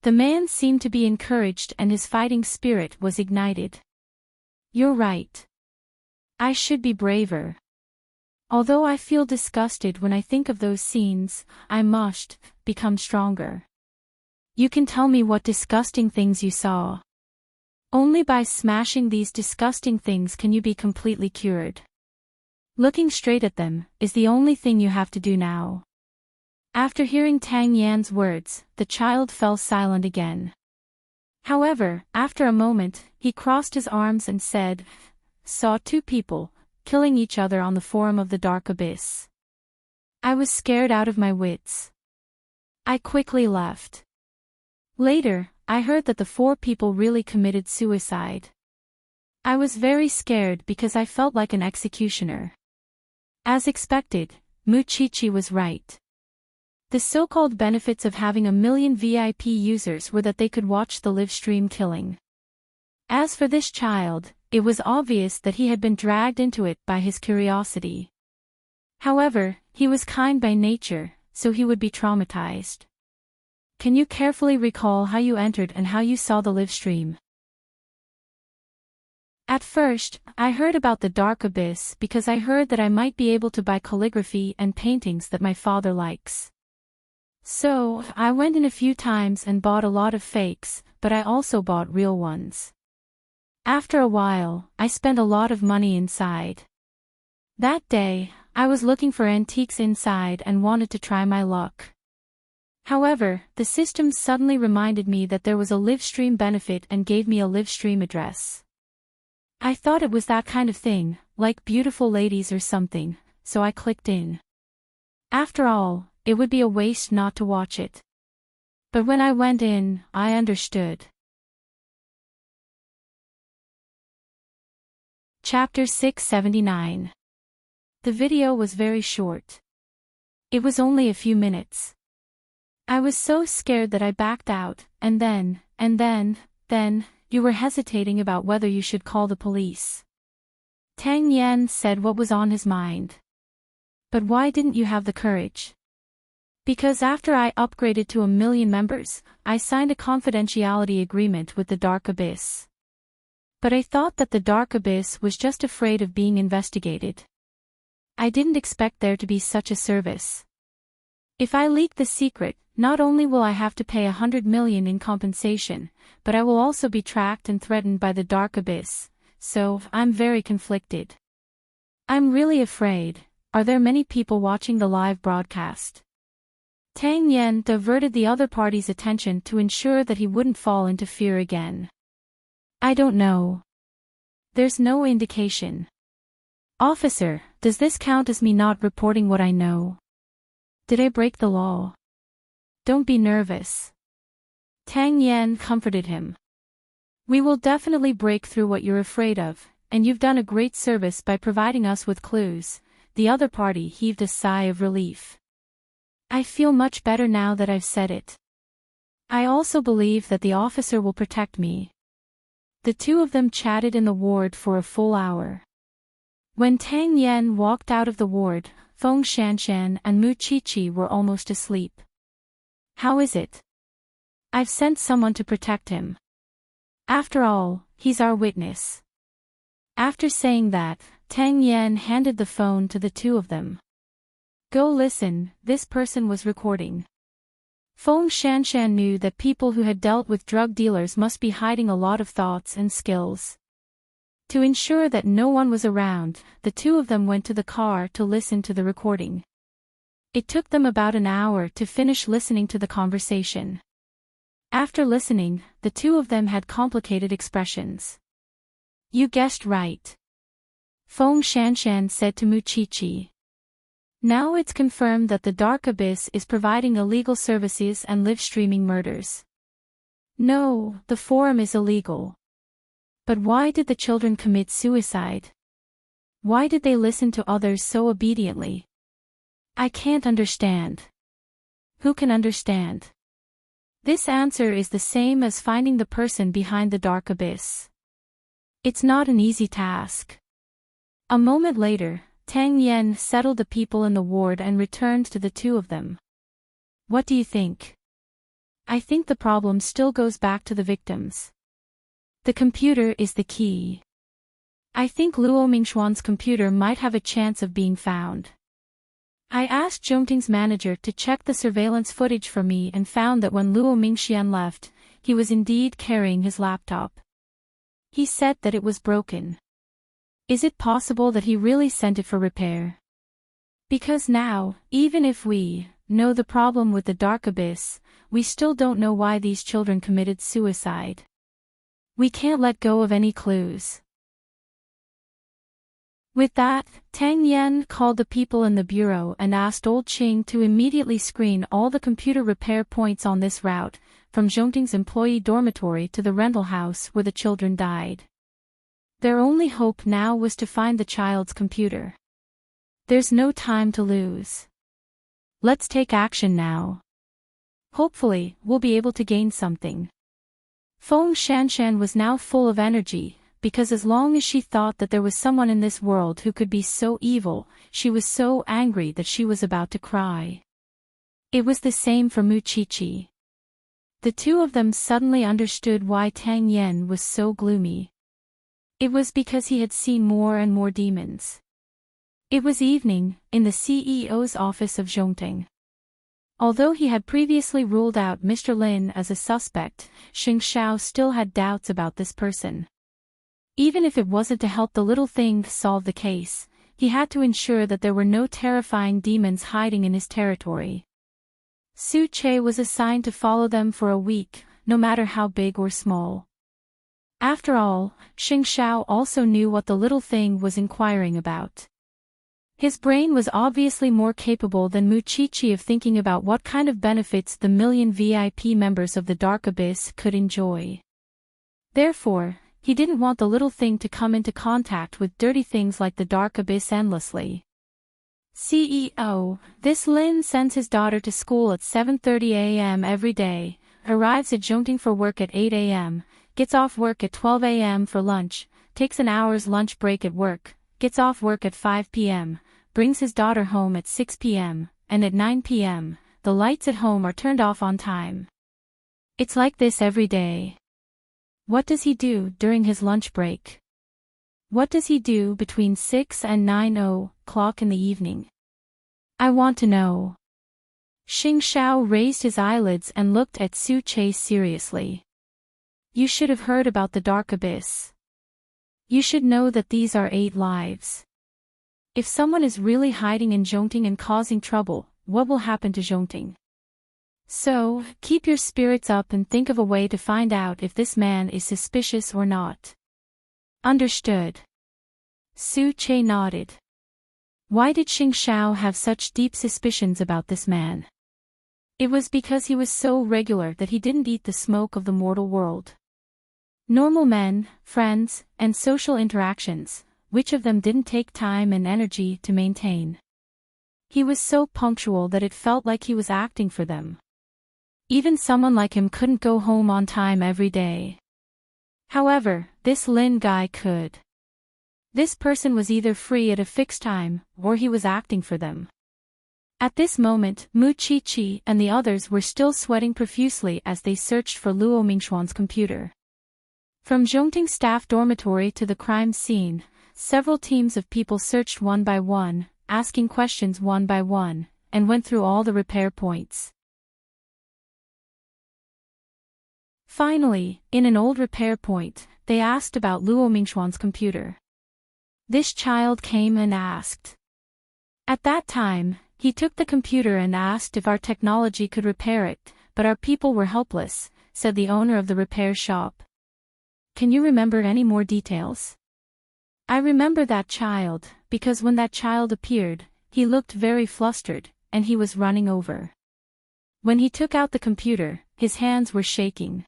The man seemed to be encouraged and his fighting spirit was ignited. You're right. I should be braver. Although I feel disgusted when I think of those scenes, I must become stronger. You can tell me what disgusting things you saw. Only by smashing these disgusting things can you be completely cured. Looking straight at them is the only thing you have to do now. After hearing Tang Yan's words, the child fell silent again. However, after a moment, he crossed his arms and said, saw two people killing each other on the forum of the dark abyss. I was scared out of my wits. I quickly left. Later, I heard that the 4 people really committed suicide. I was very scared because I felt like an executioner. As expected, Muchichi was right. The so-called benefits of having 1,000,000 VIP users were that they could watch the live stream killing. As for this child, it was obvious that he had been dragged into it by his curiosity. However, he was kind by nature, so he would be traumatized. Can you carefully recall how you entered and how you saw the live stream? At first, I heard about the dark abyss because I heard that I might be able to buy calligraphy and paintings that my father likes. So, I went in a few times and bought a lot of fakes, but I also bought real ones. After a while, I spent a lot of money inside. That day, I was looking for antiques inside and wanted to try my luck. However, the system suddenly reminded me that there was a live stream benefit and gave me a live stream address. I thought it was that kind of thing, like beautiful ladies or something, so I clicked in. After all, it would be a waste not to watch it. But when I went in, I understood. Chapter 679. The video was very short. It was only a few minutes. I was so scared that I backed out, and then, you were hesitating about whether you should call the police. Tang Yan said what was on his mind. But why didn't you have the courage? Because after I upgraded to 1,000,000 members, I signed a confidentiality agreement with the Dark Abyss. But I thought that the Dark Abyss was just afraid of being investigated. I didn't expect there to be such a service. If I leak the secret, not only will I have to pay 100 million in compensation, but I will also be tracked and threatened by the Dark Abyss, so I'm very conflicted. I'm really afraid. Are there many people watching the live broadcast? Tang Yan diverted the other party's attention to ensure that he wouldn't fall into fear again. I don't know. There's no indication. Officer, does this count as me not reporting what I know? Did I break the law? Don't be nervous. Tang Yan comforted him. We will definitely break through what you're afraid of, and you've done a great service by providing us with clues. The other party heaved a sigh of relief. I feel much better now that I've said it. I also believe that the officer will protect me. The two of them chatted in the ward for a full hour. When Tang Yan walked out of the ward, Feng Shanshan and Mu Qiqi were almost asleep. How is it? I've sent someone to protect him. After all, he's our witness. After saying that, Tang Yan handed the phone to the two of them. Go listen, this person was recording. Feng Shanshan knew that people who had dealt with drug dealers must be hiding a lot of thoughts and skills. To ensure that no one was around, the two of them went to the car to listen to the recording. It took them about an hour to finish listening to the conversation. After listening, the two of them had complicated expressions. You guessed right. Feng Shanshan said to Mu Qiqi. Now it's confirmed that the Dark Abyss is providing illegal services and live streaming murders. No, the forum is illegal. But why did the children commit suicide? Why did they listen to others so obediently? I can't understand. Who can understand? This answer is the same as finding the person behind the Dark Abyss. It's not an easy task. A moment later, Tang Yan settled the people in the ward and returned to the two of them. What do you think? I think the problem still goes back to the victims. The computer is the key. I think Luo Mingxuan's computer might have a chance of being found. I asked Zhongting's manager to check the surveillance footage for me and found that when Luo Mingxian left, he was indeed carrying his laptop. He said that it was broken. Is it possible that he really sent it for repair? Because now, even if we know the problem with the Dark Abyss, we still don't know why these children committed suicide. We can't let go of any clues. With that, Tang Yan called the people in the bureau and asked Old Qing to immediately screen all the computer repair points on this route, from Zhongting's employee dormitory to the rental house where the children died. Their only hope now was to find the child's computer. There's no time to lose. Let's take action now. Hopefully, we'll be able to gain something. Feng Shanshan was now full of energy, because as long as she thought that there was someone in this world who could be so evil, she was so angry that she was about to cry. It was the same for Mu Chi. The two of them suddenly understood why Tang Yen was so gloomy. It was because he had seen more and more demons. It was evening, in the CEO's office of Zhongting. Although he had previously ruled out Mr. Lin as a suspect, Xing Xiao still had doubts about this person. Even if it wasn't to help the little thing solve the case, he had to ensure that there were no terrifying demons hiding in his territory. Su Che was assigned to follow them for a week, no matter how big or small. After all, Xing Xiao also knew what the little thing was inquiring about. His brain was obviously more capable than Mu Chi of thinking about what kind of benefits the million VIP members of the Dark Abyss could enjoy. Therefore, he didn't want the little thing to come into contact with dirty things like the Dark Abyss endlessly. CEO, this Lin sends his daughter to school at 7:30 a.m. every day, arrives at Zhongting for work at 8 a.m., gets off work at 12 a.m. for lunch, takes an hour's lunch break at work, gets off work at 5 p.m., brings his daughter home at 6 p.m., and at 9 p.m., the lights at home are turned off on time. It's like this every day. What does he do during his lunch break? What does he do between 6 and 9 o'clock in the evening? I want to know. Xing Xiao raised his eyelids and looked at Su Che seriously. You should have heard about the Dark Abyss. You should know that these are 8 lives. If someone is really hiding in Zhongting and causing trouble, what will happen to Zhongting? So, keep your spirits up and think of a way to find out if this man is suspicious or not. Understood. Su Che nodded. Why did Xing Xiao have such deep suspicions about this man? It was because he was so regular that he didn't eat the smoke of the mortal world. Normal men, friends, and social interactions, which of them didn't take time and energy to maintain? He was so punctual that it felt like he was acting for them. Even someone like him couldn't go home on time every day. However, this Lin guy could. This person was either free at a fixed time, or he was acting for them. At this moment, Mu Chi and the others were still sweating profusely as they searched for Luo Mingxuan's computer. From Zhongting staff dormitory to the crime scene, several teams of people searched one by one, asking questions one by one, and went through all the repair points. Finally, in an old repair point, they asked about Luo Mingxuan's computer. This child came and asked. At that time, he took the computer and asked if our technology could repair it, but our people were helpless, said the owner of the repair shop. Can you remember any more details? I remember that child, because when that child appeared, he looked very flustered, and he was running over. When he took out the computer, his hands were shaking.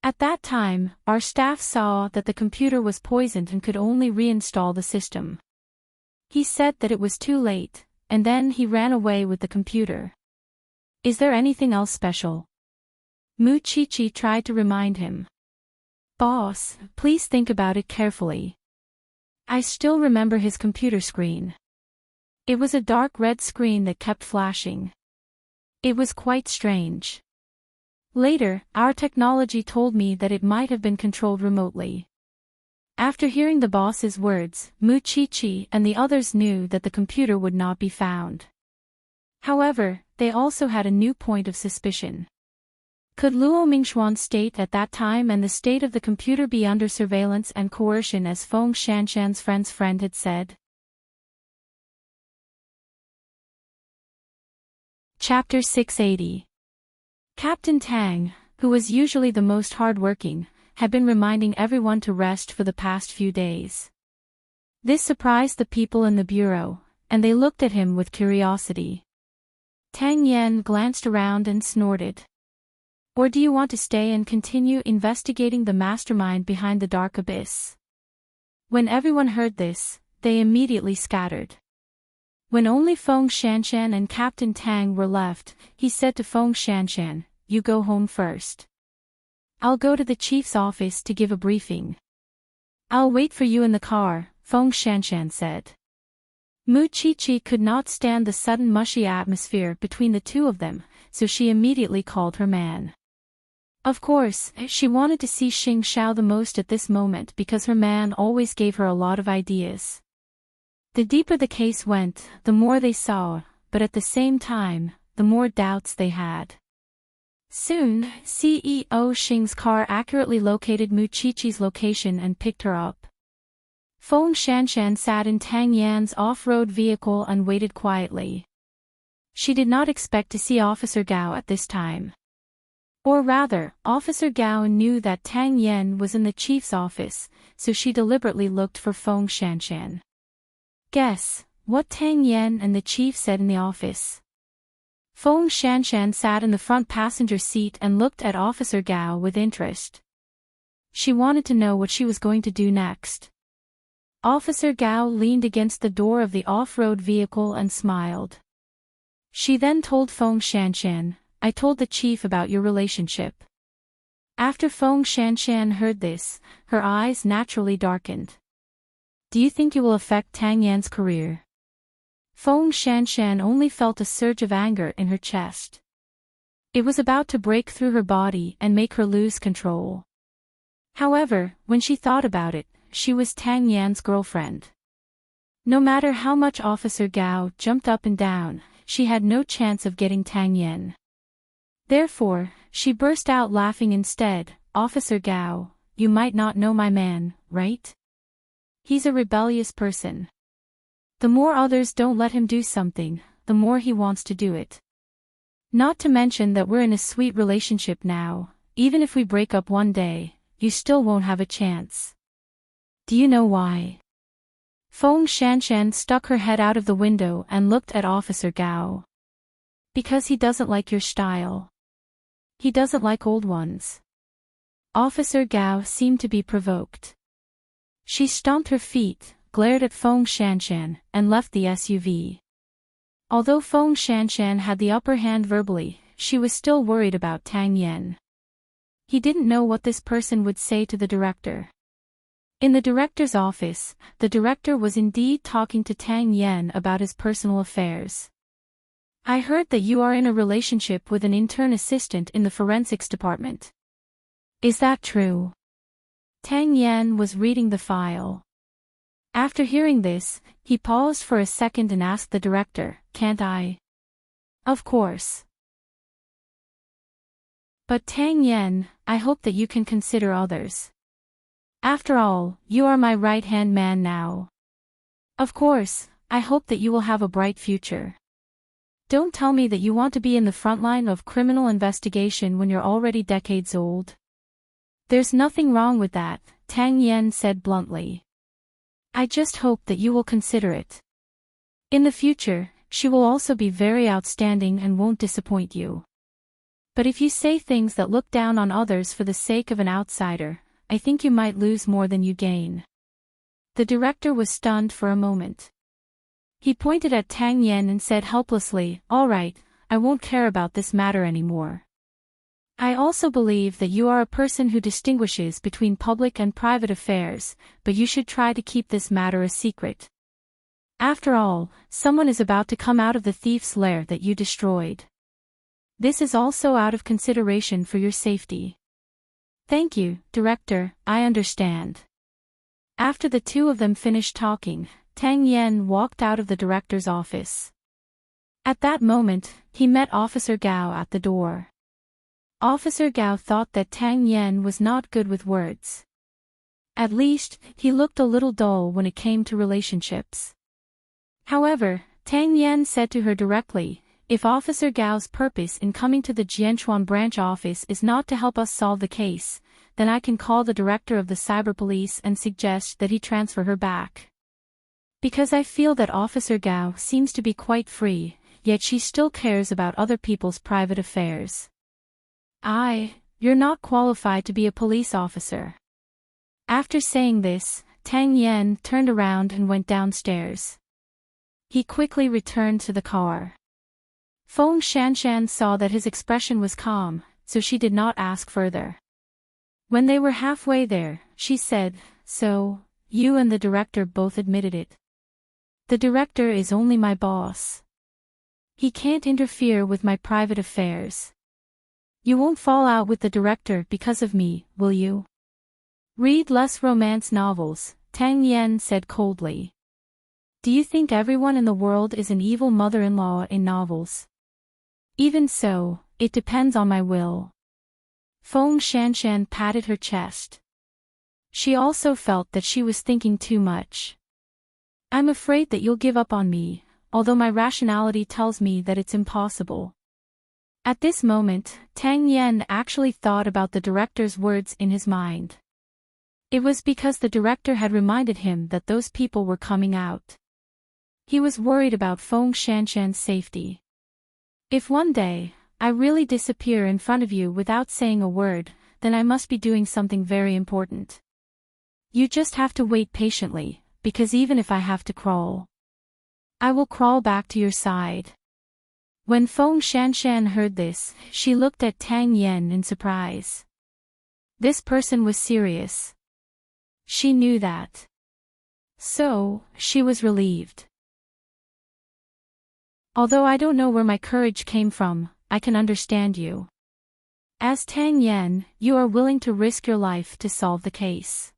At that time, our staff saw that the computer was poisoned and could only reinstall the system. He said that it was too late, and then he ran away with the computer. Is there anything else special? Mu Chi tried to remind him. Boss, please think about it carefully. I still remember his computer screen. It was a dark red screen that kept flashing. It was quite strange. Later, our technology told me that it might have been controlled remotely. After hearing the boss's words, Mu Chi and the others knew that the computer would not be found. However, they also had a new point of suspicion. Could Luo Mingxuan's state at that time and the state of the computer be under surveillance and coercion as Feng Shanshan's friend's friend had said? Chapter 680. Captain Tang, who was usually the most hard-working, had been reminding everyone to rest for the past few days. This surprised the people in the bureau, and they looked at him with curiosity. Tang Yen glanced around and snorted. Or do you want to stay and continue investigating the mastermind behind the Dark Abyss? When everyone heard this, they immediately scattered. When only Feng Shanshan and Captain Tang were left, he said to Feng Shanshan, "You go home first. I'll go to the chief's office to give a briefing." "I'll wait for you in the car," Feng Shanshan said. Mu Qiqi could not stand the sudden mushy atmosphere between the two of them, so she immediately called her man. Of course, she wanted to see Xing Xiao the most at this moment because her man always gave her a lot of ideas. The deeper the case went, the more they saw, but at the same time, the more doubts they had. Soon, CEO Xing's car accurately located Mu Qiqi's location and picked her up. Feng Shanshan sat in Tang Yan's off-road vehicle and waited quietly. She did not expect to see Officer Gao at this time. Or rather, Officer Gao knew that Tang Yan was in the chief's office, so she deliberately looked for Feng Shanshan. Guess what Tang Yan and the chief said in the office. Feng Shanshan sat in the front passenger seat and looked at Officer Gao with interest. She wanted to know what she was going to do next. Officer Gao leaned against the door of the off-road vehicle and smiled. She then told Feng Shanshan, "I told the chief about your relationship." After Feng Shanshan heard this, her eyes naturally darkened. "Do you think you will affect Tang Yan's career?" Feng Shanshan only felt a surge of anger in her chest. It was about to break through her body and make her lose control. However, when she thought about it, she was Tang Yan's girlfriend. No matter how much Officer Gao jumped up and down, she had no chance of getting Tang Yan. Therefore, she burst out laughing instead. "Officer Gao, you might not know my man, right? He's a rebellious person. The more others don't let him do something, the more he wants to do it. Not to mention that we're in a sweet relationship now. Even if we break up one day, you still won't have a chance. Do you know why?" Feng Shanshan stuck her head out of the window and looked at Officer Gao. "Because he doesn't like your style. He doesn't like old ones." Officer Gao seemed to be provoked. She stomped her feet, glared at Feng Shanshan, and left the SUV. Although Feng Shanshan had the upper hand verbally, she was still worried about Tang Yan. He didn't know what this person would say to the director. In the director's office, the director was indeed talking to Tang Yan about his personal affairs. "I heard that you are in a relationship with an intern assistant in the forensics department. Is that true?" Tang Yan was reading the file. After hearing this, he paused for a second and asked the director, "Can't I?" "Of course. But Tang Yan, I hope that you can consider others. After all, you are my right-hand man now. Of course, I hope that you will have a bright future. Don't tell me that you want to be in the front line of criminal investigation when you're already decades old." "There's nothing wrong with that," Tang Yan said bluntly. "I just hope that you will consider it. In the future, she will also be very outstanding and won't disappoint you. But if you say things that look down on others for the sake of an outsider, I think you might lose more than you gain." The director was stunned for a moment. He pointed at Tang Yan and said helplessly, "All right, I won't care about this matter anymore. I also believe that you are a person who distinguishes between public and private affairs, but you should try to keep this matter a secret. After all, someone is about to come out of the thief's lair that you destroyed. This is also out of consideration for your safety." "Thank you, Director, I understand." After the two of them finished talking, Tang Yan walked out of the director's office. At that moment, he met Officer Gao at the door. Officer Gao thought that Tang Yan was not good with words. At least, he looked a little dull when it came to relationships. However, Tang Yan said to her directly, "If Officer Gao's purpose in coming to the Jianchuan branch office is not to help us solve the case, then I can call the director of the cyber police and suggest that he transfer her back. Because I feel that Officer Gao seems to be quite free, yet she still cares about other people's private affairs. You're not qualified to be a police officer." After saying this, Tang Yan turned around and went downstairs. He quickly returned to the car. Feng Shanshan saw that his expression was calm, so she did not ask further. When they were halfway there, she said, "So, you and the director both admitted it. The director is only my boss. He can't interfere with my private affairs. You won't fall out with the director because of me, will you?" "Read less romance novels," Tang Yen said coldly. "Do you think everyone in the world is an evil mother-in-law in novels? Even so, it depends on my will." Feng Shanshan patted her chest. She also felt that she was thinking too much. "I'm afraid that you'll give up on me, although my rationality tells me that it's impossible." At this moment, Tang Yen actually thought about the director's words in his mind. It was because the director had reminded him that those people were coming out. He was worried about Feng Shanshan's safety. "If one day, I really disappear in front of you without saying a word, then I must be doing something very important. You just have to wait patiently, because even if I have to crawl, I will crawl back to your side." When Feng Shanshan heard this, she looked at Tang Yen in surprise. This person was serious. She knew that. So, she was relieved. "Although I don't know where my courage came from, I can understand you. As Tang Yen, you are willing to risk your life to solve the case.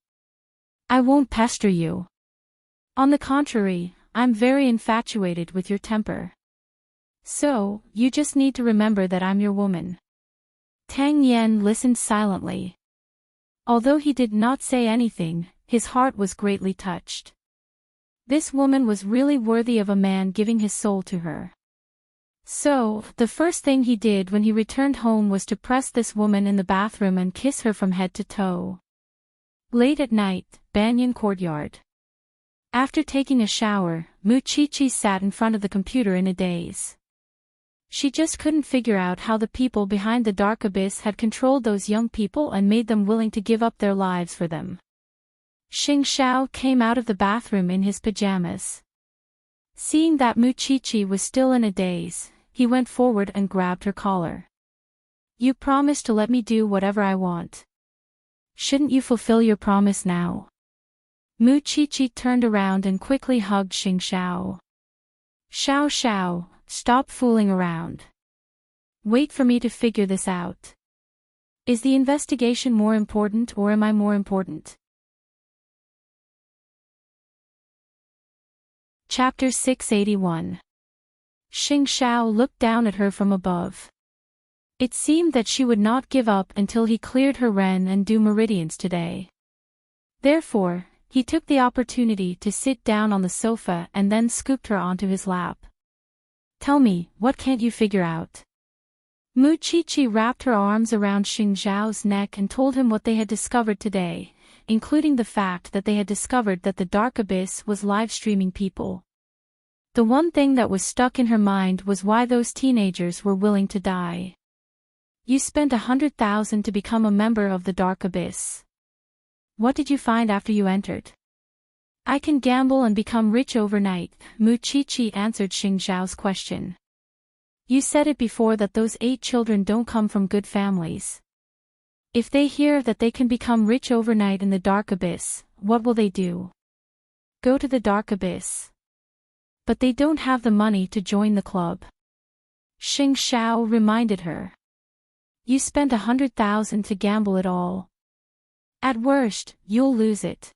I won't pester you. On the contrary, I'm very infatuated with your temper. So, you just need to remember that I'm your woman." Tang Yen listened silently. Although he did not say anything, his heart was greatly touched. This woman was really worthy of a man giving his soul to her. So, the first thing he did when he returned home was to press this woman in the bathroom and kiss her from head to toe. Late at night, Banyan Courtyard. After taking a shower, Muchichi sat in front of the computer in a daze. She just couldn't figure out how the people behind the dark abyss had controlled those young people and made them willing to give up their lives for them. Xing Xiao came out of the bathroom in his pajamas. Seeing that Muchichi was still in a daze, he went forward and grabbed her collar. "You promised to let me do whatever I want. Shouldn't you fulfill your promise now?" Muchichi turned around and quickly hugged Xing Xiao. "Xiao Xiao, stop fooling around. Wait for me to figure this out. Is the investigation more important or am I more important?" Chapter 681. Xing Xiao looked down at her from above. It seemed that she would not give up until he cleared her Ren and Du meridians today. Therefore, he took the opportunity to sit down on the sofa and then scooped her onto his lap. "Tell me, what can't you figure out?" Muchichi wrapped her arms around Xing Xiao's neck and told him what they had discovered today, including the fact that they had discovered that the Dark Abyss was live-streaming people. The one thing that was stuck in her mind was why those teenagers were willing to die. "You spent 100,000 to become a member of the Dark Abyss. What did you find after you entered?" "I can gamble and become rich overnight," Muchichi answered Xing Xiao's question. "You said it before that those 8 children don't come from good families. If they hear that they can become rich overnight in the Dark Abyss, what will they do? Go to the Dark Abyss. But they don't have the money to join the club." Xing Xiao reminded her. "You spent 100,000 to gamble it all. At worst, you'll lose it.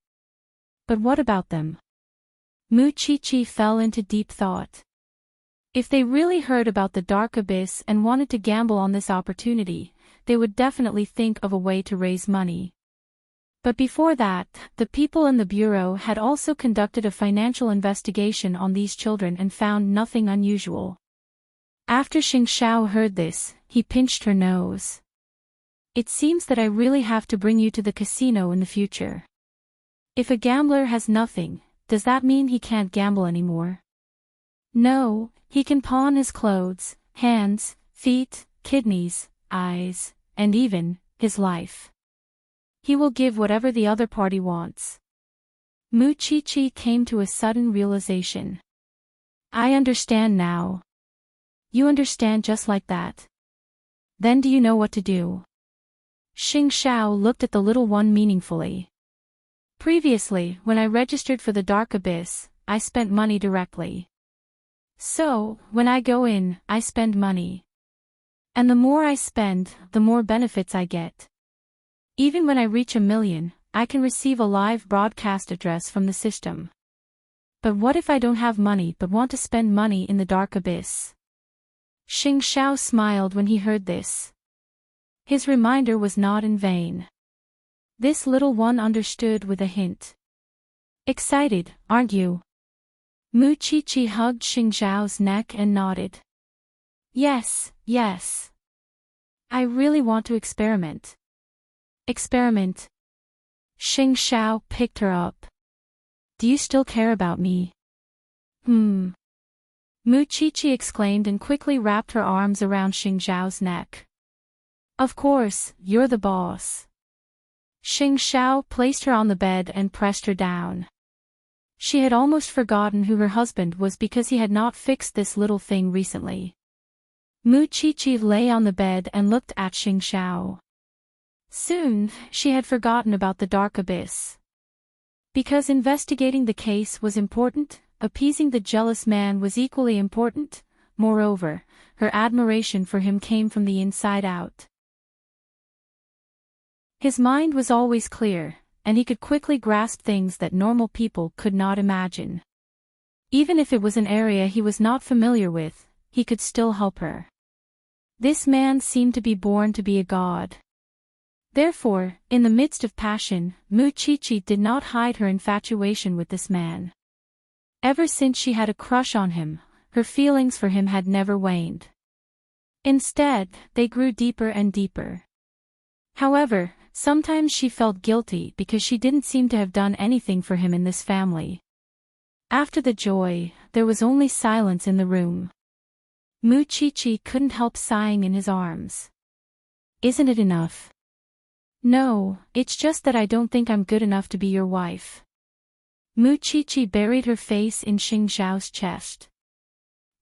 But what about them?" Muchichi fell into deep thought. If they really heard about the Dark Abyss and wanted to gamble on this opportunity, they would definitely think of a way to raise money. But before that, the people in the bureau had also conducted a financial investigation on these children and found nothing unusual. After Xing Xiao heard this, he pinched her nose. "It seems that I really have to bring you to the casino in the future. If a gambler has nothing, does that mean he can't gamble anymore?" "No, he can pawn his clothes, hands, feet, kidneys, eyes, and even his life. He will give whatever the other party wants." Muchichi came to a sudden realization. I understand now. You understand just like that. Then do you know what to do? Xing Xiao looked at the little one meaningfully. Previously, when I registered for the Dark Abyss, I spent money directly. So, when I go in, I spend money. And the more I spend, the more benefits I get. Even when I reach 1,000,000, I can receive a live broadcast address from the system. But what if I don't have money but want to spend money in the Dark Abyss? Xing Xiao smiled when he heard this. His reminder was not in vain. This little one understood with a hint. Excited, aren't you? Mu Qiqi hugged Xing Xiao's neck and nodded. Yes, yes. I really want to experiment. Experiment. Xing Xiao picked her up. Do you still care about me? Mu Qiqi exclaimed and quickly wrapped her arms around Xing Xiao's neck. Of course, you're the boss. Xing Xiao placed her on the bed and pressed her down. She had almost forgotten who her husband was because he had not fixed this little thing recently. Mu Qiqi lay on the bed and looked at Xing Xiao. Soon, she had forgotten about the Dark Abyss. Because investigating the case was important, appeasing the jealous man was equally important. Moreover, her admiration for him came from the inside out. His mind was always clear, and he could quickly grasp things that normal people could not imagine. Even if it was an area he was not familiar with, he could still help her. This man seemed to be born to be a god. Therefore, in the midst of passion, Mu Qiqi did not hide her infatuation with this man. Ever since she had a crush on him, her feelings for him had never waned. Instead, they grew deeper and deeper. However, sometimes she felt guilty because she didn't seem to have done anything for him in this family. After the joy, there was only silence in the room. Mu Qiqi couldn't help sighing in his arms. Isn't it enough? No, it's just that I don't think I'm good enough to be your wife. Mu Qiqi buried her face in Xing Xiao's chest.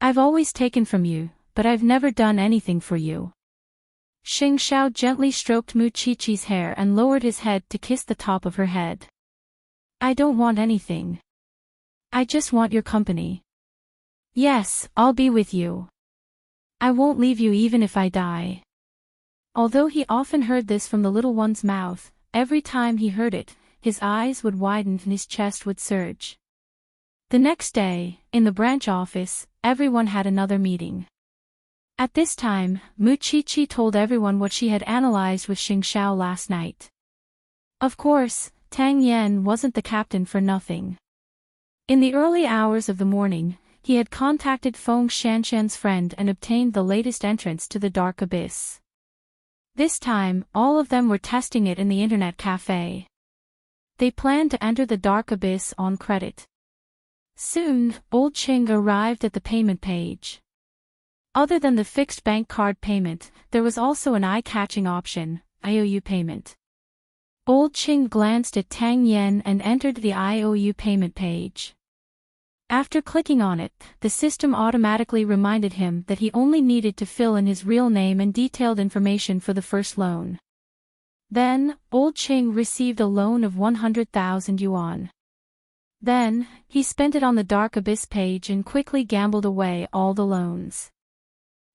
I've always taken from you, but I've never done anything for you. Xing Xiao gently stroked Mu Qiqi's hair and lowered his head to kiss the top of her head. I don't want anything. I just want your company. Yes, I'll be with you. I won't leave you even if I die. Although he often heard this from the little one's mouth, every time he heard it, his eyes would widen and his chest would surge. The next day, in the branch office, everyone had another meeting. At this time, Mu Qiqi told everyone what she had analyzed with Xing Xiao last night. Of course, Tang Yan wasn't the captain for nothing. In the early hours of the morning, he had contacted Feng Shanshan's friend and obtained the latest entrance to the Dark Abyss. This time, all of them were testing it in the internet cafe. They planned to enter the Dark Abyss on credit. Soon, Old Qing arrived at the payment page. Other than the fixed bank card payment, there was also an eye-catching option, IOU payment. Old Qing glanced at Tang Yan and entered the IOU payment page. After clicking on it, the system automatically reminded him that he only needed to fill in his real name and detailed information for the first loan. Then, Old Qing received a loan of 100,000 yuan. Then, he spent it on the Dark Abyss page and quickly gambled away all the loans.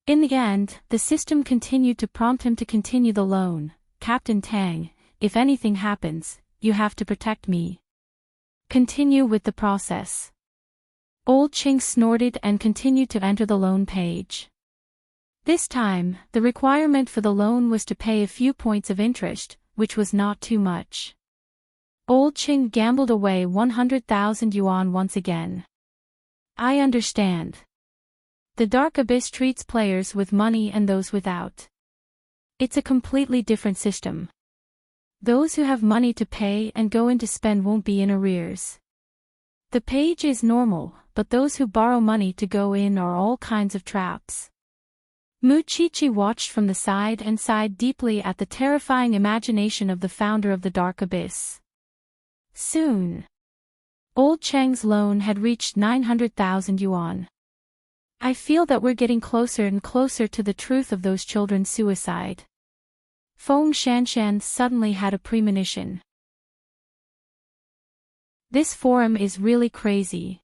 In the end, the system continued to prompt him to continue the loan. Captain Tang, if anything happens, you have to protect me. Continue with the process. Old Qing snorted and continued to enter the loan page. This time, the requirement for the loan was to pay a few points of interest, which was not too much. Old Qing gambled away 100,000 yuan once again. I understand. The Dark Abyss treats players with money and those without. It's a completely different system. Those who have money to pay and go in to spend won't be in arrears. The page is normal, but those who borrow money to go in are all kinds of traps. Mu Qiqi watched from the side and sighed deeply at the terrifying imagination of the founder of the Dark Abyss. Soon, Old Cheng's loan had reached 900,000 yuan. I feel that we're getting closer and closer to the truth of those children's suicide. Feng Shanshan suddenly had a premonition. This forum is really crazy.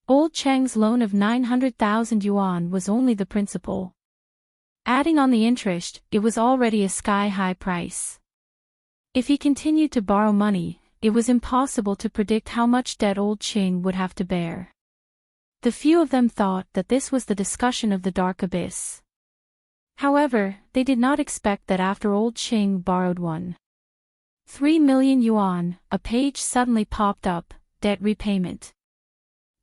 Old Cheng's loan of 900,000 yuan was only the principal. Adding on the interest, it was already a sky-high price. If he continued to borrow money, it was impossible to predict how much debt old Cheng would have to bear. The few of them thought that this was the discussion of the dark abyss. However, they did not expect that after old Cheng borrowed 3 million yuan, a page suddenly popped up, debt repayment.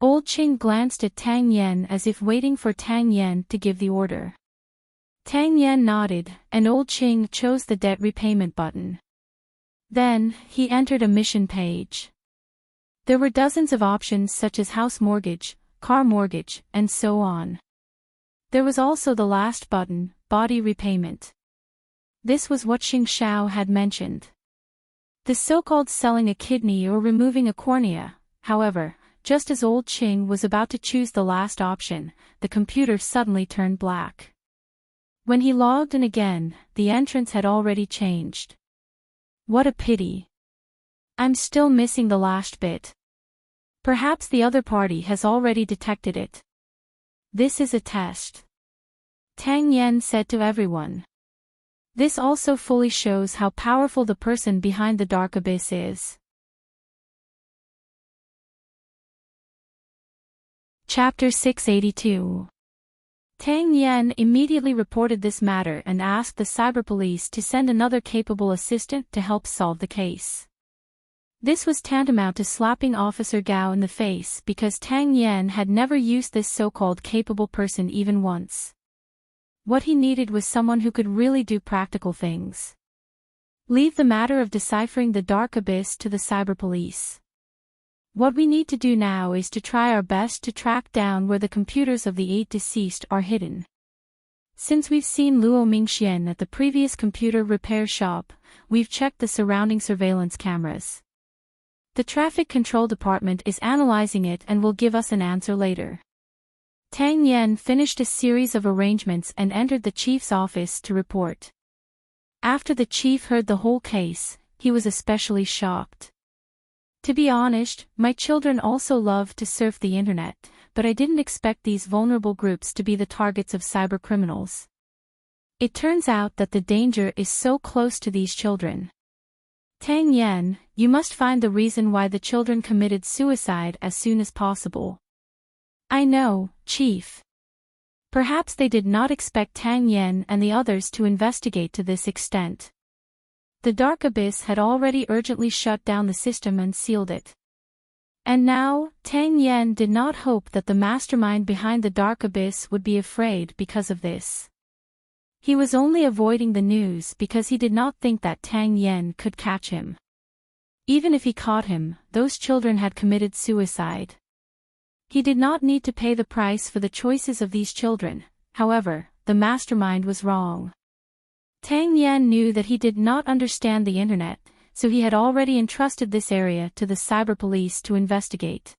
Old Cheng glanced at Tang Yen as if waiting for Tang Yen to give the order. Tang Yen nodded, and old Cheng chose the debt repayment button. Then, he entered a mission page. There were dozens of options such as house mortgage, car mortgage, and so on. There was also the last button, body repayment. This was what Xing Xiao had mentioned. The so-called selling a kidney or removing a cornea. However, just as old Cheng was about to choose the last option, the computer suddenly turned black. When he logged in again, the entrance had already changed. What a pity. I'm still missing the last bit. Perhaps the other party has already detected it. This is a test. Tang Yen said to everyone. This also fully shows how powerful the person behind the dark abyss is. Chapter 682. Tang Yen immediately reported this matter and asked the cyber police to send another capable assistant to help solve the case. This was tantamount to slapping Officer Gao in the face because Tang Yen had never used this so-called capable person even once. What he needed was someone who could really do practical things. Leave the matter of deciphering the dark abyss to the cyber police. What we need to do now is to try our best to track down where the computers of the 8 deceased are hidden. Since we've seen Luo Mingxian at the previous computer repair shop, we've checked the surrounding surveillance cameras. The traffic control department is analyzing it and will give us an answer later. Tang Yen finished a series of arrangements and entered the chief's office to report. After the chief heard the whole case, he was especially shocked. To be honest, my children also love to surf the internet, but I didn't expect these vulnerable groups to be the targets of cybercriminals. It turns out that the danger is so close to these children. Tang Yen, you must find the reason why the children committed suicide as soon as possible. I know, Chief. Perhaps they did not expect Tang Yen and the others to investigate to this extent. The dark abyss had already urgently shut down the system and sealed it. And now, Tang Yen did not hope that the mastermind behind the dark abyss would be afraid because of this. He was only avoiding the news because he did not think that Tang Yen could catch him. Even if he caught him, those children had committed suicide. He did not need to pay the price for the choices of these children. However, the mastermind was wrong. Tang Yen knew that he did not understand the internet, so he had already entrusted this area to the cyber police to investigate.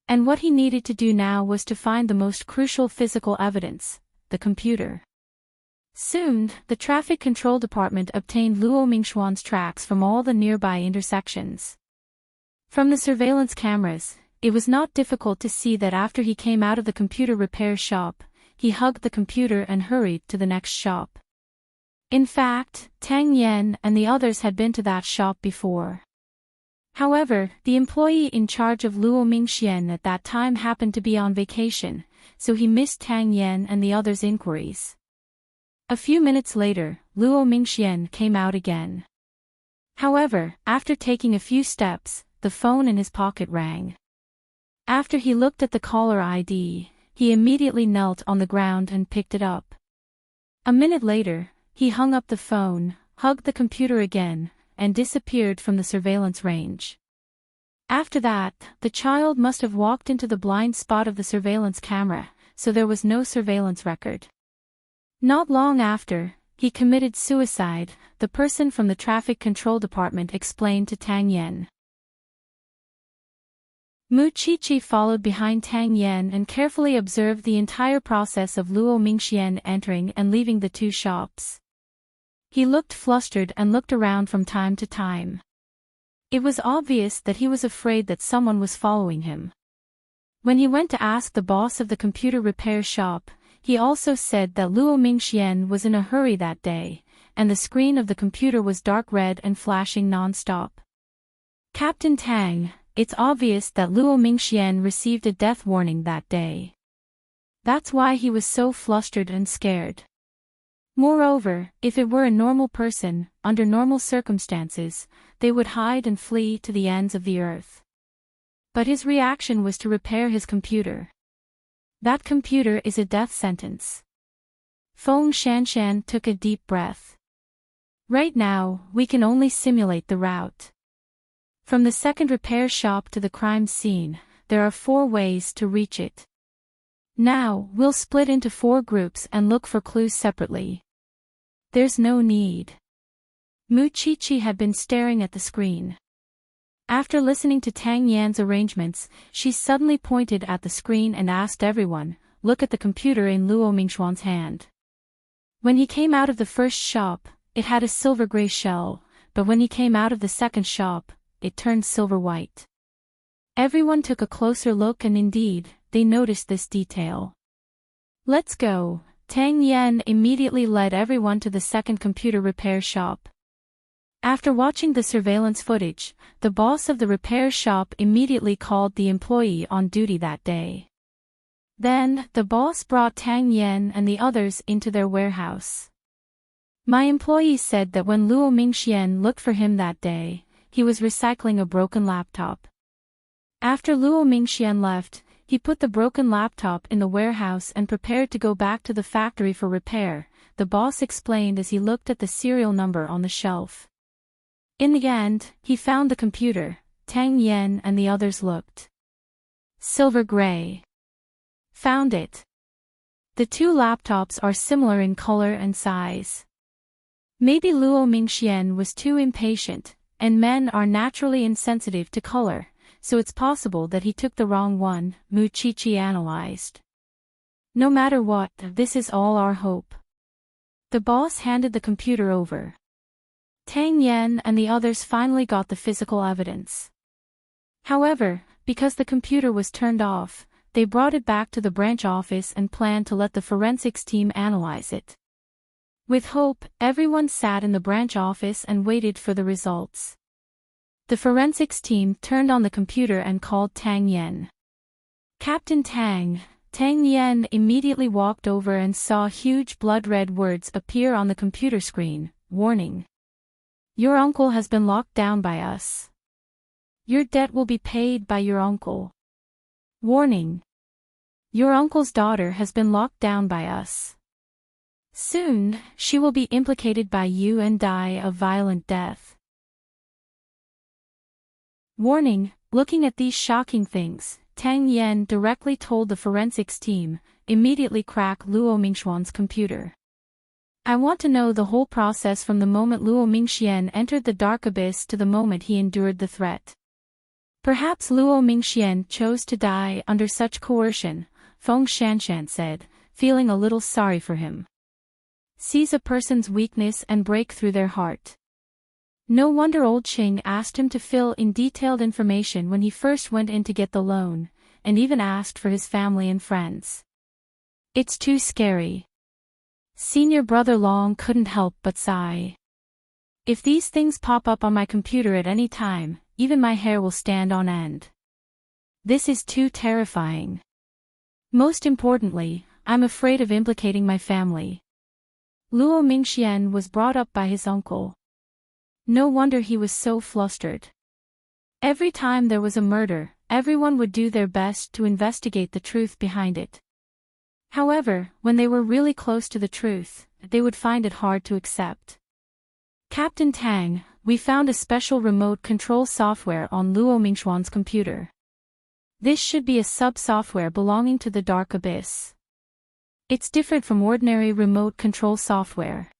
And what he needed to do now was to find the most crucial physical evidence, the computer. Soon, the traffic control department obtained Luo Mingxuan's tracks from all the nearby intersections. From the surveillance cameras, it was not difficult to see that after he came out of the computer repair shop, he hugged the computer and hurried to the next shop. In fact, Tang Yen and the others had been to that shop before. However, the employee in charge of Luo Mingxian at that time happened to be on vacation, so he missed Tang Yen and the others' inquiries. A few minutes later, Luo Mingxian came out again. However, after taking a few steps, the phone in his pocket rang. After he looked at the caller ID, he immediately knelt on the ground and picked it up. A minute later, he hung up the phone, hugged the computer again, and disappeared from the surveillance range. After that, the child must have walked into the blind spot of the surveillance camera, so there was no surveillance record. Not long after, he committed suicide, the person from the traffic control department explained to Tang Yen. Mu Qiqi followed behind Tang Yan and carefully observed the entire process of Luo Mingxian entering and leaving the two shops. He looked flustered and looked around from time to time. It was obvious that he was afraid that someone was following him. When he went to ask the boss of the computer repair shop, he also said that Luo Mingxian was in a hurry that day, and the screen of the computer was dark red and flashing non-stop. Captain Tang, it's obvious that Luo Mingxian received a death warning that day. That's why he was so flustered and scared. Moreover, if it were a normal person, under normal circumstances, they would hide and flee to the ends of the earth. But his reaction was to repair his computer. That computer is a death sentence. Feng Shanshan took a deep breath. Right now, we can only simulate the route. From the second repair shop to the crime scene, there are 4 ways to reach it. Now, we'll split into 4 groups and look for clues separately. There's no need. Mu Qiqi had been staring at the screen. After listening to Tang Yan's arrangements, she suddenly pointed at the screen and asked everyone, "Look at the computer in Luo Mingxuan's hand." When he came out of the first shop, it had a silver-gray shell, but when he came out of the second shop, it turned silver-white. Everyone took a closer look and indeed, they noticed this detail. "Let's go." Tang Yan immediately led everyone to the second computer repair shop. After watching the surveillance footage, the boss of the repair shop immediately called the employee on duty that day. Then, the boss brought Tang Yan and the others into their warehouse. "My employee said that when Luo Mingxian looked for him that day, he was recycling a broken laptop. After Luo Mingxian left, he put the broken laptop in the warehouse and prepared to go back to the factory for repair," the boss explained as he looked at the serial number on the shelf. In the end, he found the computer. Tang Yan and the others looked. "Silver gray. Found it. The 2 laptops are similar in color and size. Maybe Luo Mingxian was too impatient, and men are naturally insensitive to color, so it's possible that he took the wrong one," Mu Qiqi analyzed. "No matter what, this is all our hope." The boss handed the computer over. Tang Yan and the others finally got the physical evidence. However, because the computer was turned off, they brought it back to the branch office and planned to let the forensics team analyze it. With hope, everyone sat in the branch office and waited for the results. The forensics team turned on the computer and called Tang Yan. "Captain Tang." Tang Yan immediately walked over and saw huge blood-red words appear on the computer screen. "Warning. Your uncle has been locked down by us. Your debt will be paid by your uncle. Warning. Your uncle's daughter has been locked down by us. Soon, she will be implicated by you and die a violent death. Warning." Looking at these shocking things, Tang Yan directly told the forensics team, "Immediately crack Luo Mingxuan's computer. I want to know the whole process from the moment Luo Mingxian entered the dark abyss to the moment he endured the threat. Perhaps Luo Mingxian chose to die under such coercion," Feng Shanshan said, feeling a little sorry for him. "Seize a person's weakness and break through their heart. No wonder old Qing asked him to fill in detailed information when he first went in to get the loan, and even asked for his family and friends. It's too scary." Senior Brother Long couldn't help but sigh. "If these things pop up on my computer at any time, even my hair will stand on end. This is too terrifying. Most importantly, I'm afraid of implicating my family." Luo Mingxian was brought up by his uncle. No wonder he was so flustered. Every time there was a murder, everyone would do their best to investigate the truth behind it. However, when they were really close to the truth, they would find it hard to accept. "Captain Tang, we found a special remote control software on Luo Mingxuan's computer. This should be a sub-software belonging to the Dark Abyss. It's different from ordinary remote control software.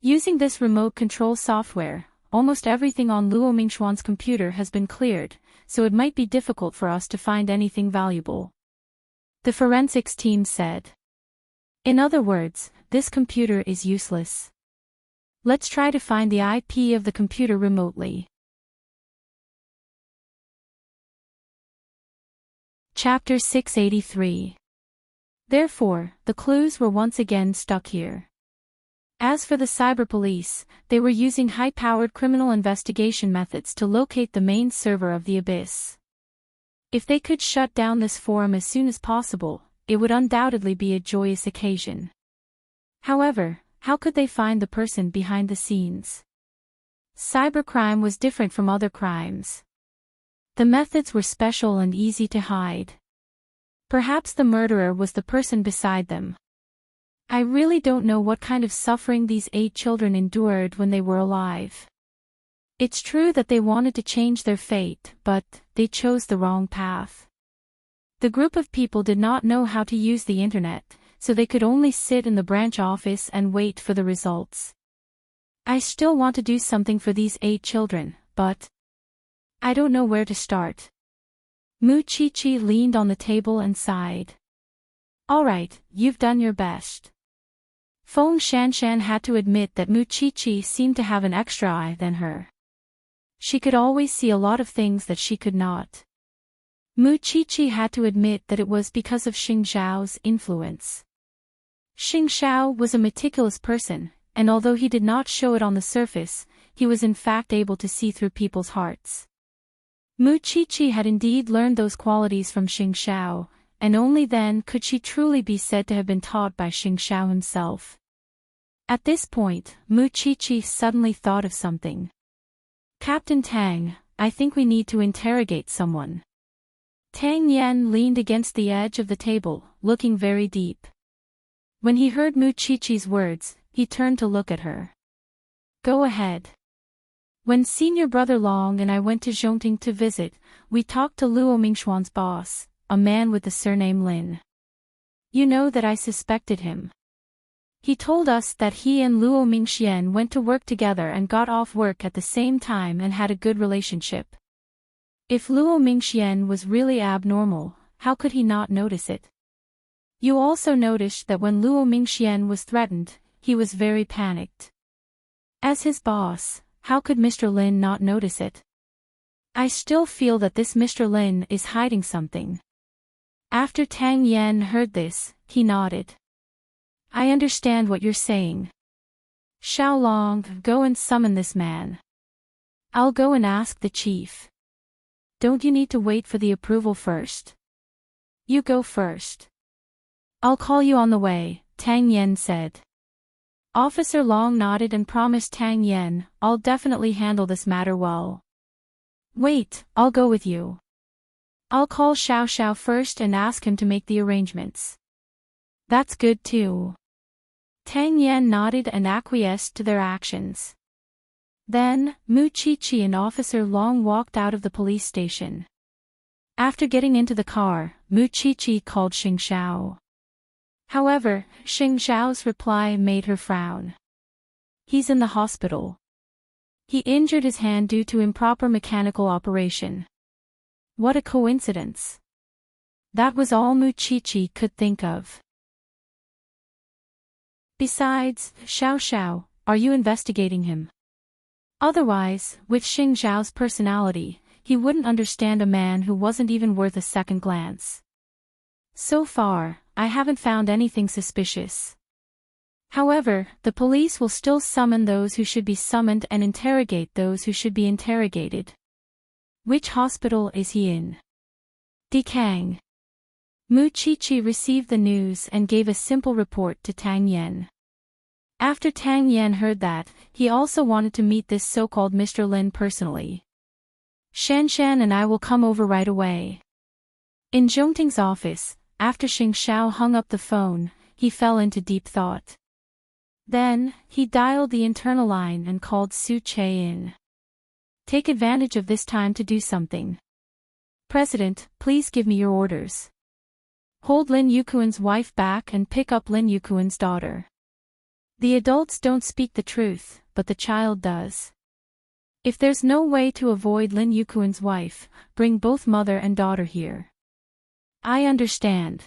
Using this remote control software, almost everything on Luo Mingxuan's computer has been cleared, so it might be difficult for us to find anything valuable. The forensics team said. In other words, this computer is useless. Let's try to find the IP of the computer remotely. Chapter 683. Therefore, the clues were once again stuck here. As for the cyber police, they were using high-powered criminal investigation methods to locate the main server of the Abyss. If they could shut down this forum as soon as possible, it would undoubtedly be a joyous occasion. However, how could they find the person behind the scenes? Cybercrime was different from other crimes. The methods were special and easy to hide. Perhaps the murderer was the person beside them. I really don't know what kind of suffering these 8 children endured when they were alive. It's true that they wanted to change their fate, but they chose the wrong path. The group of people did not know how to use the internet, so they could only sit in the branch office and wait for the results. I still want to do something for these 8 children, but I don't know where to start. Mu Chi-Chi leaned on the table and sighed. All right, you've done your best. Feng Shanshan had to admit that Mu Chi-Chi seemed to have an extra eye than her. She could always see a lot of things that she could not. Mu Chi-Chi had to admit that it was because of Xing Xiao's influence. Xing Xiao was a meticulous person, and although he did not show it on the surface, he was in fact able to see through people's hearts. Mu Chi-Chi had indeed learned those qualities from Xing Xiao, and only then could she truly be said to have been taught by Xing Xiao himself. At this point, Mu Chi-Chi suddenly thought of something. Captain Tang, I think we need to interrogate someone. Tang Yan leaned against the edge of the table, looking very deep. When he heard Mu Chi-Chi's words, he turned to look at her. Go ahead. When senior brother Long and I went to Zhongting to visit, we talked to Luo Mingxuan's boss, a man with the surname Lin. You know that I suspected him. He told us that he and Luo Mingxian went to work together and got off work at the same time and had a good relationship. If Luo Mingxian was really abnormal, how could he not notice it? You also noticed that when Luo Mingxian was threatened, he was very panicked. As his boss, how could Mr. Lin not notice it? I still feel that this Mr. Lin is hiding something. After Tang Yan heard this, he nodded. I understand what you're saying. Xiao Long, go and summon this man. I'll go and ask the chief. Don't you need to wait for the approval first? You go first. I'll call you on the way, Tang Yan said. Officer Long nodded and promised Tang Yan, I'll definitely handle this matter well. Wait, I'll go with you. I'll call Xiao Xiao first and ask him to make the arrangements. That's good too. Tang Yan nodded and acquiesced to their actions. Then, Mu Chi-Chi and Officer Long walked out of the police station. After getting into the car, Mu Chi-Chi called Xing Xiao. However, Xing Xiao's reply made her frown. He's in the hospital. He injured his hand due to improper mechanical operation. What a coincidence. That was all Mu Chi-Chi could think of. Besides, Xiao Xiao, are you investigating him? Otherwise, with Xing Xiao's personality, he wouldn't understand a man who wasn't even worth a second glance. So far, I haven't found anything suspicious. However, the police will still summon those who should be summoned and interrogate those who should be interrogated. Which hospital is he in? Dikang. Mu Chi-Chi received the news and gave a simple report to Tang Yan. After Tang Yan heard that, he also wanted to meet this so-called Mr. Lin personally. Shanshan and I will come over right away. In Zhongting's office, after Xing Xiao hung up the phone, he fell into deep thought. Then, he dialed the internal line and called Su Che in. Take advantage of this time to do something. President, please give me your orders. Hold Lin Yukuan's wife back and pick up Lin Yukuan's daughter. The adults don't speak the truth, but the child does. If there's no way to avoid Lin Yukuan's wife, bring both mother and daughter here. I understand.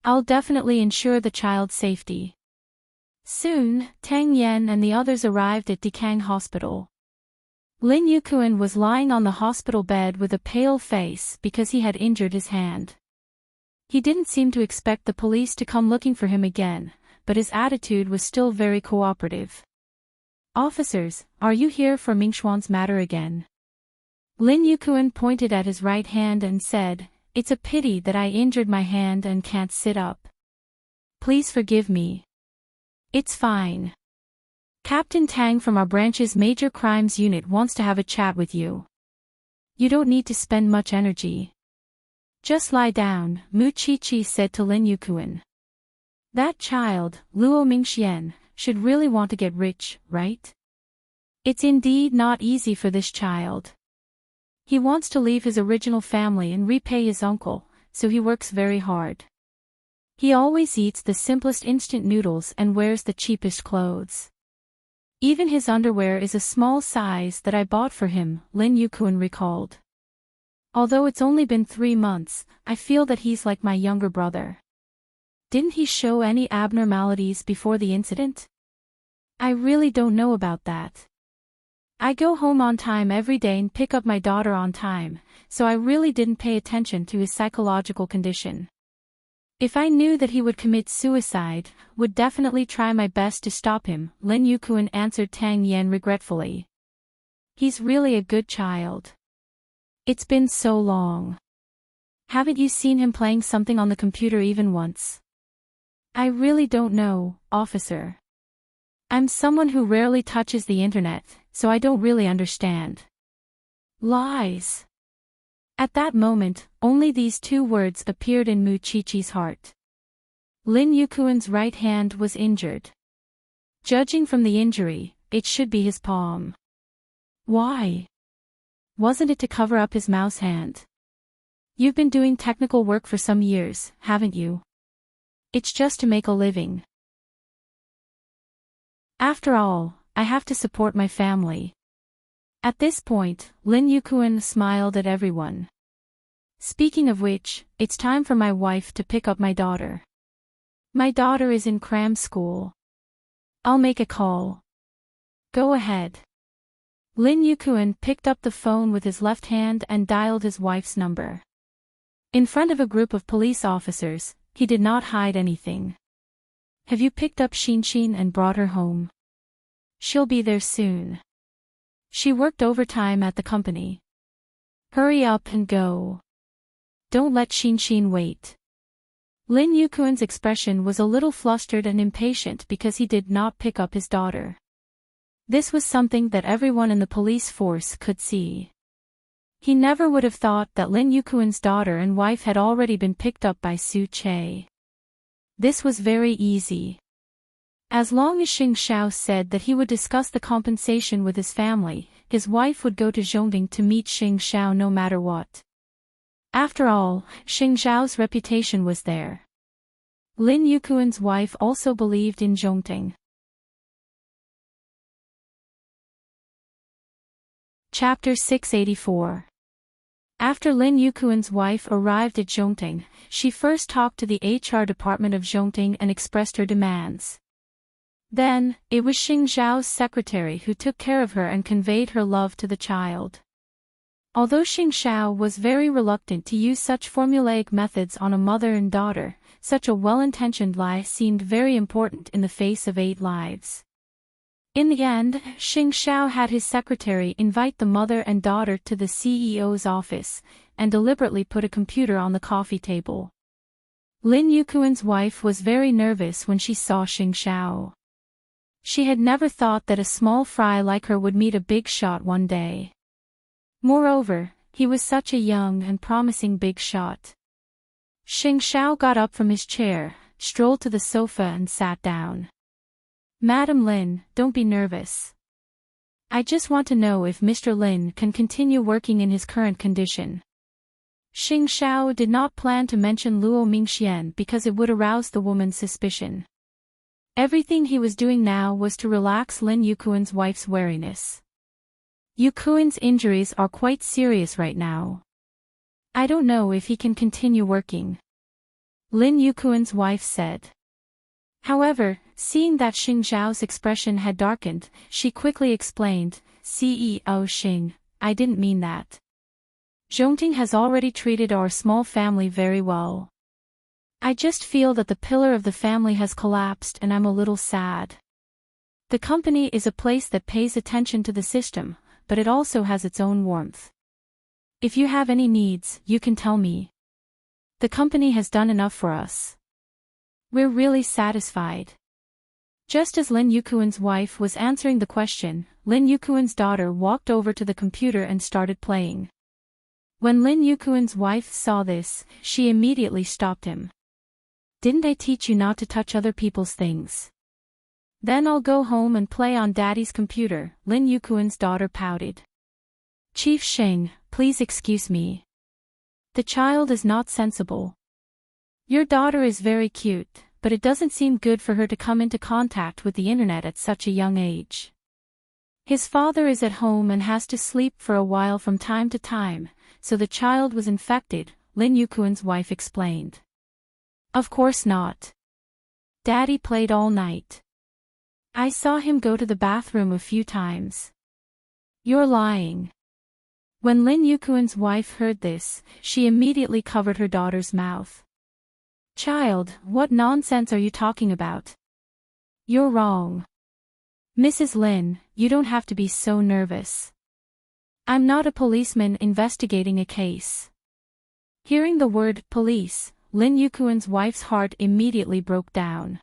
I'll definitely ensure the child's safety. Soon, Tang Yan and the others arrived at Dikang Hospital. Lin Yukuan was lying on the hospital bed with a pale face because he had injured his hand. He didn't seem to expect the police to come looking for him again, but his attitude was still very cooperative. Officers, are you here for Mingxuan's matter again? Lin Yukuan pointed at his right hand and said, "It's a pity that I injured my hand and can't sit up. Please forgive me. It's fine. Captain Tang from our branch's major crimes unit wants to have a chat with you. You don't need to spend much energy. Just lie down," Mu Qiqi said to Lin Yukuan. That child, Luo Mingxian, should really want to get rich, right? It's indeed not easy for this child. He wants to leave his original family and repay his uncle, so he works very hard. He always eats the simplest instant noodles and wears the cheapest clothes. Even his underwear is a small size that I bought for him, Lin Yukuan recalled. Although it's only been 3 months, I feel that he's like my younger brother. Didn't he show any abnormalities before the incident? I really don't know about that. I go home on time every day and pick up my daughter on time, so I really didn't pay attention to his psychological condition. If I knew that he would commit suicide, would definitely try my best to stop him, Lin Yukuan answered Tang Yan regretfully. He's really a good child. It's been so long. Haven't you seen him playing something on the computer even once? I really don't know, officer. I'm someone who rarely touches the internet, so I don't really understand. Lies. At that moment, only these 2 words appeared in Mu Qiqi's heart. Lin Yukuan's right hand was injured. Judging from the injury, it should be his palm. Why? Wasn't it to cover up his mouse hand? You've been doing technical work for some years, haven't you? It's just to make a living. After all, I have to support my family. At this point, Lin Yukuan smiled at everyone. Speaking of which, it's time for my wife to pick up my daughter. My daughter is in cram school. I'll make a call. Go ahead. Lin Yukuan picked up the phone with his left hand and dialed his wife's number. In front of a group of police officers, he did not hide anything. Have you picked up Xinxin and brought her home? She'll be there soon. She worked overtime at the company. Hurry up and go. Don't let Xinxin wait. Lin Yukuan's expression was a little flustered and impatient because he did not pick up his daughter. This was something that everyone in the police force could see. He never would have thought that Lin Yukuan's daughter and wife had already been picked up by Su Che. This was very easy. As long as Xing Xiao said that he would discuss the compensation with his family, his wife would go to Zhongding to meet Xing Xiao no matter what. After all, Xing Xiao's reputation was there. Lin Yukuan's wife also believed in Zhongding. Chapter 684. After Lin Yukuan's wife arrived at Zhongding, she first talked to the HR department of Zhongding and expressed her demands. Then, it was Xing Xiao's secretary who took care of her and conveyed her love to the child. Although Xing Xiao was very reluctant to use such formulaic methods on a mother and daughter, such a well-intentioned lie seemed very important in the face of 8 lives. In the end, Xing Xiao had his secretary invite the mother and daughter to the CEO's office, and deliberately put a computer on the coffee table. Lin Yukuan's wife was very nervous when she saw Xing Xiao. She had never thought that a small fry like her would meet a big shot one day. Moreover, he was such a young and promising big shot. Xing Xiao got up from his chair, strolled to the sofa and sat down. Madam Lin, don't be nervous. I just want to know if Mr. Lin can continue working in his current condition. Xing Xiao did not plan to mention Luo Mingxian because it would arouse the woman's suspicion. Everything he was doing now was to relax Lin Yukuan's wife's wariness. Yukuin's injuries are quite serious right now. I don't know if he can continue working, Lin Yukuin's wife said. However, seeing that Xing Zhao's expression had darkened, she quickly explained, CEO Xing, I didn't mean that. Zhongting has already treated our small family very well. I just feel that the pillar of the family has collapsed and I'm a little sad. The company is a place that pays attention to the system, but it also has its own warmth. If you have any needs, you can tell me. The company has done enough for us. We're really satisfied. Just as Lin Yukuin's wife was answering the question, Lin Yukuin's daughter walked over to the computer and started playing. When Lin Yukuin's wife saw this, she immediately stopped him. Didn't I teach you not to touch other people's things? Then I'll go home and play on Daddy's computer, Lin Yukuin's daughter pouted. Chief Xing, please excuse me. The child is not sensible. Your daughter is very cute, but it doesn't seem good for her to come into contact with the internet at such a young age. His father is at home and has to sleep for a while from time to time, so the child was infected, Lin Yukuin's wife explained. Of course not. Daddy played all night. I saw him go to the bathroom a few times. You're lying. When Lin Yukuin's wife heard this, she immediately covered her daughter's mouth. Child, what nonsense are you talking about? You're wrong. Mrs. Lin, you don't have to be so nervous. I'm not a policeman investigating a case. Hearing the word police, Lin Yukuin's wife's heart immediately broke down.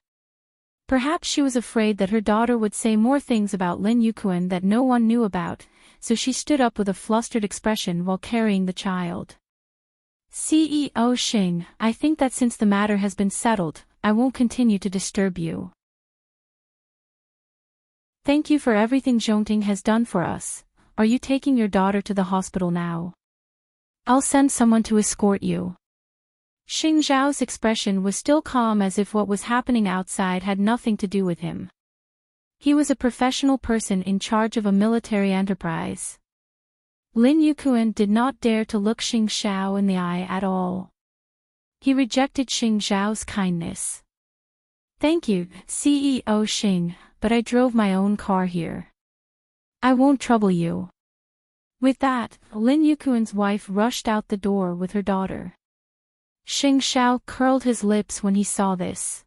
Perhaps she was afraid that her daughter would say more things about Lin Yukuin that no one knew about, so she stood up with a flustered expression while carrying the child. CEO Xing, I think that since the matter has been settled, I won't continue to disturb you. Thank you for everything Zhongting has done for us. Are you taking your daughter to the hospital now? I'll send someone to escort you. Xing Zhao's expression was still calm, as if what was happening outside had nothing to do with him. He was a professional person in charge of a military enterprise. Lin Yukuin did not dare to look Xing Zhao in the eye at all. He rejected Xing Zhao's kindness. Thank you, CEO Xing, but I drove my own car here. I won't trouble you. With that, Lin Yukuin's wife rushed out the door with her daughter. Xing Zhao curled his lips when he saw this.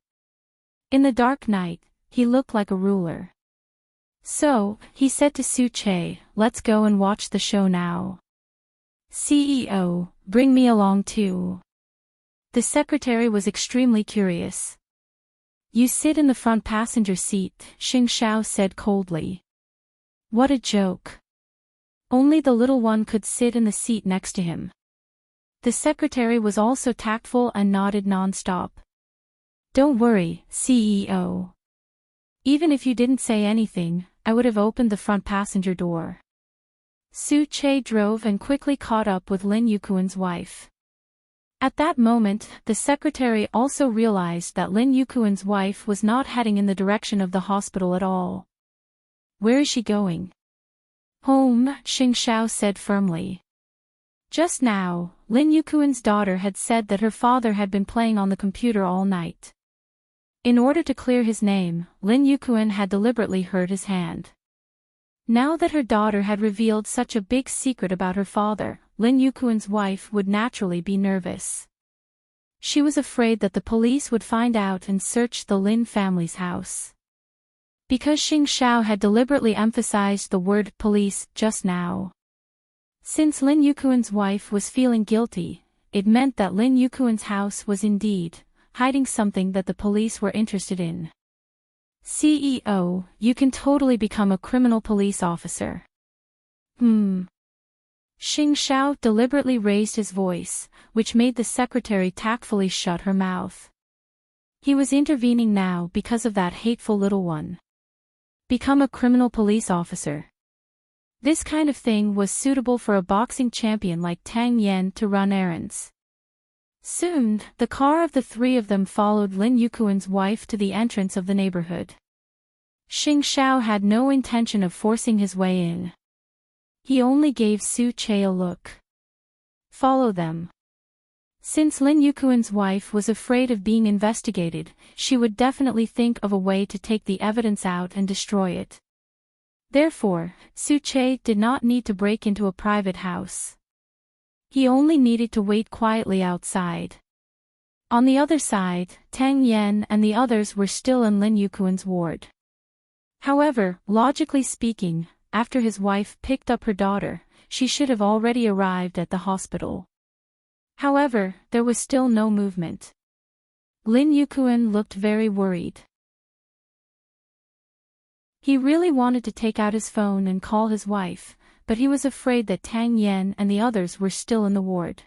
In the dark night, he looked like a ruler. So, he said to Su Che, let's go and watch the show now. CEO, bring me along too. The secretary was extremely curious. You sit in the front passenger seat, Xing Zhao said coldly. What a joke. Only the little one could sit in the seat next to him. The secretary was also tactful and nodded non-stop. Don't worry, CEO. Even if you didn't say anything, I would have opened the front passenger door. Su Che drove and quickly caught up with Lin Yukuin's wife. At that moment, the secretary also realized that Lin Yukuin's wife was not heading in the direction of the hospital at all. Where is she going? Home, Xing Zhao said firmly. Just now, Lin Yukuin's daughter had said that her father had been playing on the computer all night. In order to clear his name, Lin Yukuin had deliberately hurt his hand. Now that her daughter had revealed such a big secret about her father, Lin Yukuin's wife would naturally be nervous. She was afraid that the police would find out and search the Lin family's house. Because Xing Zhao had deliberately emphasized the word police just now. Since Lin Yukuin's wife was feeling guilty, it meant that Lin Yukuin's house was indeed hiding something that the police were interested in. CEO, you can totally become a criminal police officer. Xing Zhao deliberately raised his voice, which made the secretary tactfully shut her mouth. He was intervening now because of that hateful little one. Become a criminal police officer. This kind of thing was suitable for a boxing champion like Tang Yan to run errands. Soon, the car of the three of them followed Lin Yukuin's wife to the entrance of the neighborhood. Xing Zhao had no intention of forcing his way in. He only gave Su-che a look. Follow them. Since Lin Yukuan's wife was afraid of being investigated, she would definitely think of a way to take the evidence out and destroy it. Therefore, Su-che did not need to break into a private house. He only needed to wait quietly outside. On the other side, Tang Yan and the others were still in Lin Yukuan's ward. However, logically speaking, after his wife picked up her daughter, she should have already arrived at the hospital. However, there was still no movement. Lin Yukuan looked very worried. He really wanted to take out his phone and call his wife, but he was afraid that Tang Yan and the others were still in the ward.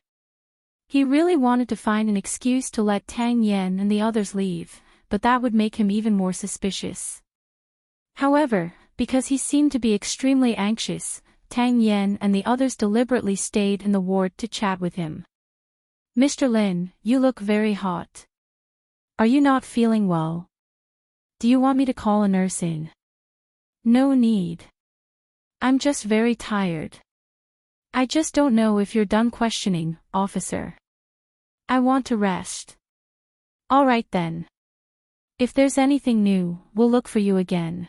He really wanted to find an excuse to let Tang Yan and the others leave, but that would make him even more suspicious. However, because he seemed to be extremely anxious, Tang Yan and the others deliberately stayed in the ward to chat with him. Mr. Lin, you look very hot. Are you not feeling well? Do you want me to call a nurse in? No need. I'm just very tired. I just don't know if you're done questioning, officer. I want to rest. All right then. If there's anything new, we'll look for you again.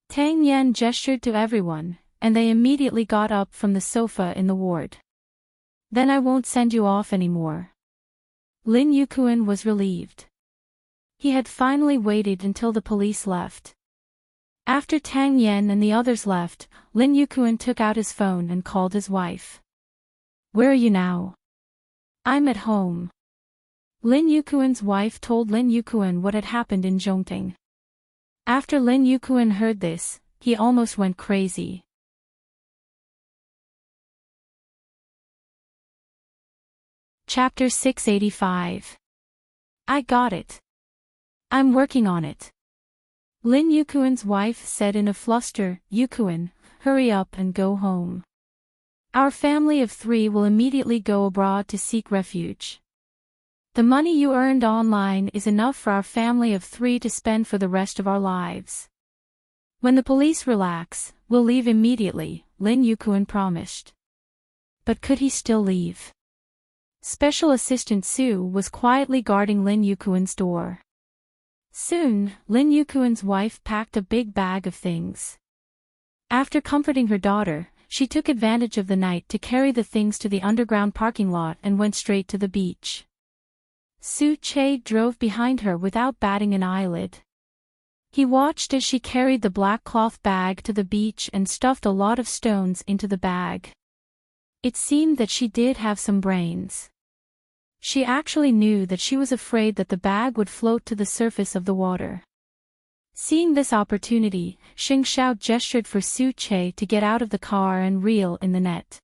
Tang Yan gestured to everyone, and they immediately got up from the sofa in the ward. Then I won't send you off anymore. Lin Yukuan was relieved. He had finally waited until the police left. After Tang Yan and the others left, Lin Yukuan took out his phone and called his wife. Where are you now? I'm at home. Lin Yukuan's wife told Lin Yukuan what had happened in Zhongting. After Lin Yukuan heard this, he almost went crazy. Chapter 685. I got it. I'm working on it. Lin Yukuan's wife said in a fluster, Yukuan, hurry up and go home. Our family of 3 will immediately go abroad to seek refuge. The money you earned online is enough for our family of 3 to spend for the rest of our lives. When the police relax, we'll leave immediately, Lin Yukuan promised. But could he still leave? Special Assistant Su was quietly guarding Lin Yukuan's door. Soon, Lin Yukuan's wife packed a big bag of things. After comforting her daughter, she took advantage of the night to carry the things to the underground parking lot and went straight to the beach. Su-che drove behind her without batting an eyelid. He watched as she carried the black cloth bag to the beach and stuffed a lot of stones into the bag. It seemed that she did have some brains. She actually knew that she was afraid that the bag would float to the surface of the water. Seeing this opportunity, Xing Xiao gestured for Su-che to get out of the car and reel in the net.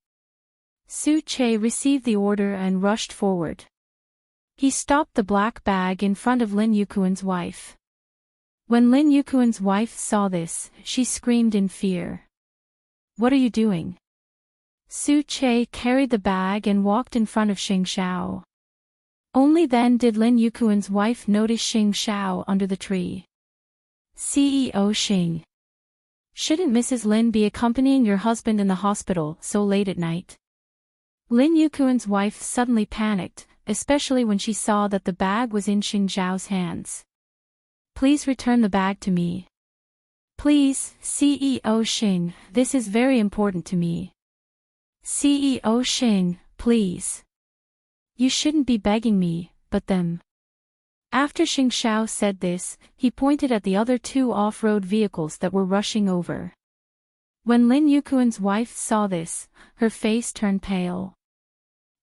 Su-che received the order and rushed forward. He stopped the black bag in front of Lin Yukuan's wife. When Lin Yukuan's wife saw this, she screamed in fear. What are you doing? Su-che carried the bag and walked in front of Xing Xiao. Only then did Lin Yukuan's wife notice Xing Xiao under the tree. CEO Xing. Shouldn't Mrs. Lin be accompanying your husband in the hospital so late at night? Lin Yukuan's wife suddenly panicked, especially when she saw that the bag was in Xing Xiao's hands. Please return the bag to me. Please, CEO Xing, this is very important to me. CEO Xing, please. You shouldn't be begging me, but them. After Xing Xiao said this, he pointed at the other 2 off-road vehicles that were rushing over. When Lin Yukuan's wife saw this, her face turned pale.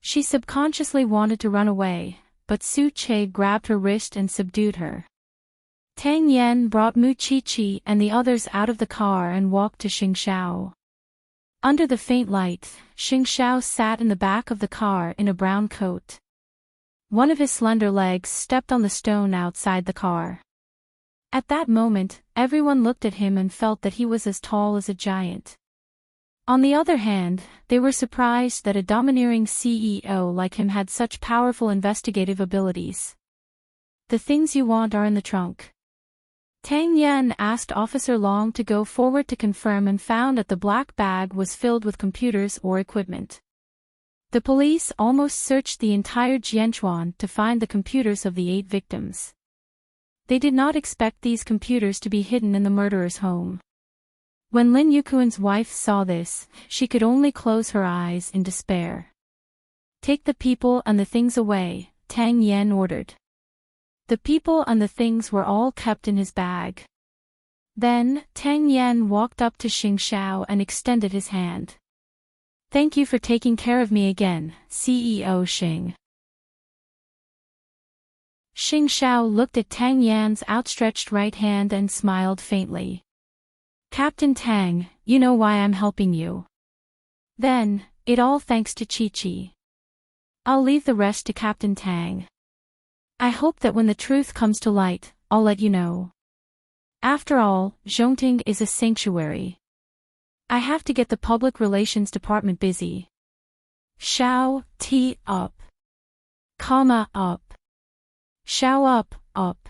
She subconsciously wanted to run away, but Su-che grabbed her wrist and subdued her. Tang Yan brought Mu Chi-chi and the others out of the car and walked to Xing Xiao. Under the faint light, Xing Xiao sat in the back of the car in a brown coat. One of his slender legs stepped on the stone outside the car. At that moment, everyone looked at him and felt that he was as tall as a giant. On the other hand, they were surprised that a domineering CEO like him had such powerful investigative abilities. The things you want are in the trunk. Tang Yan asked Officer Long to go forward to confirm and found that the black bag was filled with computers or equipment. The police almost searched the entire Jianchuan to find the computers of the 8 victims. They did not expect these computers to be hidden in the murderer's home. When Lin Yukuan's wife saw this, she could only close her eyes in despair. "Take the people and the things away," Tang Yan ordered. The people and the things were all kept in his bag. Then, Tang Yan walked up to Xing Xiao and extended his hand. "Thank you for taking care of me again, CEO Xing." Xing Xiao looked at Tang Yan's outstretched right hand and smiled faintly. "Captain Tang, you know why I'm helping you." "Then, it all thanks to Chi-Chi. I'll leave the rest to Captain Tang. I hope that when the truth comes to light, I'll let you know. After all, Zhongting is a sanctuary. I have to get the public relations department busy." Xiao, T up. Comma up. Xiao up, up.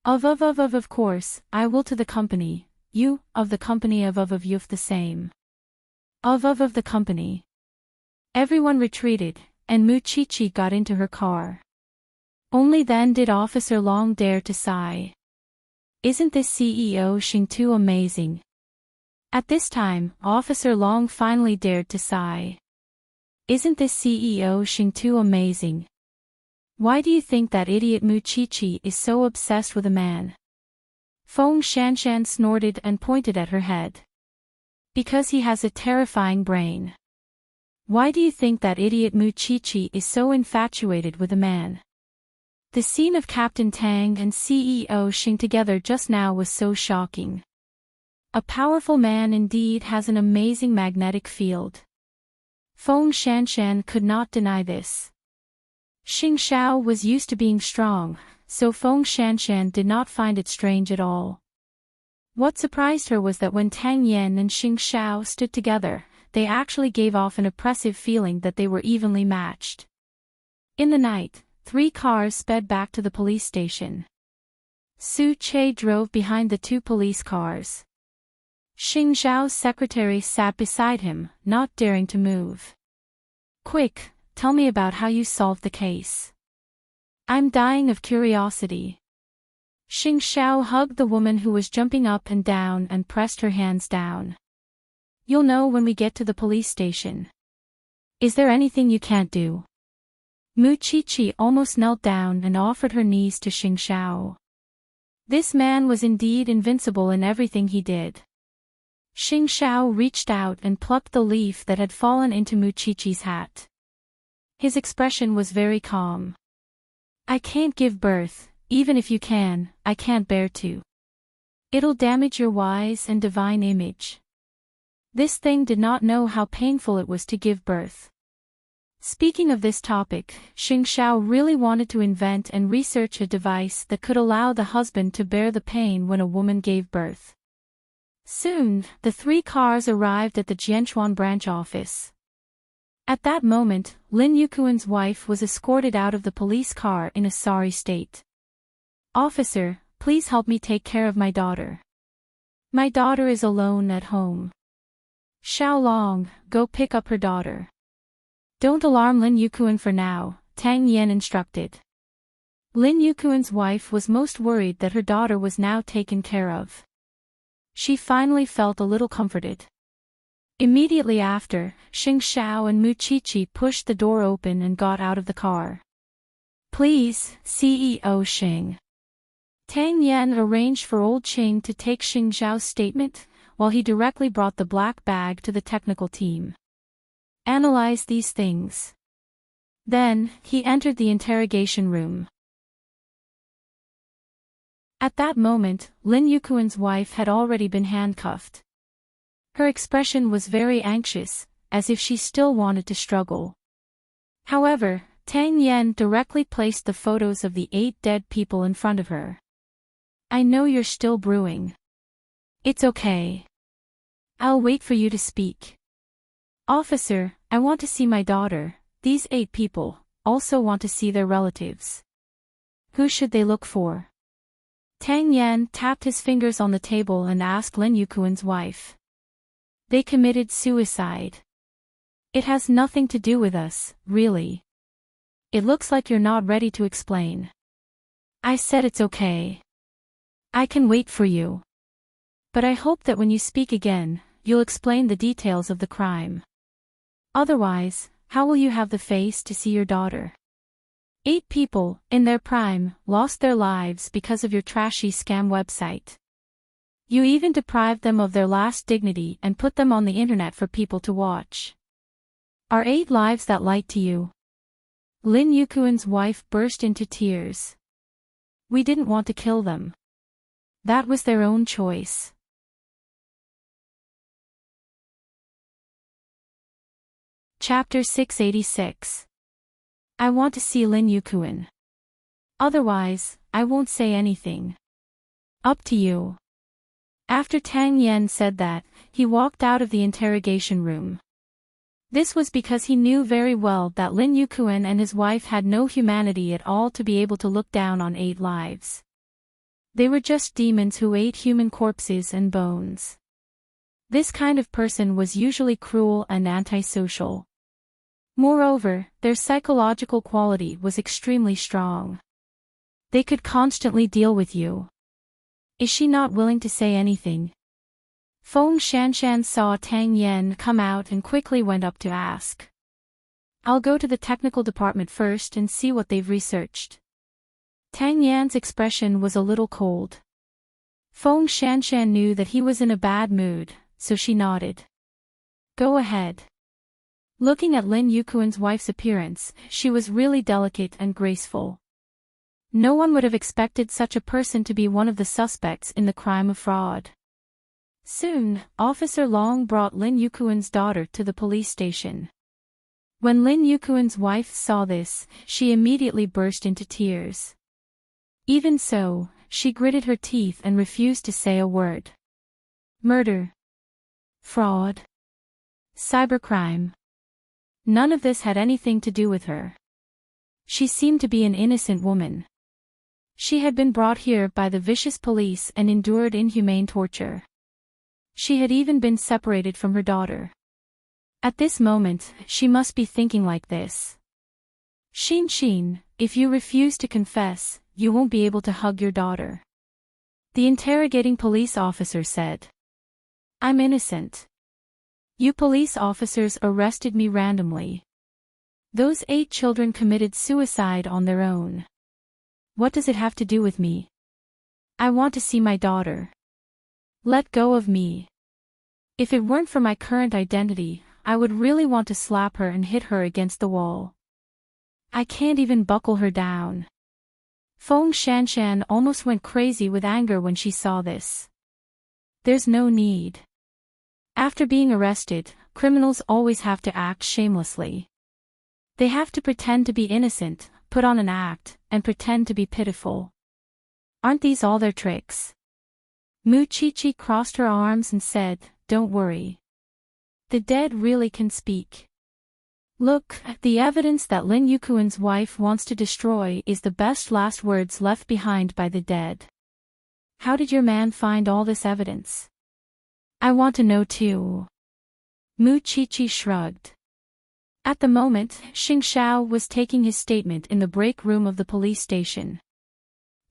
Of course, I will to the company, you, of the company of you've the same. Of the company. Everyone retreated, and Mu Chi-Chi got into her car. Only then did Officer Long dare to sigh. "Isn't this CEO Xing too amazing?" At this time, Officer Long finally dared to sigh. "Isn't this CEO Xing too amazing? Why do you think that idiot Mu Chi-Chi is so obsessed with a man?" Feng Shanshan snorted and pointed at her head. "Because he has a terrifying brain." "Why do you think that idiot Mu Chi-Chi is so infatuated with a man?" The scene of Captain Tang and CEO Xing together just now was so shocking. A powerful man indeed has an amazing magnetic field. Feng Shanshan could not deny this. Xing Xiao was used to being strong, so Feng Shanshan did not find it strange at all. What surprised her was that when Tang Yan and Xing Xiao stood together, they actually gave off an oppressive feeling that they were evenly matched. In the night, 3 cars sped back to the police station. Su Che drove behind the 2 police cars. Xing Xiao's secretary sat beside him, not daring to move. "Quick, tell me about how you solved the case. I'm dying of curiosity." Xing Xiao hugged the woman who was jumping up and down and pressed her hands down. "You'll know when we get to the police station. Is there anything you can't do?" Mu Chi-Chi almost knelt down and offered her knees to Xing Xiao. This man was indeed invincible in everything he did. Xing Xiao reached out and plucked the leaf that had fallen into Mu Chi-Chi's hat. His expression was very calm. "I can't give birth, even if you can, I can't bear to. It'll damage your wise and divine image." This thing did not know how painful it was to give birth. Speaking of this topic, Xing Xiao really wanted to invent and research a device that could allow the husband to bear the pain when a woman gave birth. Soon, the 3 cars arrived at the Jianchuan branch office. At that moment, Lin Yukuan's wife was escorted out of the police car in a sorry state. "Officer, please help me take care of my daughter. My daughter is alone at home." "Xiao Long, go pick up her daughter." "Don't alarm Lin Yukuan for now," Tang Yan instructed. Lin Yukuan's wife was most worried that her daughter was now taken care of. She finally felt a little comforted. Immediately after, Xing Xiao and Mu Chi-Chi pushed the door open and got out of the car. "Please, CEO Xing." Tang Yan arranged for old Qing to take Xing Xiao's statement, while he directly brought the black bag to the technical team. "Analyze these things." Then, he entered the interrogation room. At that moment, Lin Yukuan's wife had already been handcuffed. Her expression was very anxious, as if she still wanted to struggle. However, Tang Yan directly placed the photos of the 8 dead people in front of her. "I know you're still brewing. It's okay. I'll wait for you to speak." "Officer, I want to see my daughter. These 8 people also want to see their relatives. Who should they look for?" Tang Yan tapped his fingers on the table and asked Lin Yukuan's wife. They committed suicide. It has nothing to do with us, really. It looks like you're not ready to explain. I said it's okay. I can wait for you. But I hope that when you speak again, you'll explain the details of the crime. Otherwise, how will you have the face to see your daughter? 8 people, in their prime, lost their lives because of your trashy scam website. You even deprived them of their last dignity and put them on the internet for people to watch. Are 8 lives that light to you? Lin Yukuan's wife burst into tears. We didn't want to kill them. That was their own choice. Chapter 686. I want to see Lin Yukuan. Otherwise, I won't say anything. Up to you. After Tang Yan said that, he walked out of the interrogation room. This was because he knew very well that Lin Yukuan and his wife had no humanity at all to be able to look down on 8 lives. They were just demons who ate human corpses and bones. This kind of person was usually cruel and antisocial. Moreover, their psychological quality was extremely strong. They could constantly deal with you. Is she not willing to say anything? Feng Shanshan saw Tang Yan come out and quickly went up to ask. I'll go to the technical department first and see what they've researched. Tang Yan's expression was a little cold. Feng Shanshan knew that he was in a bad mood, so she nodded. Go ahead. Looking at Lin Yukuan's wife's appearance, she was really delicate and graceful. No one would have expected such a person to be one of the suspects in the crime of fraud. Soon, Officer Long brought Lin Yukuan's daughter to the police station. When Lin Yukuan's wife saw this, she immediately burst into tears. Even so, she gritted her teeth and refused to say a word. Murder. Fraud. Cybercrime. None of this had anything to do with her. She seemed to be an innocent woman. She had been brought here by the vicious police and endured inhumane torture. She had even been separated from her daughter. At this moment, she must be thinking like this. Xin, if you refuse to confess, you won't be able to hug your daughter. The interrogating police officer said. I'm innocent. You police officers arrested me randomly. Those 8 children committed suicide on their own. What does it have to do with me? I want to see my daughter. Let go of me. If it weren't for my current identity, I would really want to slap her and hit her against the wall. I can't even buckle her down. Feng Shanshan almost went crazy with anger when she saw this. There's no need. After being arrested, criminals always have to act shamelessly. They have to pretend to be innocent, put on an act, and pretend to be pitiful. Aren't these all their tricks? Mu Chichi crossed her arms and said, Don't worry. The dead really can speak. Look, the evidence that Lin Yukuan's wife wants to destroy is the best last words left behind by the dead. How did your man find all this evidence? I want to know too. Mu Chichi shrugged. At the moment, Xing Xiao was taking his statement in the break room of the police station.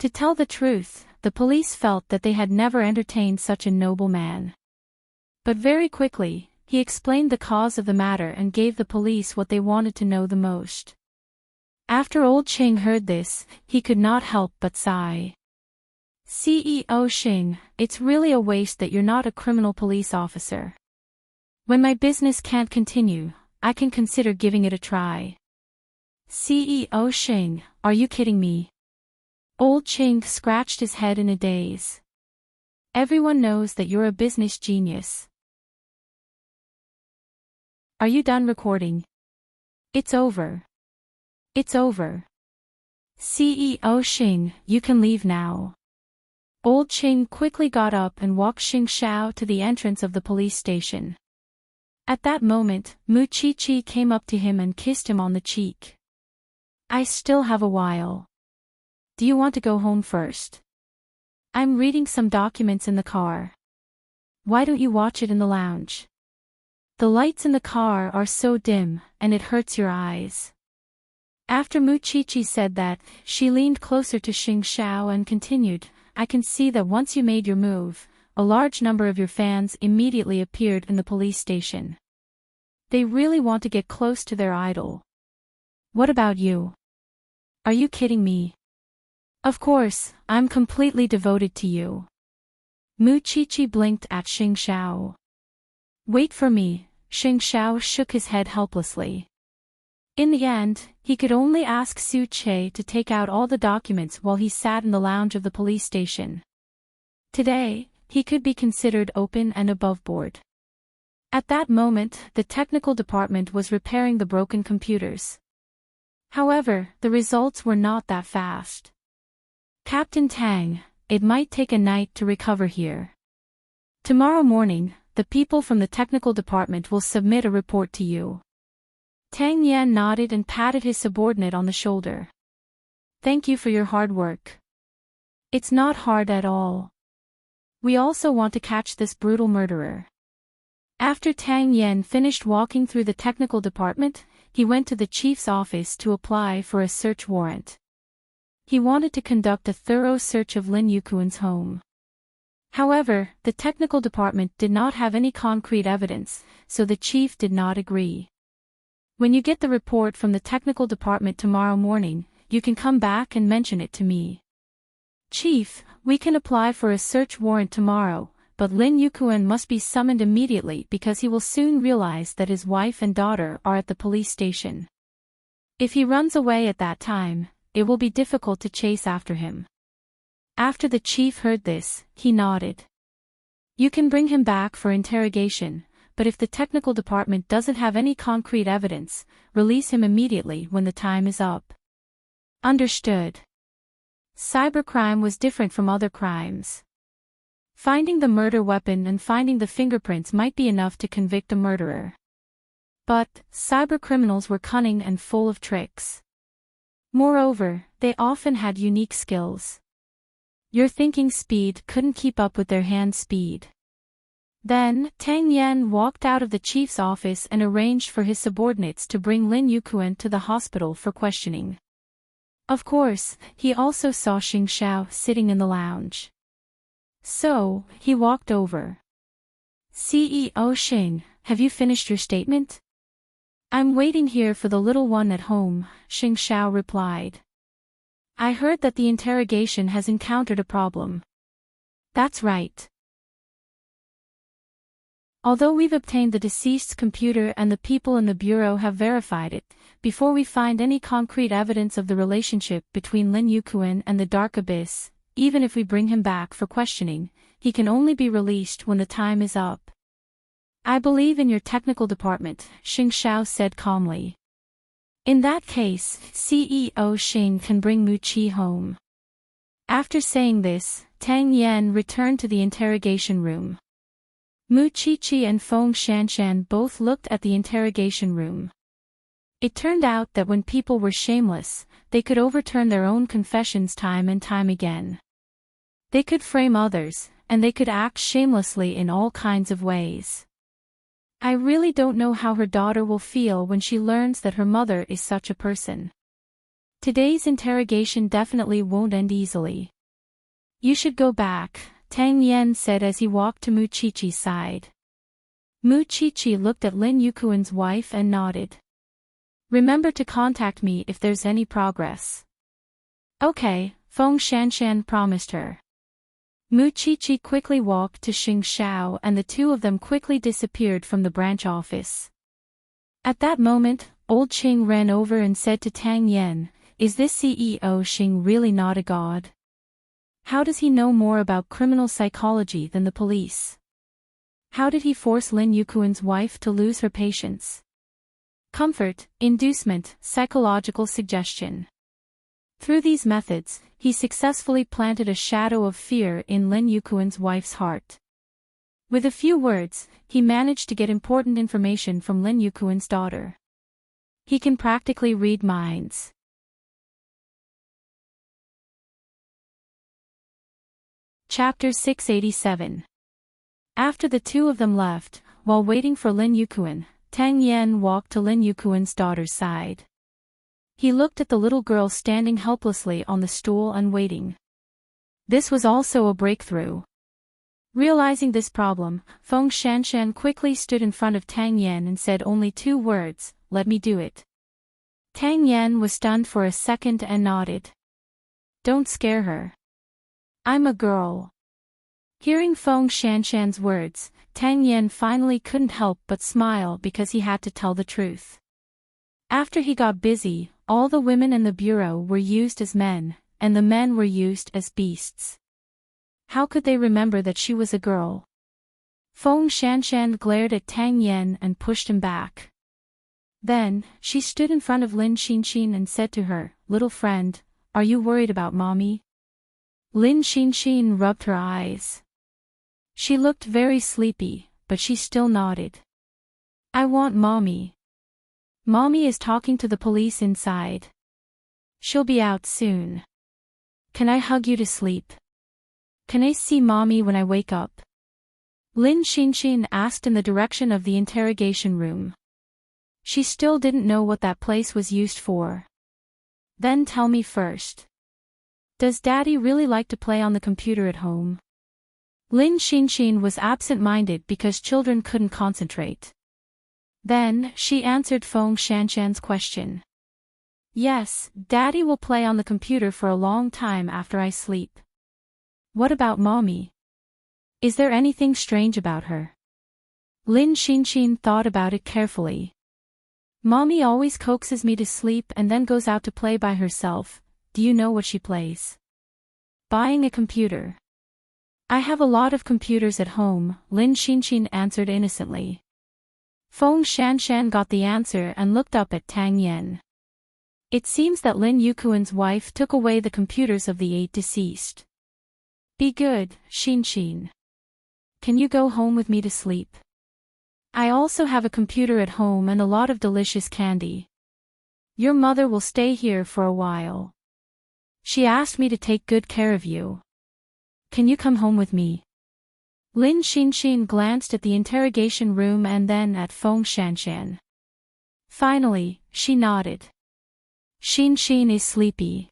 To tell the truth, the police felt that they had never entertained such a noble man. But very quickly, he explained the cause of the matter and gave the police what they wanted to know the most. After old Qing heard this, he could not help but sigh. CEO Xing, it's really a waste that you're not a criminal police officer. When my business can't continue, I can consider giving it a try. CEO Xing, are you kidding me? Old Qing scratched his head in a daze. Everyone knows that you're a business genius. Are you done recording? It's over. It's over. CEO Xing, you can leave now. Old Qing quickly got up and walked Xing Xiao to the entrance of the police station. At that moment, Mu Chichi came up to him and kissed him on the cheek. I still have a while. Do you want to go home first? I'm reading some documents in the car. Why don't you watch it in the lounge? The lights in the car are so dim, and it hurts your eyes. After Mu Chichi said that, she leaned closer to Xing Xiao and continued, I can see that once you made your move, a large number of your fans immediately appeared in the police station. They really want to get close to their idol. What about you? Are you kidding me? Of course, I'm completely devoted to you. Mu Chichi blinked at Xing Xiao. Wait for me, Xing Xiao shook his head helplessly. In the end, he could only ask Su Che to take out all the documents while he sat in the lounge of the police station. Today, he could be considered open and aboveboard. At that moment, the technical department was repairing the broken computers. However, the results were not that fast. Captain Tang, it might take a night to recover here. Tomorrow morning, the people from the technical department will submit a report to you. Tang Yan nodded and patted his subordinate on the shoulder. Thank you for your hard work. It's not hard at all. We also want to catch this brutal murderer. After Tang Yan finished walking through the technical department, he went to the chief's office to apply for a search warrant. He wanted to conduct a thorough search of Lin Yukuan's home. However, the technical department did not have any concrete evidence, so the chief did not agree. When you get the report from the technical department tomorrow morning, you can come back and mention it to me. Chief, we can apply for a search warrant tomorrow, but Lin Yukuan must be summoned immediately because he will soon realize that his wife and daughter are at the police station. If he runs away at that time, it will be difficult to chase after him. After the chief heard this, he nodded. You can bring him back for interrogation, but if the technical department doesn't have any concrete evidence, release him immediately when the time is up. Understood. Cybercrime was different from other crimes. Finding the murder weapon and finding the fingerprints might be enough to convict a murderer. But, cybercriminals were cunning and full of tricks. Moreover, they often had unique skills. Your thinking speed couldn't keep up with their hand speed. Then, Tang Yan walked out of the chief's office and arranged for his subordinates to bring Lin Yukuan to the hospital for questioning. Of course, he also saw Xing Xiao sitting in the lounge. So, he walked over. CEO Xing, have you finished your statement? I'm waiting here for the little one at home, Xing Xiao replied. I heard that the interrogation has encountered a problem. That's right. Although we've obtained the deceased's computer and the people in the bureau have verified it, before we find any concrete evidence of the relationship between Lin Yukuan and the Dark Abyss, even if we bring him back for questioning, he can only be released when the time is up. I believe in your technical department, Xing Xiao said calmly. In that case, CEO Xing can bring Mu Qi home. After saying this, Tang Yan returned to the interrogation room. Mu Qiqi and Feng Shanshan both looked at the interrogation room. It turned out that when people were shameless, they could overturn their own confessions time and time again. They could frame others, and they could act shamelessly in all kinds of ways. I really don't know how her daughter will feel when she learns that her mother is such a person. Today's interrogation definitely won't end easily. You should go back, Tang Yan said as he walked to Mu Qiqi's side. Mu Qiqi looked at Lin Yukuan's wife and nodded. Remember to contact me if there's any progress. Okay, Feng Shanshan promised her. Mu Qiqi quickly walked to Xing Xiao and the two of them quickly disappeared from the branch office. At that moment, old Qing ran over and said to Tang Yan, is this CEO Xing really not a god? How does he know more about criminal psychology than the police? How did he force Lin Yukuan's wife to lose her patience? Comfort, inducement, psychological suggestion. Through these methods, he successfully planted a shadow of fear in Lin Yukuan's wife's heart. With a few words, he managed to get important information from Lin Yukuan's daughter. He can practically read minds. Chapter 687. After the two of them left, while waiting for Lin Yukuan, Tang Yan walked to Lin Yukuan's daughter's side. He looked at the little girl standing helplessly on the stool and waiting. This was also a breakthrough. Realizing this problem, Feng Shanshan quickly stood in front of Tang Yan and said only 2 words, "Let me do it." Tang Yan was stunned for a second and nodded. "Don't scare her. I'm a girl." Hearing Feng Shanshan's words, Tang Yan finally couldn't help but smile because he had to tell the truth. After he got busy, all the women in the bureau were used as men, and the men were used as beasts. How could they remember that she was a girl? Feng Shanshan glared at Tang Yan and pushed him back. Then, she stood in front of Lin Xinxin and said to her, "Little friend, are you worried about mommy?" Lin Xinxin rubbed her eyes. She looked very sleepy, but she still nodded. "I want mommy. Mommy is talking to the police inside. She'll be out soon. Can I hug you to sleep? Can I see mommy when I wake up?" Lin Xinxin asked in the direction of the interrogation room. She still didn't know what that place was used for. "Then tell me first. Does Daddy really like to play on the computer at home?" Lin Xinxin was absent-minded because children couldn't concentrate. Then, she answered Feng Shanshan's question. "Yes, Daddy will play on the computer for a long time after I sleep." "What about mommy? Is there anything strange about her?" Lin Xinxin thought about it carefully. "Mommy always coaxes me to sleep and then goes out to play by herself. Do you know what she plays?" "Buying a computer." "I have a lot of computers at home," Lin Xinxin answered innocently. Feng Shanshan got the answer and looked up at Tang Yan. It seems that Lin Yukuan's wife took away the computers of the 8 deceased. "Be good, Xinxin. Can you go home with me to sleep? I also have a computer at home and a lot of delicious candy. Your mother will stay here for a while. She asked me to take good care of you. Can you come home with me?" Lin Xinxin glanced at the interrogation room and then at Feng Shanshan. Finally, she nodded. Xinxin is sleepy.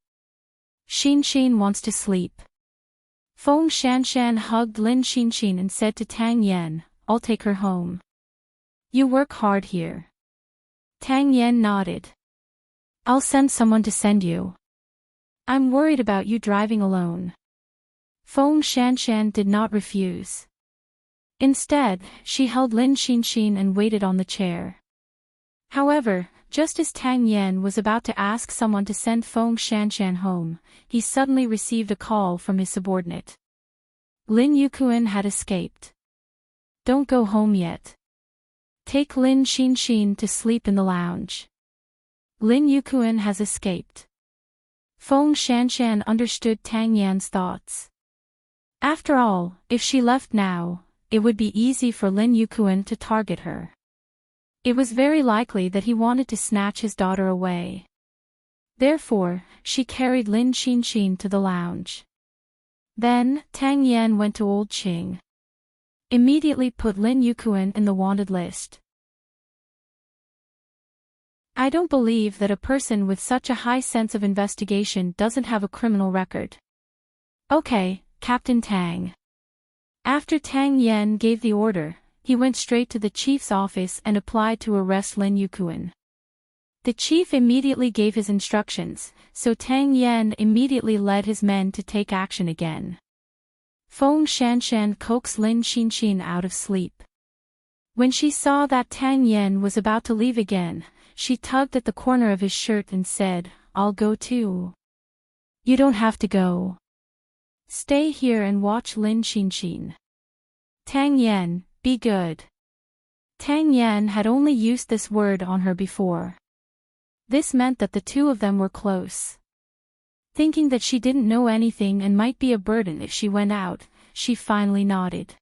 Xinxin wants to sleep. Feng Shanshan hugged Lin Xinxin and said to Tang Yan, "I'll take her home. You work hard here." Tang Yan nodded. "I'll send someone to send you. I'm worried about you driving alone." Feng Shanshan did not refuse. Instead, she held Lin Xinxin and waited on the chair. However, just as Tang Yan was about to ask someone to send Feng Shanshan home, he suddenly received a call from his subordinate. Lin Yukuan had escaped. "Don't go home yet. Take Lin Xinxin to sleep in the lounge. Lin Yukuan has escaped." Feng Shanshan understood Tang Yan's thoughts. After all, if she left now, it would be easy for Lin Yukuan to target her. It was very likely that he wanted to snatch his daughter away. Therefore, she carried Lin Xinxin to the lounge. Then, Tang Yan went to Old Qing. Immediately put Lin Yukuan in the wanted list. I don't believe that a person with such a high sense of investigation doesn't have a criminal record. Okay, Captain Tang. After Tang Yan gave the order, he went straight to the chief's office and applied to arrest Lin Yukuan. The chief immediately gave his instructions, so Tang Yan immediately led his men to take action again. Feng Shanshan coaxed Lin Xinxin out of sleep. When she saw that Tang Yan was about to leave again, she tugged at the corner of his shirt and said, "I'll go too." "You don't have to go. Stay here and watch Lin Xinxin." "Tang Yan, be good." Tang Yan had only used this word on her before. This meant that the two of them were close. Thinking that she didn't know anything and might be a burden if she went out, she finally nodded.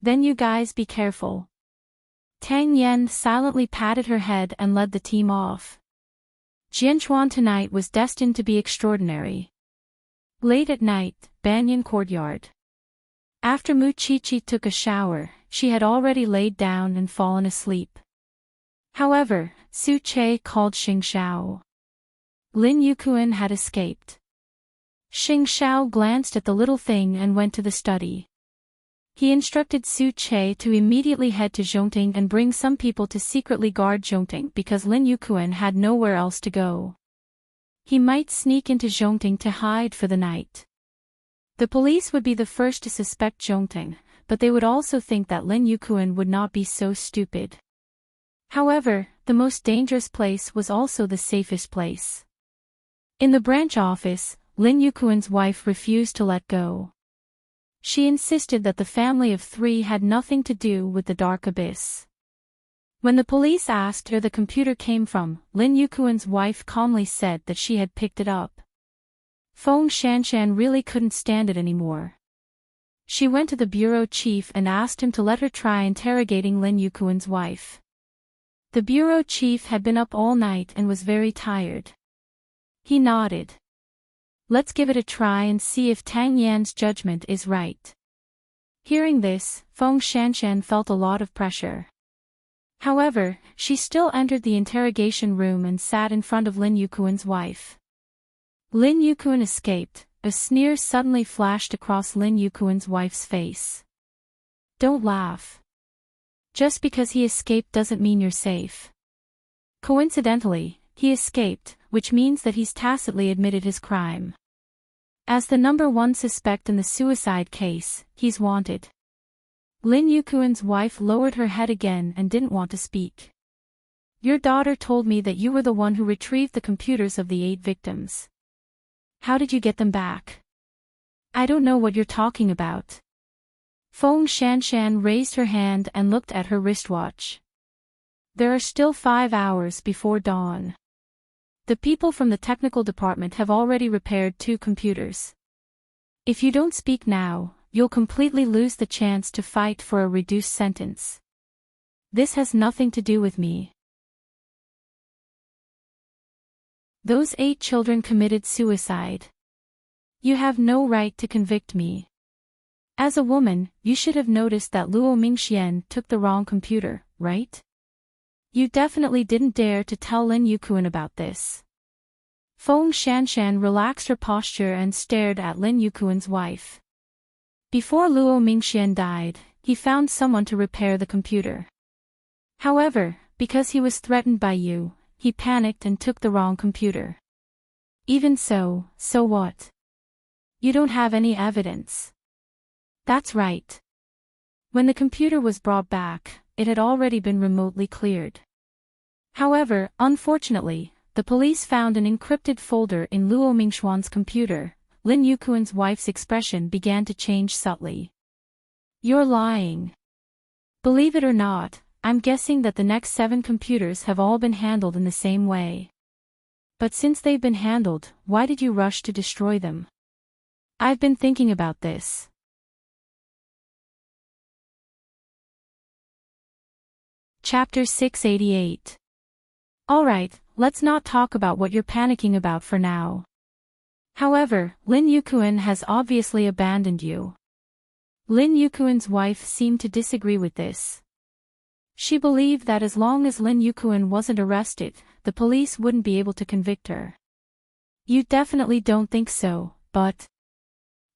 "Then you guys be careful." Tang Yan silently patted her head and led the team off. Jianchuan tonight was destined to be extraordinary. Late at night, Banyan Courtyard. After Mu Chichi took a shower, she had already laid down and fallen asleep. However, Su Che called Xing Xiao. Lin Yukuan had escaped. Xing Xiao glanced at the little thing and went to the study. He instructed Su Che to immediately head to Zhongting and bring some people to secretly guard Zhongting because Lin Yukuan had nowhere else to go. He might sneak into Zhongting to hide for the night. The police would be the first to suspect Zhongting, but they would also think that Lin Yukuan would not be so stupid. However, the most dangerous place was also the safest place. In the branch office, Lin Yukuan's wife refused to let go. She insisted that the family of 3 had nothing to do with the dark abyss. When the police asked where the computer came from, Lin Yukuan's wife calmly said that she had picked it up. Feng Shanshan really couldn't stand it anymore. She went to the bureau chief and asked him to let her try interrogating Lin Yukuan's wife. The bureau chief had been up all night and was very tired. He nodded. Let's give it a try and see if Tang Yan's judgment is right. Hearing this, Feng Shanshan felt a lot of pressure. However, she still entered the interrogation room and sat in front of Lin Yukuan's wife. Lin Yukuan escaped. A sneer suddenly flashed across Lin Yukuan's wife's face. Don't laugh. Just because he escaped doesn't mean you're safe. Coincidentally, he escaped, which means that he's tacitly admitted his crime. As the #1 suspect in the suicide case, he's wanted. Lin Yukuan's wife lowered her head again and didn't want to speak. Your daughter told me that you were the one who retrieved the computers of the 8 victims. How did you get them back? I don't know what you're talking about. Feng Shanshan raised her hand and looked at her wristwatch. There are still 5 hours before dawn. The people from the technical department have already repaired 2 computers. If you don't speak now, you'll completely lose the chance to fight for a reduced sentence. This has nothing to do with me. Those 8 children committed suicide. You have no right to convict me. As a woman, you should have noticed that Luo Mingxian took the wrong computer, right? You definitely didn't dare to tell Lin Yukuan about this. Feng Shanshan relaxed her posture and stared at Lin Yukuan's wife. Before Luo Mingxian died, he found someone to repair the computer. However, because he was threatened by you, he panicked and took the wrong computer. Even so what? You don't have any evidence. That's right. When the computer was brought back, it had already been remotely cleared. However, unfortunately, the police found an encrypted folder in Luo Mingxuan's computer. Lin Yukuan's wife's expression began to change subtly. You're lying. Believe it or not, I'm guessing that the next 7 computers have all been handled in the same way. But since they've been handled, why did you rush to destroy them? I've been thinking about this. Chapter 688. Alright, let's not talk about what you're panicking about for now. However, Lin Yukuan has obviously abandoned you. Lin Yukuan's wife seemed to disagree with this. She believed that as long as Lin Yukuan wasn't arrested, the police wouldn't be able to convict her. You definitely don't think so, but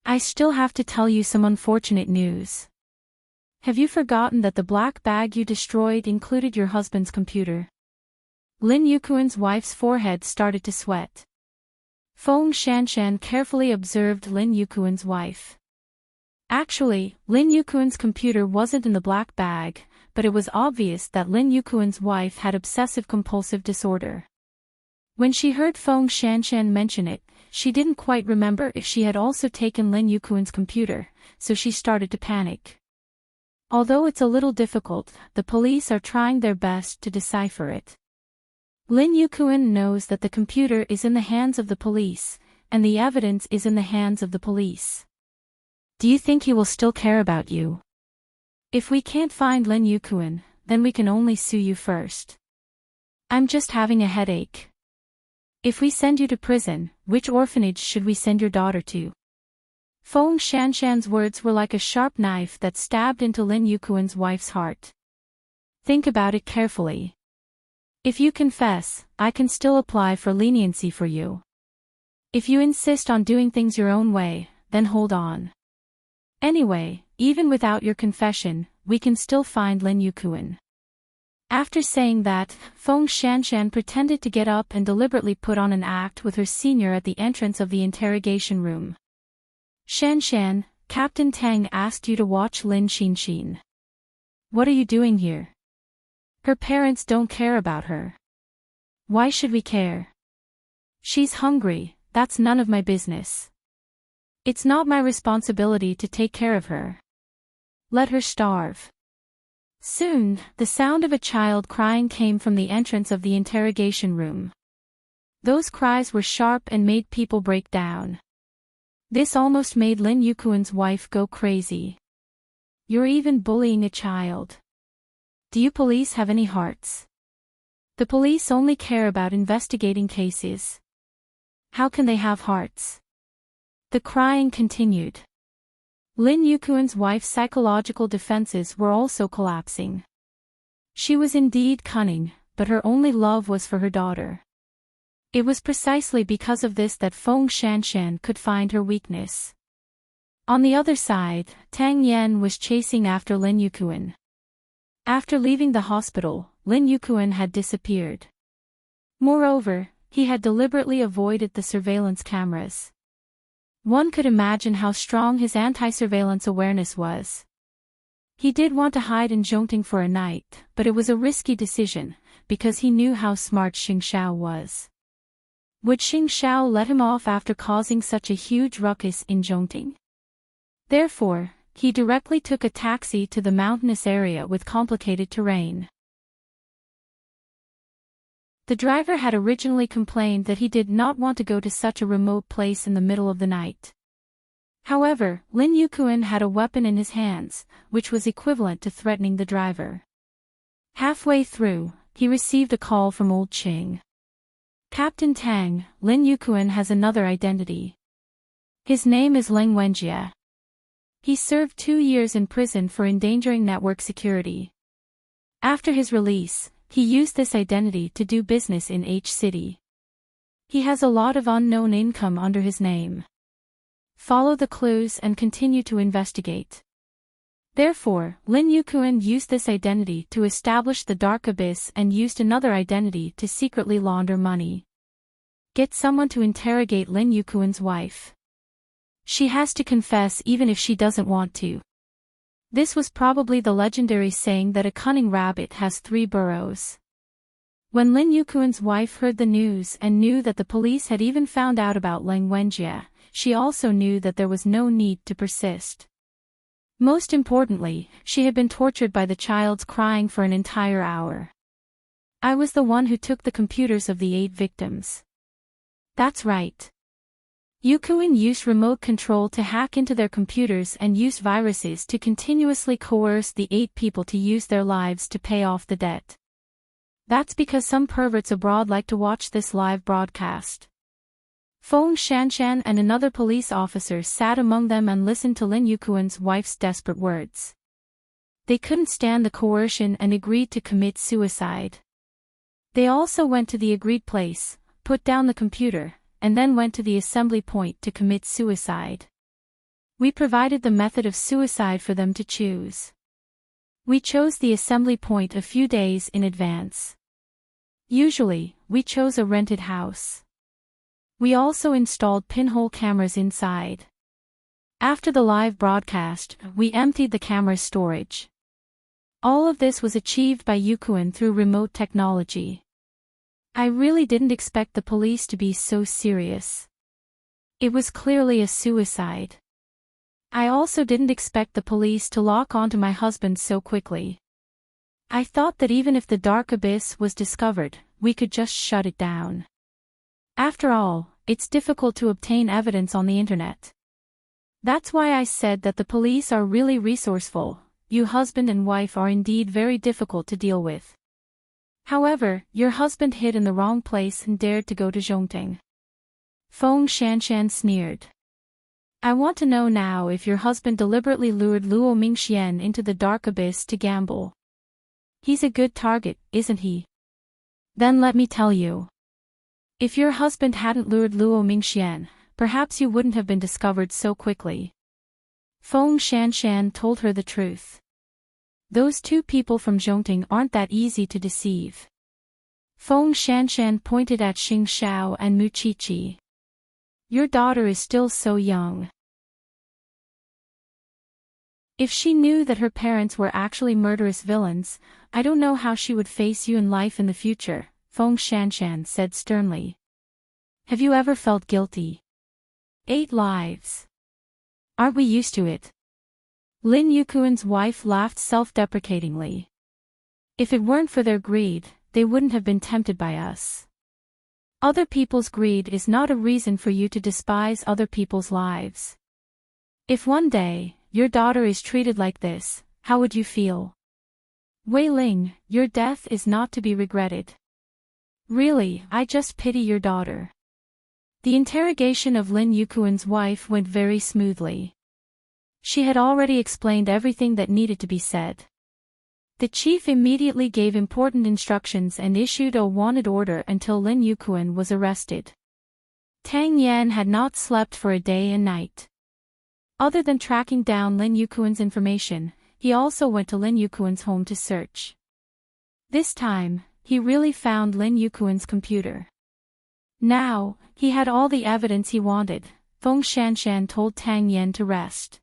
I still have to tell you some unfortunate news. Have you forgotten that the black bag you destroyed included your husband's computer? Lin Yukuan's wife's forehead started to sweat. Feng Shanshan carefully observed Lin Yukuan's wife. Actually, Lin Yukuan's computer wasn't in the black bag, but it was obvious that Lin Yukuan's wife had obsessive-compulsive disorder. When she heard Feng Shanshan mention it, she didn't quite remember if she had also taken Lin Yukuan's computer, so she started to panic. Although it's a little difficult, the police are trying their best to decipher it. Lin Yukuan knows that the computer is in the hands of the police, and the evidence is in the hands of the police. Do you think he will still care about you? If we can't find Lin Yukuan, then we can only sue you first. I'm just having a headache. If we send you to prison, which orphanage should we send your daughter to? Feng Shanshan's words were like a sharp knife that stabbed into Lin Yukuan's wife's heart. Think about it carefully. If you confess, I can still apply for leniency for you. If you insist on doing things your own way, then hold on. Anyway, even without your confession, we can still find Lin Yukuan. After saying that, Feng Shanshan pretended to get up and deliberately put on an act with her senior at the entrance of the interrogation room. Shanshan, Captain Tang asked you to watch Lin Xinshin. What are you doing here? Her parents don't care about her. Why should we care? She's hungry, that's none of my business. It's not my responsibility to take care of her. Let her starve. Soon, the sound of a child crying came from the entrance of the interrogation room. Those cries were sharp and made people break down. This almost made Lin Yukuan's wife go crazy. You're even bullying a child. Do you police have any hearts? The police only care about investigating cases. How can they have hearts? The crying continued. Lin Yukuan's wife's psychological defenses were also collapsing. She was indeed cunning, but her only love was for her daughter. It was precisely because of this that Feng Shanshan could find her weakness. On the other side, Tang Yan was chasing after Lin Yukuan. After leaving the hospital, Lin Yukuan had disappeared. Moreover, he had deliberately avoided the surveillance cameras. One could imagine how strong his anti-surveillance awareness was. He did want to hide in Zhongting for a night, but it was a risky decision, because he knew how smart Xing Xiao was. Would Xing Xiao let him off after causing such a huge ruckus in Zhongting? Therefore, he directly took a taxi to the mountainous area with complicated terrain. The driver had originally complained that he did not want to go to such a remote place in the middle of the night. However, Lin Yukuan had a weapon in his hands, which was equivalent to threatening the driver. Halfway through, he received a call from old Qing. Captain Tang, Lin Yukuan has another identity. His name is Leng Wenjie. He served 2 years in prison for endangering network security. After his release, he used this identity to do business in H City. He has a lot of unknown income under his name. Follow the clues and continue to investigate. Therefore, Lin Yukuan used this identity to establish the Dark Abyss and used another identity to secretly launder money. Get someone to interrogate Lin Yukuan's wife. She has to confess even if she doesn't want to. This was probably the legendary saying that a cunning rabbit has 3 burrows. When Lin Yukuan's wife heard the news and knew that the police had even found out about Leng Wenjie, she also knew that there was no need to persist. Most importantly, she had been tortured by the child's crying for an entire hour. I was the one who took the computers of the 8 victims. That's right. Yukuan used remote control to hack into their computers and used viruses to continuously coerce the 8 people to use their lives to pay off the debt. That's because some perverts abroad like to watch this live broadcast. Feng Shanshan and another police officer sat among them and listened to Lin Yukuan's wife's desperate words. They couldn't stand the coercion and agreed to commit suicide. They also went to the agreed place, put down the computer, and then went to the assembly point to commit suicide. We provided the method of suicide for them to choose. We chose the assembly point a few days in advance. Usually, we chose a rented house. We also installed pinhole cameras inside. After the live broadcast, we emptied the camera's storage. All of this was achieved by Yukuan through remote technology. I really didn't expect the police to be so serious. It was clearly a suicide. I also didn't expect the police to lock onto my husband so quickly. I thought that even if the Dark Abyss was discovered, we could just shut it down. After all, it's difficult to obtain evidence on the internet. That's why I said that the police are really resourceful. You husband and wife are indeed very difficult to deal with. However, your husband hid in the wrong place and dared to go to Zhongting. Feng Shanshan sneered. I want to know now if your husband deliberately lured Luo Mingxian into the dark abyss to gamble. He's a good target, isn't he? Then let me tell you. If your husband hadn't lured Luo Mingxian, perhaps you wouldn't have been discovered so quickly. Feng Shanshan told her the truth. Those two people from Zhongting aren't that easy to deceive. Feng Shanshan pointed at Xing Xiao and Mu Qiqi. Your daughter is still so young. If she knew that her parents were actually murderous villains, I don't know how she would face you in life in the future, Feng Shanshan said sternly. Have you ever felt guilty? 8 lives. Aren't we used to it? Lin Yukuan's wife laughed self-deprecatingly. If it weren't for their greed, they wouldn't have been tempted by us. Other people's greed is not a reason for you to despise other people's lives. If one day, your daughter is treated like this, how would you feel? Wei Ling, your death is not to be regretted. Really, I just pity your daughter. The interrogation of Lin Yukuan's wife went very smoothly. She had already explained everything that needed to be said. The chief immediately gave important instructions and issued a wanted order until Lin Yukuan was arrested. Tang Yan had not slept for a day and night. Other than tracking down Lin Yukuan's information, he also went to Lin Yukuan's home to search. This time, he really found Lin Yukuan's computer. Now, he had all the evidence he wanted. Feng Shanshan told Tang Yan to rest.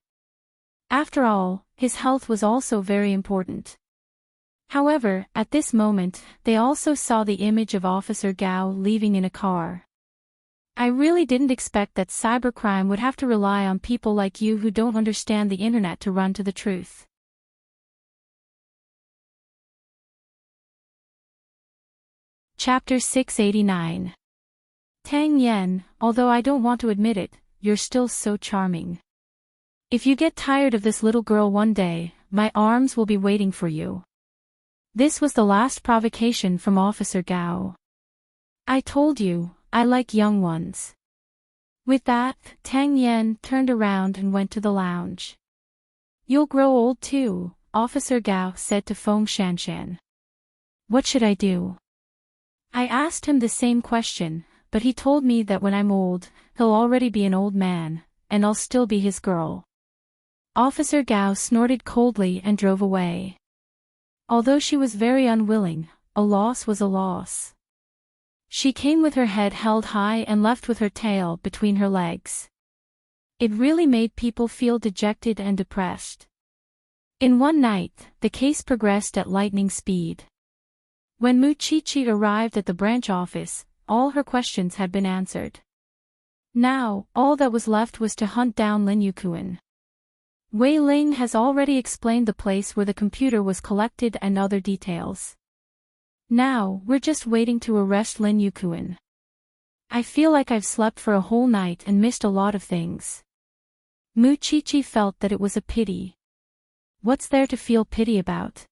After all, his health was also very important. However, at this moment, they also saw the image of Officer Gao leaving in a car. I really didn't expect that cybercrime would have to rely on people like you who don't understand the internet to run to the truth. Chapter 689. Tang Yan, although I don't want to admit it, you're still so charming. If you get tired of this little girl one day, my arms will be waiting for you. This was the last provocation from Officer Gao. I told you, I like young ones. With that, Tang Yan turned around and went to the lounge. You'll grow old too, Officer Gao said to Feng Shanshan. What should I do? I asked him the same question, but he told me that when I'm old, he'll already be an old man, and I'll still be his girl. Officer Gao snorted coldly and drove away. Although she was very unwilling, a loss was a loss. She came with her head held high and left with her tail between her legs. It really made people feel dejected and depressed. In one night, the case progressed at lightning speed. When Mu Qiqi arrived at the branch office, all her questions had been answered. Now, all that was left was to hunt down Lin Yukuan. Wei Ling has already explained the place where the computer was collected and other details. Now, we're just waiting to arrest Lin Yukuan. I feel like I've slept for a whole night and missed a lot of things. Mu Qiqi felt that it was a pity. What's there to feel pity about?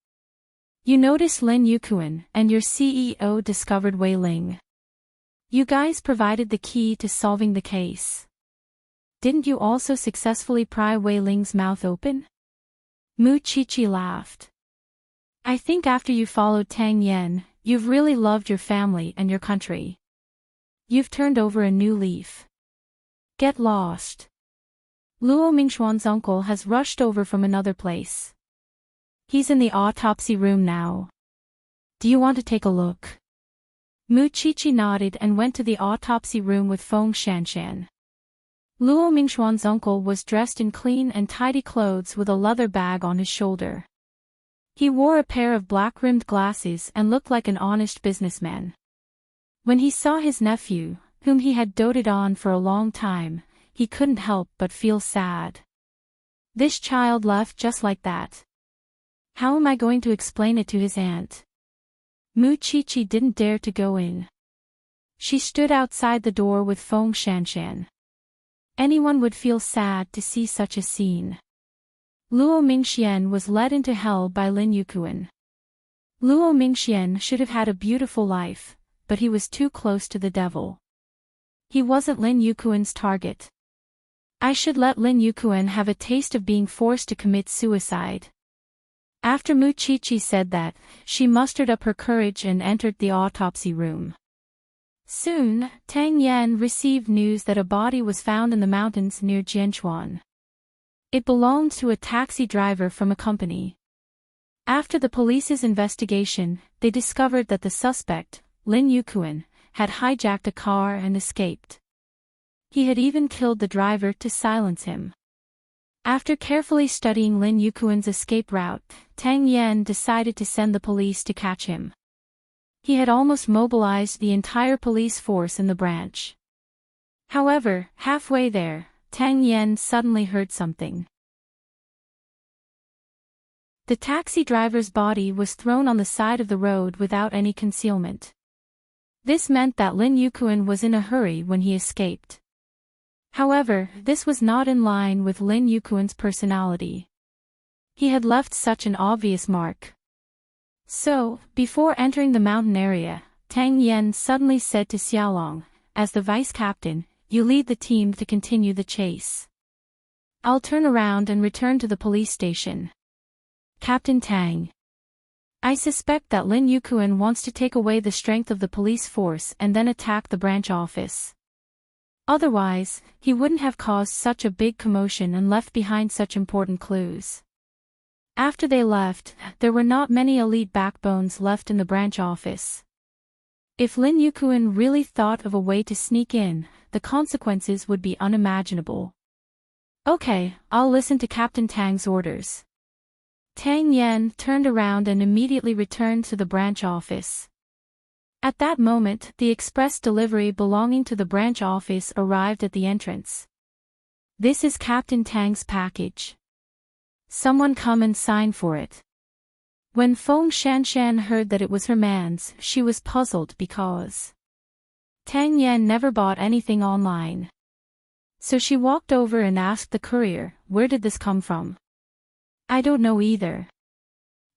You noticed Lin Yukuan and your CEO discovered Wei Ling. You guys provided the key to solving the case. Didn't you also successfully pry Wei Ling's mouth open? Mu Qiqi laughed. I think after you followed Tang Yan, you've really loved your family and your country. You've turned over a new leaf. Get lost. Luo Mingxuan's uncle has rushed over from another place. He's in the autopsy room now. Do you want to take a look? Mu Qiqi nodded and went to the autopsy room with Feng Shanshan. Luo Mingxuan's uncle was dressed in clean and tidy clothes with a leather bag on his shoulder. He wore a pair of black-rimmed glasses and looked like an honest businessman. When he saw his nephew, whom he had doted on for a long time, he couldn't help but feel sad. This child left just like that. How am I going to explain it to his aunt? Mu Qiqi didn't dare to go in. She stood outside the door with Feng Shanshan. Anyone would feel sad to see such a scene. Luo Mingxian was led into hell by Lin Yukuan. Luo Mingxian should have had a beautiful life, but he was too close to the devil. He wasn't Lin Yukuan's target. I should let Lin Yukuan have a taste of being forced to commit suicide. After Mu Chichi said that, she mustered up her courage and entered the autopsy room. Soon, Tang Yan received news that a body was found in the mountains near Jianchuan. It belonged to a taxi driver from a company. After the police's investigation, they discovered that the suspect, Lin Yukuan, had hijacked a car and escaped. He had even killed the driver to silence him. After carefully studying Lin Yukuan's escape route, Tang Yan decided to send the police to catch him. He had almost mobilized the entire police force in the branch. However, halfway there, Tang Yan suddenly heard something. The taxi driver's body was thrown on the side of the road without any concealment. This meant that Lin Yukuan was in a hurry when he escaped. However, this was not in line with Lin Yukuan's personality. He had left such an obvious mark. So, before entering the mountain area, Tang Yan suddenly said to Xiaolong, as the vice captain, "You lead the team to continue the chase. I'll turn around and return to the police station." Captain Tang. I suspect that Lin Yukuan wants to take away the strength of the police force and then attack the branch office. Otherwise, he wouldn't have caused such a big commotion and left behind such important clues. After they left, there were not many elite backbones left in the branch office. If Lin Yukuan really thought of a way to sneak in, the consequences would be unimaginable. Okay, I'll listen to Captain Tang's orders. Tang Yan turned around and immediately returned to the branch office. At that moment, the express delivery belonging to the branch office arrived at the entrance. "This is Captain Tang's package. Someone come and sign for it." When Feng Shanshan heard that it was her man's, she was puzzled because Tang Yan never bought anything online. So she walked over and asked the courier, "Where did this come from?" "I don't know either.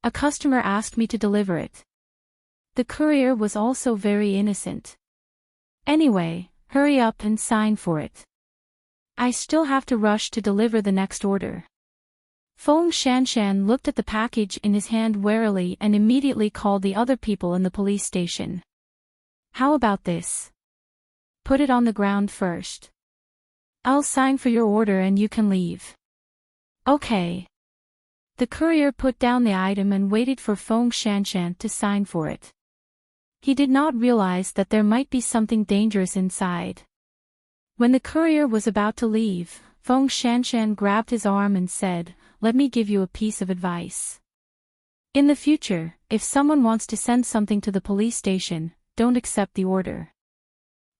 A customer asked me to deliver it." The courier was also very innocent. "Anyway, hurry up and sign for it. I still have to rush to deliver the next order." Feng Shanshan looked at the package in his hand warily and immediately called the other people in the police station. "How about this? Put it on the ground first. I'll sign for your order and you can leave." "Okay." The courier put down the item and waited for Feng Shanshan to sign for it. He did not realize that there might be something dangerous inside. When the courier was about to leave, Feng Shanshan grabbed his arm and said, "Let me give you a piece of advice. In the future, if someone wants to send something to the police station, don't accept the order."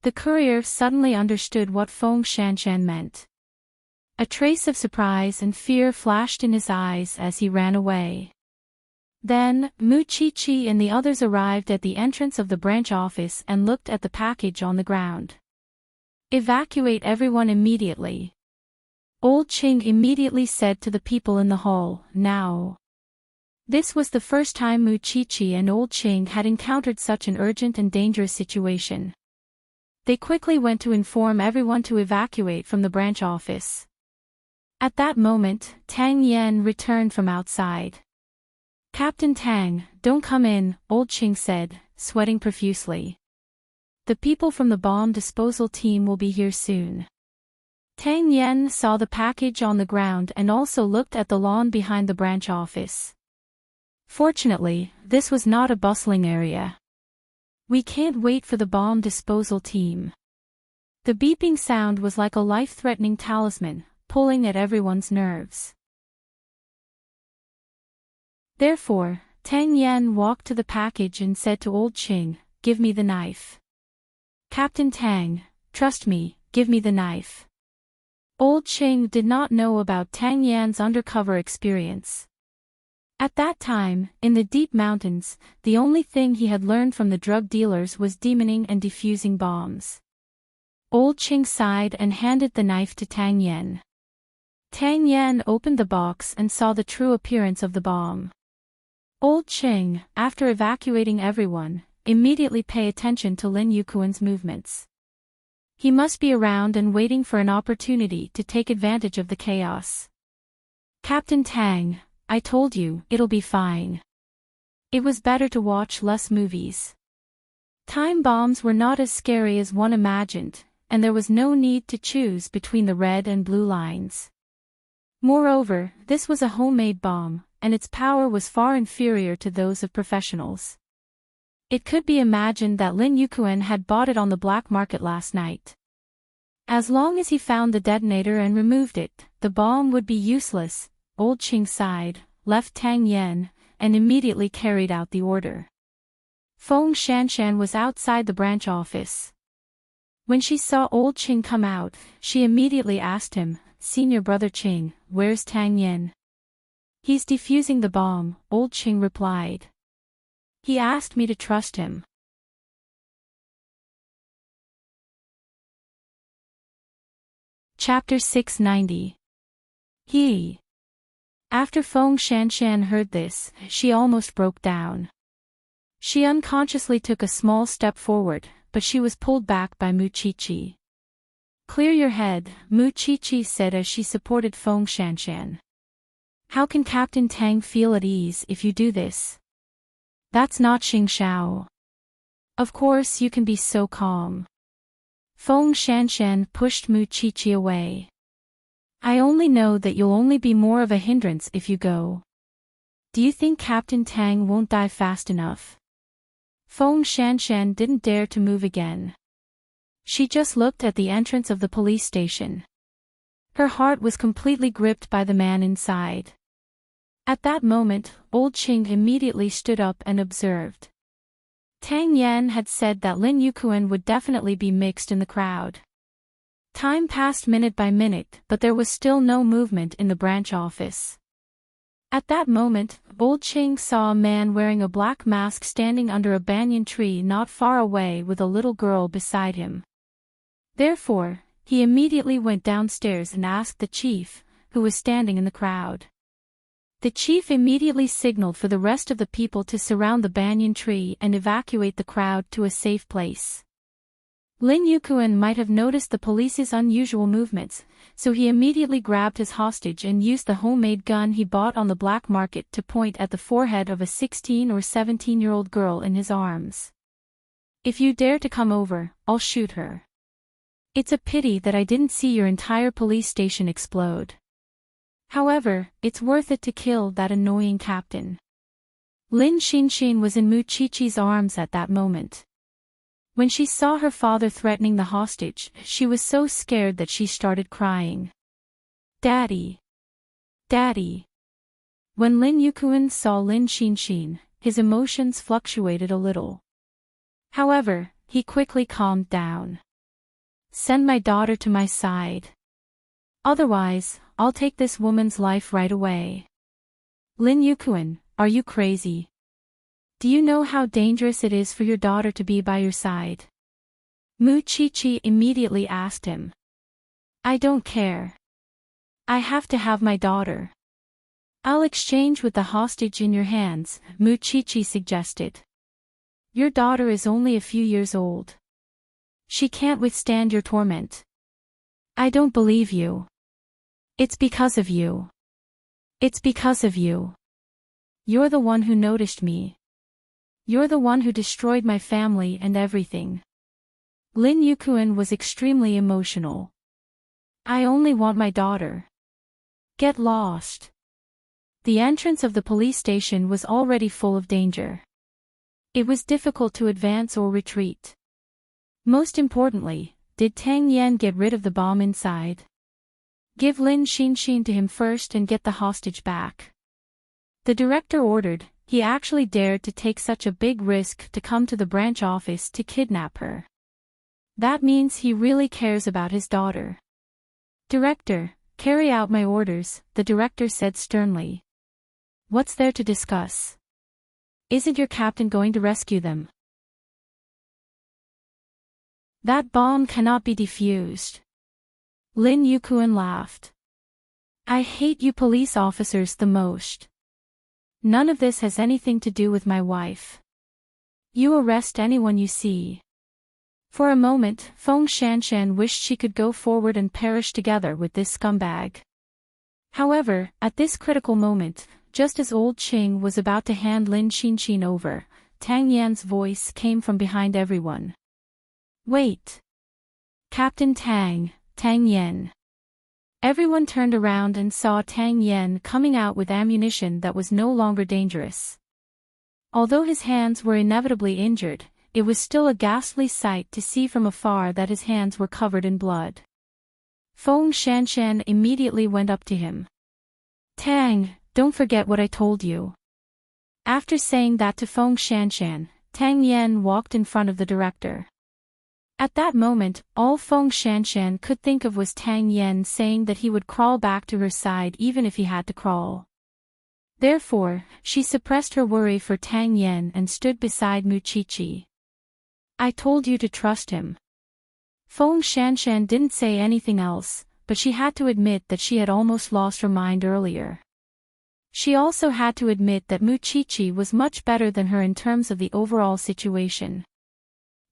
The courier suddenly understood what Feng Shanshan meant. A trace of surprise and fear flashed in his eyes as he ran away. Then, Mu Chi-Chi and the others arrived at the entrance of the branch office and looked at the package on the ground. "Evacuate everyone immediately." Old Ching immediately said to the people in the hall, "Now." This was the first time Mu Chi-Chi and Old Ching had encountered such an urgent and dangerous situation. They quickly went to inform everyone to evacuate from the branch office. At that moment, Tang Yan returned from outside. "Captain Tang, don't come in," Old Ching said, sweating profusely. "The people from the bomb disposal team will be here soon." Tang Yan saw the package on the ground and also looked at the lawn behind the branch office. Fortunately, this was not a bustling area. "We can't wait for the bomb disposal team." The beeping sound was like a life-threatening talisman, pulling at everyone's nerves. Therefore, Tang Yan walked to the package and said to Old Ching, "Give me the knife." "Captain Tang, trust me, give me the knife." Old Ching did not know about Tang Yan's undercover experience. At that time, in the deep mountains, the only thing he had learned from the drug dealers was demoning and defusing bombs. Old Ching sighed and handed the knife to Tang Yan. Tang Yan opened the box and saw the true appearance of the bomb. Old Ching, after evacuating everyone, immediately pay attention to Lin Yukuan's movements. He must be around and waiting for an opportunity to take advantage of the chaos. Captain Tang, I told you, it'll be fine. It was better to watch less movies. Time bombs were not as scary as one imagined, and there was no need to choose between the red and blue lines. Moreover, this was a homemade bomb, and its power was far inferior to those of professionals. It could be imagined that Lin Yukuan had bought it on the black market last night. As long as he found the detonator and removed it, the bomb would be useless. Old Qing sighed, left Tang Yan, and immediately carried out the order. Feng Shanshan was outside the branch office. When she saw old Qing come out, she immediately asked him, "Senior brother Qing, where's Tang Yan?" "He's defusing the bomb," old Qing replied. "He asked me to trust him." Chapter 690. He. After Feng Shanshan heard this, she almost broke down. She unconsciously took a small step forward, but she was pulled back by Mu Qiqi. "Clear your head," Mu Qiqi said as she supported Feng Shanshan. "How can Captain Tang feel at ease if you do this? That's not Xing Shao. Of course you can be so calm." Feng Shanshan pushed Mu Qiqi away. "I only know that you'll only be more of a hindrance if you go. Do you think Captain Tang won't die fast enough?" Feng Shanshan didn't dare to move again. She just looked at the entrance of the police station. Her heart was completely gripped by the man inside. At that moment, old Qing immediately stood up and observed. Tang Yan had said that Lin Yukuan would definitely be mixed in the crowd. Time passed minute by minute, but there was still no movement in the branch office. At that moment, old Qing saw a man wearing a black mask standing under a banyan tree not far away with a little girl beside him. Therefore, he immediately went downstairs and asked the chief, who was standing in the crowd. The chief immediately signaled for the rest of the people to surround the banyan tree and evacuate the crowd to a safe place. Lin Yukuan might have noticed the police's unusual movements, so he immediately grabbed his hostage and used the homemade gun he bought on the black market to point at the forehead of a 16 or 17-year-old girl in his arms. "If you dare to come over, I'll shoot her. It's a pity that I didn't see your entire police station explode. However, it's worth it to kill that annoying captain." Lin Xinxin was in Mu Qiqi's arms at that moment. When she saw her father threatening the hostage, she was so scared that she started crying. "Daddy! Daddy!" When Lin Yukuan saw Lin Xinxin, his emotions fluctuated a little. However, he quickly calmed down. "Send my daughter to my side. Otherwise, I'll take this woman's life right away." "Lin Yukuan, are you crazy? Do you know how dangerous it is for your daughter to be by your side?" Mu Qiqi immediately asked him. "I don't care. I have to have my daughter." "I'll exchange with the hostage in your hands," Mu Qiqi suggested. "Your daughter is only a few years old. She can't withstand your torment." "I don't believe you. It's because of you. It's because of you. You're the one who noticed me. You're the one who destroyed my family and everything." Lin Yukuan was extremely emotional. "I only want my daughter. Get lost." The entrance of the police station was already full of danger. It was difficult to advance or retreat. Most importantly, did Tang Yan get rid of the bomb inside? "Give Lin Xinxin to him first and get the hostage back." The director ordered. He actually dared to take such a big risk to come to the branch office to kidnap her. That means he really cares about his daughter. "Director, carry out my orders," the director said sternly. "What's there to discuss? Isn't your captain going to rescue them?" "That bomb cannot be defused." Lin Yukuan laughed. "I hate you police officers the most. None of this has anything to do with my wife. You arrest anyone you see. For a moment, Feng Shanshan wished she could go forward and perish together with this scumbag. However, at this critical moment, just as old Qing was about to hand Lin Xinxin over, Tang Yan's voice came from behind everyone. Wait! Captain Tang, Tang Yan. Everyone turned around and saw Tang Yan coming out with ammunition that was no longer dangerous. Although his hands were inevitably injured, it was still a ghastly sight to see from afar that his hands were covered in blood. Feng Shanshan immediately went up to him. Tang, don't forget what I told you. After saying that to Feng Shanshan, Tang Yan walked in front of the director. At that moment, all Feng Shanshan could think of was Tang Yan saying that he would crawl back to her side even if he had to crawl. Therefore, she suppressed her worry for Tang Yan and stood beside Mu Qiqi. I told you to trust him. Feng Shanshan didn't say anything else, but she had to admit that she had almost lost her mind earlier. She also had to admit that Mu Qiqi was much better than her in terms of the overall situation.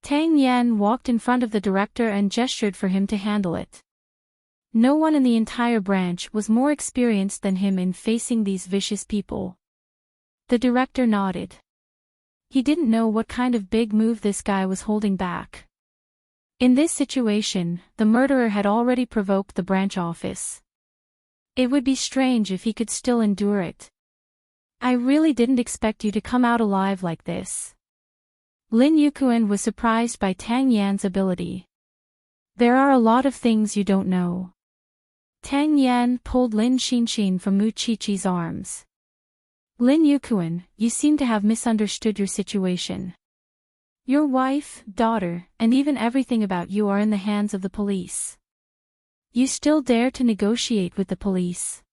Tang Yan walked in front of the director and gestured for him to handle it. No one in the entire branch was more experienced than him in facing these vicious people. The director nodded. He didn't know what kind of big move this guy was holding back. In this situation, the murderer had already provoked the branch office. It would be strange if he could still endure it. I really didn't expect you to come out alive like this. Lin Yukuan was surprised by Tang Yan's ability. There are a lot of things you don't know. Tang Yan pulled Lin Xinxin from Mu Qiqi's arms. Lin Yukuan, you seem to have misunderstood your situation. Your wife, daughter, and even everything about you are in the hands of the police. You still dare to negotiate with the police.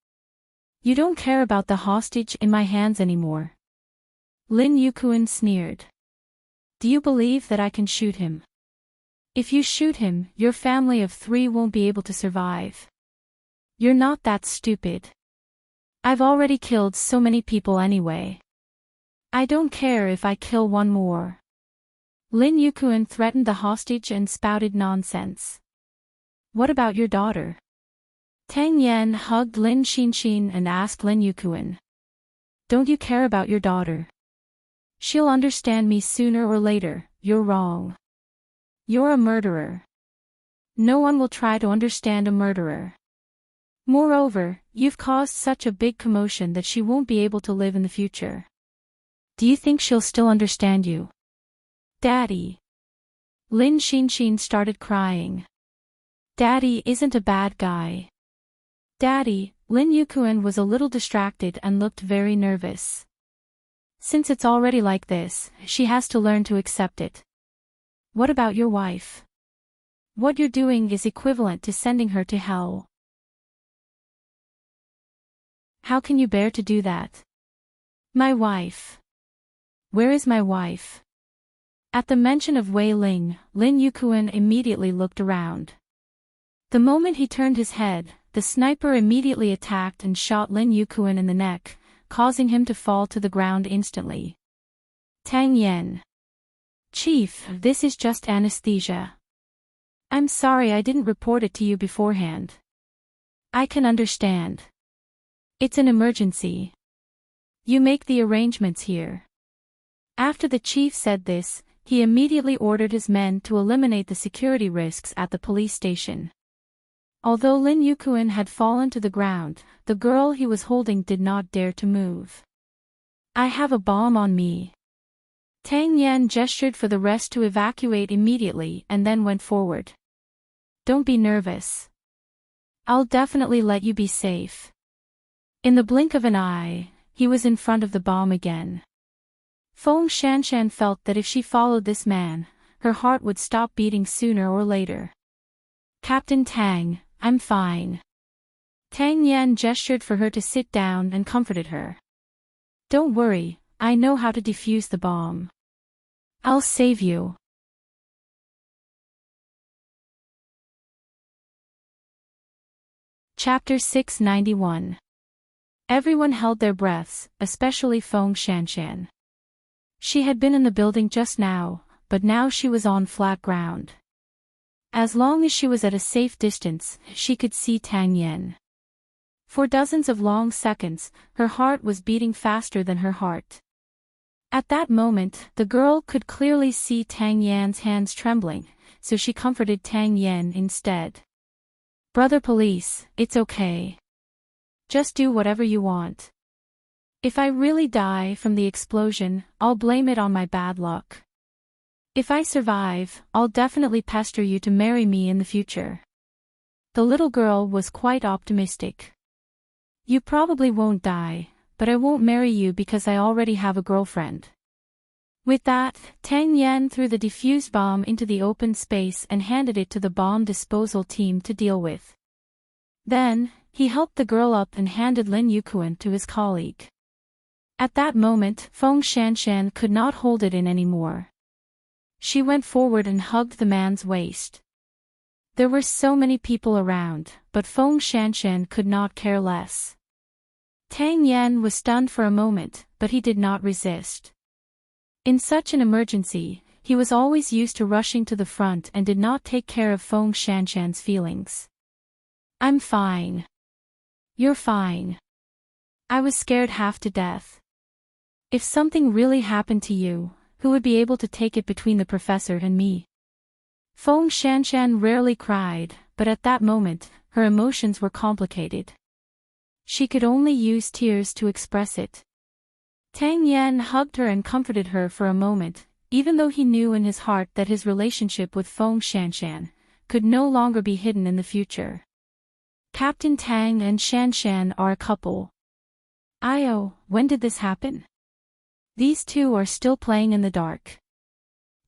You don't care about the hostage in my hands anymore. Lin Yukuan sneered. Do you believe that I can shoot him? If you shoot him, your family of 3 won't be able to survive. You're not that stupid. I've already killed so many people anyway. I don't care if I kill one more. Lin Yukuan threatened the hostage and spouted nonsense. What about your daughter? Tang Yan hugged Lin Xinxin and asked Lin Yukuan. Don't you care about your daughter? She'll understand me sooner or later. You're wrong. You're a murderer. No one will try to understand a murderer. Moreover, you've caused such a big commotion that she won't be able to live in the future. Do you think she'll still understand you? Daddy. Lin Xinxin started crying. Daddy isn't a bad guy. Daddy, Lin Yukuan was a little distracted and looked very nervous. Since it's already like this, she has to learn to accept it. What about your wife? What you're doing is equivalent to sending her to hell. How can you bear to do that? My wife. Where is my wife? At the mention of Wei Ling, Lin Yukuan immediately looked around. The moment he turned his head, the sniper immediately attacked and shot Lin Yukuan in the neck, causing him to fall to the ground instantly. Tang Yan. Chief, this is just anesthesia. I'm sorry I didn't report it to you beforehand. I can understand. It's an emergency. You make the arrangements here. After the chief said this, he immediately ordered his men to eliminate the security risks at the police station. Although Lin Yukuan had fallen to the ground, the girl he was holding did not dare to move. I have a bomb on me. Tang Yan gestured for the rest to evacuate immediately and then went forward. Don't be nervous. I'll definitely let you be safe. In the blink of an eye, he was in front of the bomb again. Feng Shanshan felt that if she followed this man, her heart would stop beating sooner or later. Captain Tang, I'm fine. Tang Yan gestured for her to sit down and comforted her. Don't worry, I know how to defuse the bomb. I'll save you. Chapter 691. Everyone held their breaths, especially Feng Shanshan. She had been in the building just now, but now she was on flat ground. As long as she was at a safe distance, she could see Tang Yen. For dozens of long seconds, her heart was beating faster than her heart. At that moment, the girl could clearly see Tang Yan's hands trembling, so she comforted Tang Yen instead. "Brother police, it's okay. Just do whatever you want. If I really die from the explosion, I'll blame it on my bad luck. If I survive, I'll definitely pester you to marry me in the future." The little girl was quite optimistic. "You probably won't die, but I won't marry you because I already have a girlfriend." With that, Tang Yen threw the defused bomb into the open space and handed it to the bomb disposal team to deal with. Then, he helped the girl up and handed Lin Yukuan to his colleague. At that moment, Feng Shanshan could not hold it in anymore. She went forward and hugged the man's waist. There were so many people around, but Feng Shanshan could not care less. Tang Yen was stunned for a moment, but he did not resist. In such an emergency, he was always used to rushing to the front and did not take care of Feng Shanshan's feelings. "I'm fine. You're fine. I was scared half to death. If something really happened to you, who would be able to take it between the professor and me?" Feng Shanshan rarely cried, but at that moment, her emotions were complicated. She could only use tears to express it. Tang Yen hugged her and comforted her for a moment, even though he knew in his heart that his relationship with Feng Shanshan could no longer be hidden in the future. Captain Tang and Shanshan are a couple. When did this happen? These two are still playing in the dark.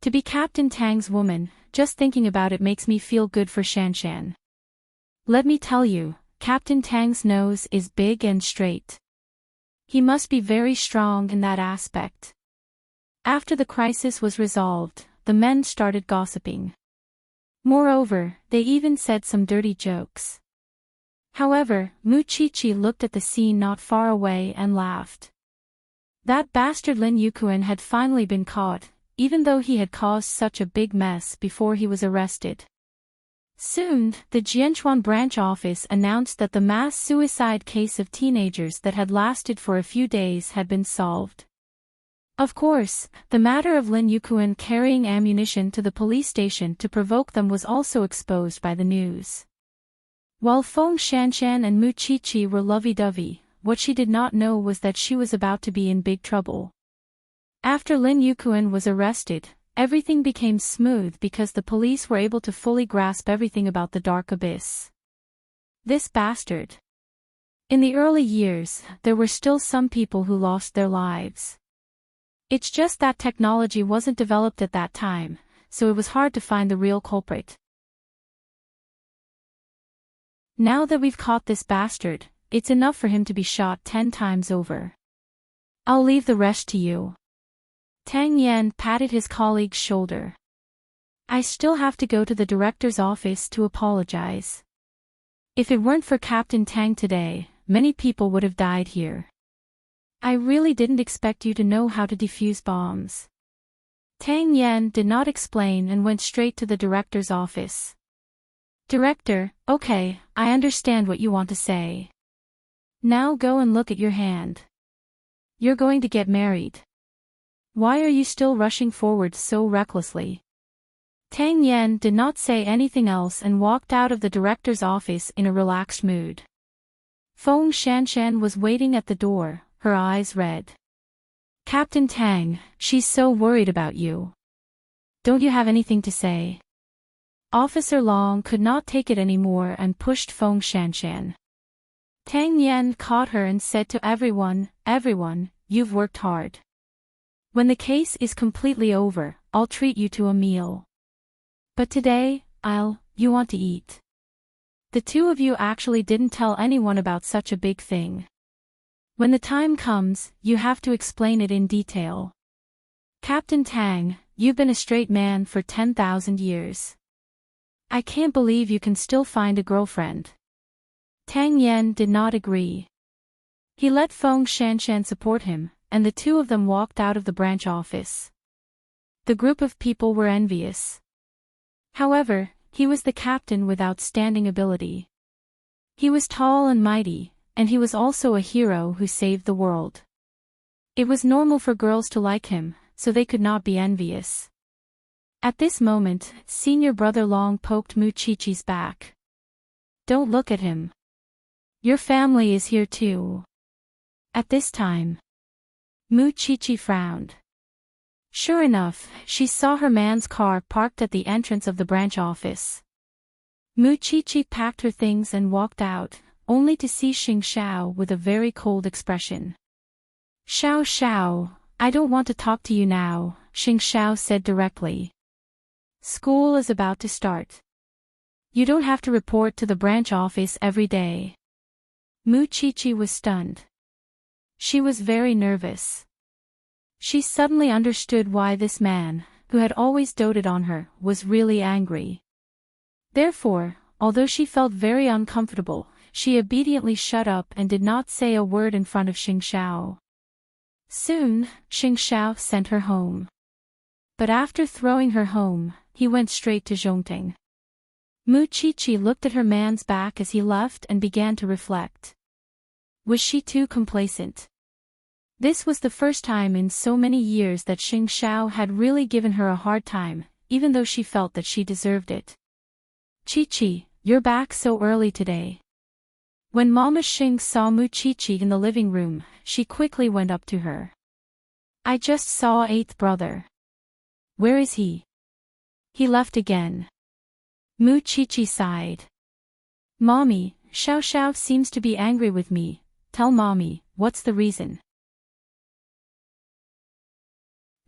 To be Captain Tang's woman, just thinking about it makes me feel good for Shanshan. Let me tell you, Captain Tang's nose is big and straight. He must be very strong in that aspect. After the crisis was resolved, the men started gossiping. Moreover, they even said some dirty jokes. However, Mu Chichi looked at the scene not far away and laughed. That bastard Lin Yukuan had finally been caught, even though he had caused such a big mess before he was arrested. Soon, the Jianchuan branch office announced that the mass suicide case of teenagers that had lasted for a few days had been solved. Of course, the matter of Lin Yukuan carrying ammunition to the police station to provoke them was also exposed by the news. While Feng Shanshan and Mu Chichi were lovey-dovey, what she did not know was that she was about to be in big trouble. After Lin Yukuan was arrested, everything became smooth because the police were able to fully grasp everything about the dark abyss. This bastard. In the early years, there were still some people who lost their lives. It's just that technology wasn't developed at that time, so it was hard to find the real culprit. Now that we've caught this bastard, it's enough for him to be shot 10 times over. I'll leave the rest to you. Tang Yen patted his colleague's shoulder. I still have to go to the director's office to apologize. If it weren't for Captain Tang today, many people would have died here. I really didn't expect you to know how to defuse bombs. Tang Yen did not explain and went straight to the director's office. Director, okay, I understand what you want to say. Now go and look at your hand. You're going to get married. Why are you still rushing forward so recklessly? Tang Yen did not say anything else and walked out of the director's office in a relaxed mood. Feng Shanshan was waiting at the door, her eyes red. Captain Tang, she's so worried about you. Don't you have anything to say? Officer Long could not take it anymore and pushed Feng Shanshan. Tang Yen caught her and said to everyone, you've worked hard. When the case is completely over, I'll treat you to a meal. But today, you want to eat. The two of you actually didn't tell anyone about such a big thing. When the time comes, you have to explain it in detail. Captain Tang, you've been a straight man for 10,000 years. I can't believe you can still find a girlfriend. Tang Yen did not agree. He let Feng Shanshan support him, and the two of them walked out of the branch office. The group of people were envious. However, he was the captain with outstanding ability. He was tall and mighty, and he was also a hero who saved the world. It was normal for girls to like him, so they could not be envious. At this moment, senior brother Long poked Muchichi's back. Don't look at him. Your family is here too. At this time, Muchichi frowned. Sure enough, she saw her man's car parked at the entrance of the branch office. Muchichi packed her things and walked out, only to see Xing Xiao with a very cold expression. Xiao Xiao, I don't want to talk to you now, Xing Xiao said directly. School is about to start. You don't have to report to the branch office every day. Muchichi was stunned. She was very nervous. She suddenly understood why this man, who had always doted on her, was really angry. Therefore, although she felt very uncomfortable, she obediently shut up and did not say a word in front of Xing Xiao. Soon, Xing Xiao sent her home. But after throwing her home, he went straight to Zhongting. Muchichi looked at her man's back as he left and began to reflect. Was she too complacent? This was the first time in so many years that Xing Xiao had really given her a hard time, even though she felt that she deserved it. Chi-Chi, you're back so early today. When Mama Xing saw Muchichi in the living room, she quickly went up to her. I just saw eighth brother. Where is he? He left again. Muchichi sighed. Mommy, Xiao Xiao seems to be angry with me. Tell Mommy, what's the reason?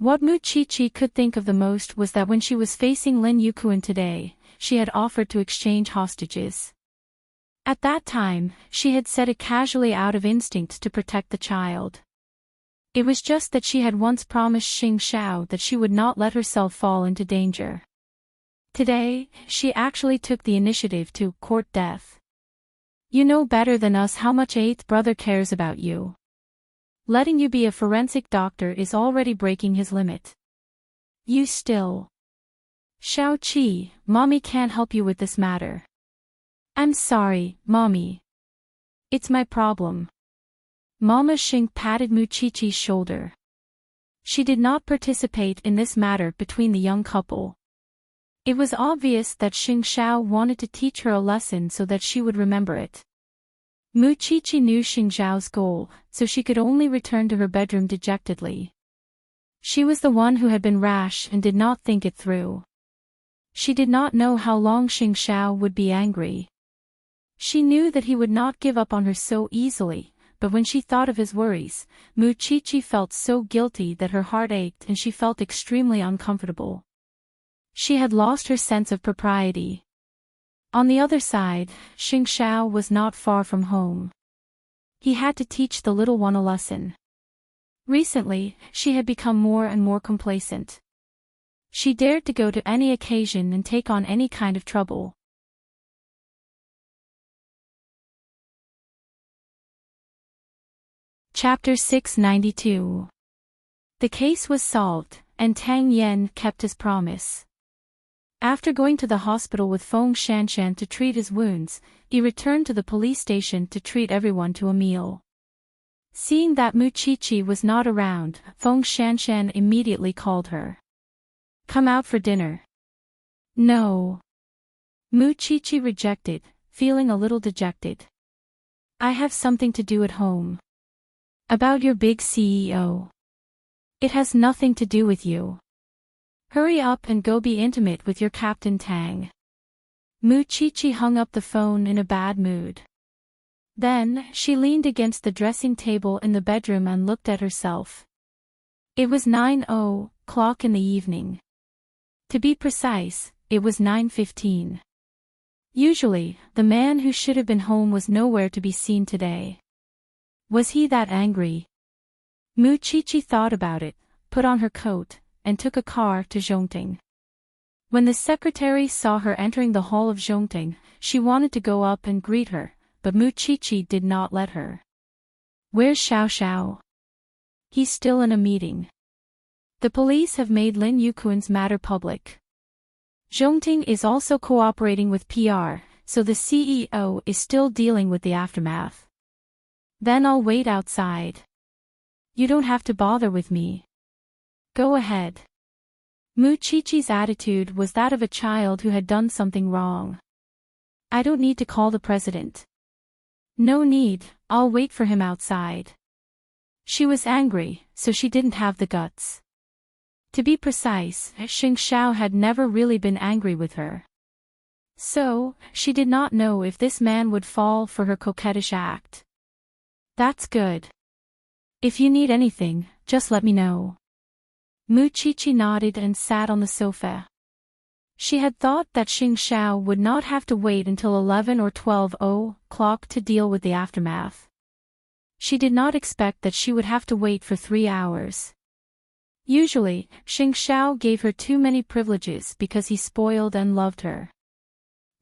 What Muchichi could think of the most was that when she was facing Lin Yukuan today, she had offered to exchange hostages. At that time, she had said it casually out of instinct to protect the child. It was just that she had once promised Xing Xiao that she would not let herself fall into danger. Today, she actually took the initiative to court death. You know better than us how much eighth brother cares about you. Letting you be a forensic doctor is already breaking his limit. You still. Xiao Qi, Mommy can't help you with this matter. I'm sorry, Mommy. It's my problem. Mama Xing patted Muchichi's shoulder. She did not participate in this matter between the young couple. It was obvious that Xing Xiao wanted to teach her a lesson so that she would remember it. Muchichi knew Xing Xiao's goal, so she could only return to her bedroom dejectedly. She was the one who had been rash and did not think it through. She did not know how long Xing Xiao would be angry. She knew that he would not give up on her so easily, but when she thought of his worries, Muchichi felt so guilty that her heart ached and she felt extremely uncomfortable. She had lost her sense of propriety. On the other side, Xing Xiao was not far from home. He had to teach the little one a lesson. Recently, she had become more and more complacent. She dared to go to any occasion and take on any kind of trouble. Chapter 692. The case was solved, and Tang Yan kept his promise. After going to the hospital with Feng Shanshan to treat his wounds, he returned to the police station to treat everyone to a meal. Seeing that Muchichi was not around, Feng Shanshan immediately called her. Come out for dinner. No. Muchichi rejected, feeling a little dejected. I have something to do at home. About your big CEO. It has nothing to do with you. Hurry up and go be intimate with your Captain Tang. Muchichi hung up the phone in a bad mood. Then, she leaned against the dressing table in the bedroom and looked at herself. It was 9:00 in the evening. To be precise, it was 9:15. Usually, the man who should have been home was nowhere to be seen today. Was he that angry? Muchichi thought about it, put on her coat, and took a car to Zhongting. When the secretary saw her entering the hall of Zhongting, she wanted to go up and greet her, but Muchichi did not let her. Where's Xiao Xiao? He's still in a meeting. The police have made Lin Yukun's matter public. Zhongting is also cooperating with PR, so the CEO is still dealing with the aftermath. Then I'll wait outside. You don't have to bother with me. Go ahead. Mu Chichi's attitude was that of a child who had done something wrong. I don't need to call the president. No need, I'll wait for him outside. She was angry, so she didn't have the guts. To be precise, Xing Xiao had never really been angry with her. So, she did not know if this man would fall for her coquettish act. That's good. If you need anything, just let me know. Mu Chichi nodded and sat on the sofa. She had thought that Xing Xiao would not have to wait until 11 or 12 o'clock to deal with the aftermath. She did not expect that she would have to wait for 3 hours. Usually, Xing Xiao gave her too many privileges because he spoiled and loved her.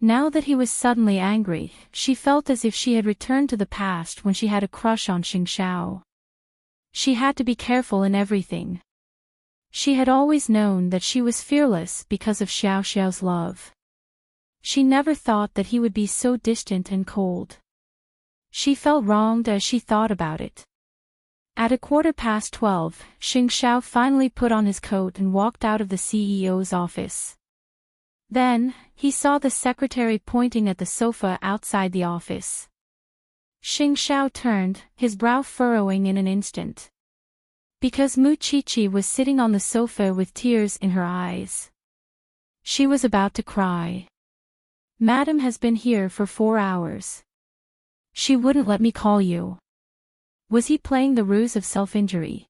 Now that he was suddenly angry, she felt as if she had returned to the past when she had a crush on Xing Xiao. She had to be careful in everything. She had always known that she was fearless because of Xiao Xiao's love. She never thought that he would be so distant and cold. She felt wronged as she thought about it. At 12:15, Xing Xiao finally put on his coat and walked out of the CEO's office. Then, he saw the secretary pointing at the sofa outside the office. Xing Xiao turned, his brow furrowing in an instant. Because Mu Chichi was sitting on the sofa with tears in her eyes. She was about to cry. Madam has been here for 4 hours. She wouldn't let me call you. Was he playing the ruse of self-injury?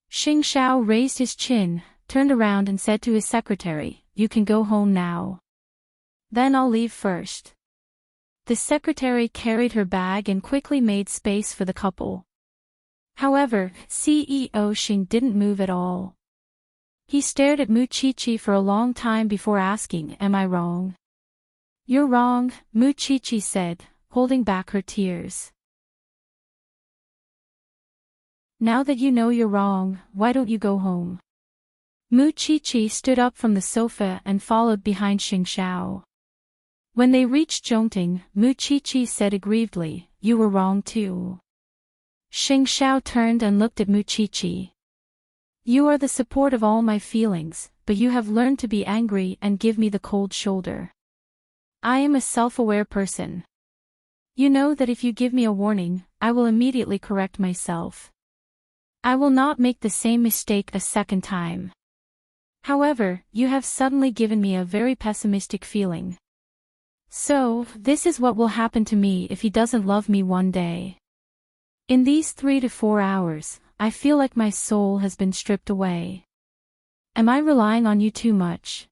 Xing Xiao raised his chin, turned around and said to his secretary, "You can go home now. Then I'll leave first." The secretary carried her bag and quickly made space for the couple. However, CEO Xing didn't move at all. He stared at Mu Chichi for a long time before asking, "Am I wrong?" "You're wrong," Mu Chichi said, holding back her tears. "Now that you know you're wrong, why don't you go home?" Mu Chichi stood up from the sofa and followed behind Xing Xiao. When they reached Zhongting, Mu Chichi said aggrievedly, "You were wrong too." Xing Xiao turned and looked at Mu Chichi. "You are the support of all my feelings, but you have learned to be angry and give me the cold shoulder. I am a self-aware person. You know that if you give me a warning, I will immediately correct myself. I will not make the same mistake a second time. However, you have suddenly given me a very pessimistic feeling. So, this is what will happen to me if he doesn't love me one day. In these 3 to 4 hours, I feel like my soul has been stripped away. Am I relying on you too much?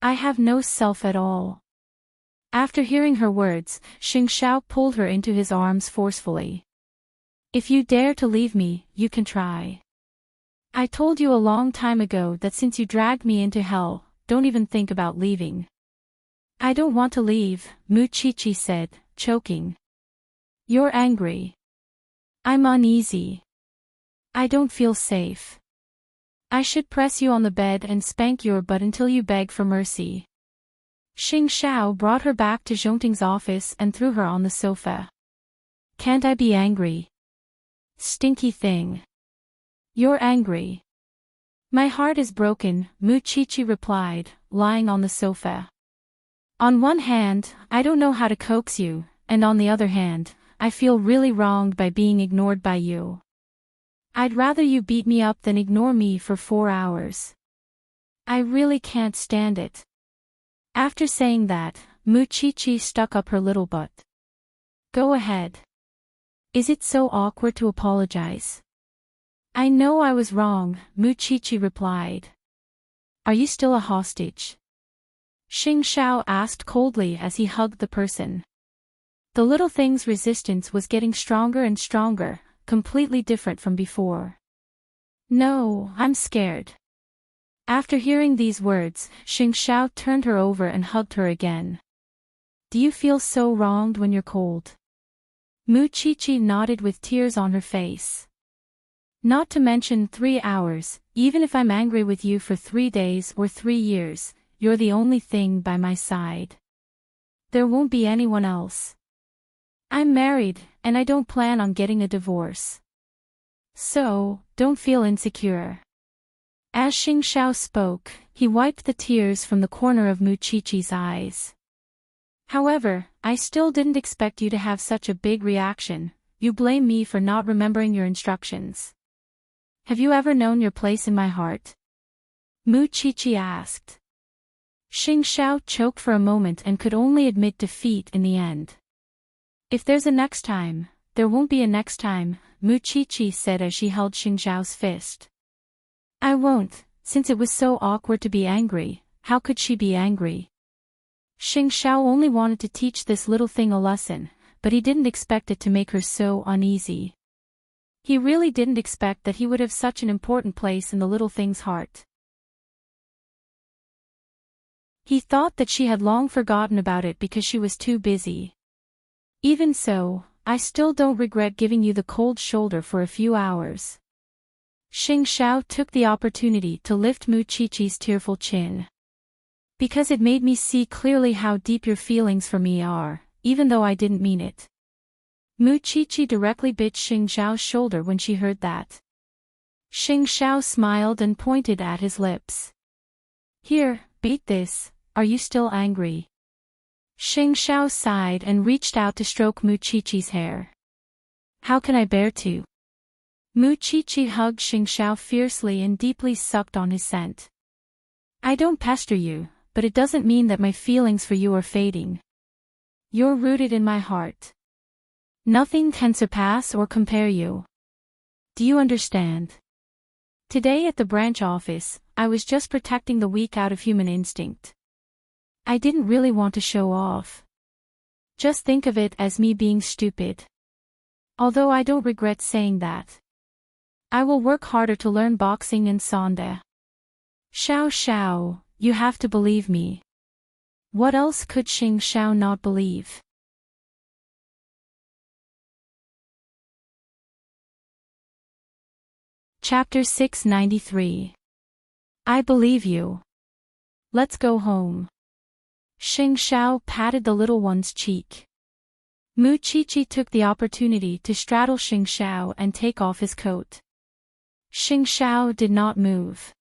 I have no self at all." After hearing her words, Xing Xiao pulled her into his arms forcefully. "If you dare to leave me, you can try. I told you a long time ago that since you dragged me into hell, don't even think about leaving." "I don't want to leave," Mu Chichi said, choking. "You're angry. I'm uneasy. I don't feel safe. I should press you on the bed and spank your butt until you beg for mercy." Xing Xiao brought her back to Zhongting's office and threw her on the sofa. "Can't I be angry? Stinky thing. You're angry." "My heart is broken," Mu Chichi replied, lying on the sofa. "On one hand, I don't know how to coax you, and on the other hand, I feel really wronged by being ignored by you. I'd rather you beat me up than ignore me for 4 hours. I really can't stand it." After saying that, Mu Chichi stuck up her little butt. "Go ahead. Is it so awkward to apologize?" "I know I was wrong," Mu Chichi replied. "Are you still a hostage?" Xing Xiao asked coldly as he hugged the person. The little thing's resistance was getting stronger and stronger, completely different from before. "No, I'm scared." After hearing these words, Xing Xiao turned her over and hugged her again. "Do you feel so wronged when you're cold?" Mu Chichi nodded with tears on her face. Not to mention 3 hours, even if I'm angry with you for 3 days or 3 years, you're the only thing by my side. There won't be anyone else. I'm married, and I don't plan on getting a divorce. So, don't feel insecure. As Xingxiao spoke, he wiped the tears from the corner of Muqiqi's eyes. However, I still didn't expect you to have such a big reaction. You blame me for not remembering your instructions. Have you ever known your place in my heart? Muqiqi asked. Xingxiao choked for a moment and could only admit defeat in the end. If there's a next time, there won't be a next time, Muqiqi said as she held Xingxiao's fist. I won't, since it was so awkward to be angry. How could she be angry? Xingxiao only wanted to teach this little thing a lesson, but he didn't expect it to make her so uneasy. He really didn't expect that he would have such an important place in the little thing's heart. He thought that she had long forgotten about it because she was too busy. Even so, I still don't regret giving you the cold shoulder for a few hours. Xingxiao took the opportunity to lift Muqiqi's tearful chin. Because it made me see clearly how deep your feelings for me are, even though I didn't mean it. Muqiqi directly bit Xingxiao's shoulder when she heard that. Xingxiao smiled and pointed at his lips. Here, beat this, are you still angry? Xingxiao sighed and reached out to stroke Muqiqi's hair. How can I bear to? Muqiqi hugged Xingxiao fiercely and deeply sucked on his scent. I don't pester you, but it doesn't mean that my feelings for you are fading. You're rooted in my heart. Nothing can surpass or compare you. Do you understand? Today at the branch office, I was just protecting the weak out of human instinct. I didn't really want to show off. Just think of it as me being stupid. Although I don't regret saying that. I will work harder to learn boxing and sanda. Xiao, you have to believe me. What else could Xingxiao not believe? Chapter 693. I believe you. Let's go home. Xingxiao patted the little one's cheek. Muqiqi took the opportunity to straddle Xingxiao and take off his coat. Xingxiao did not move.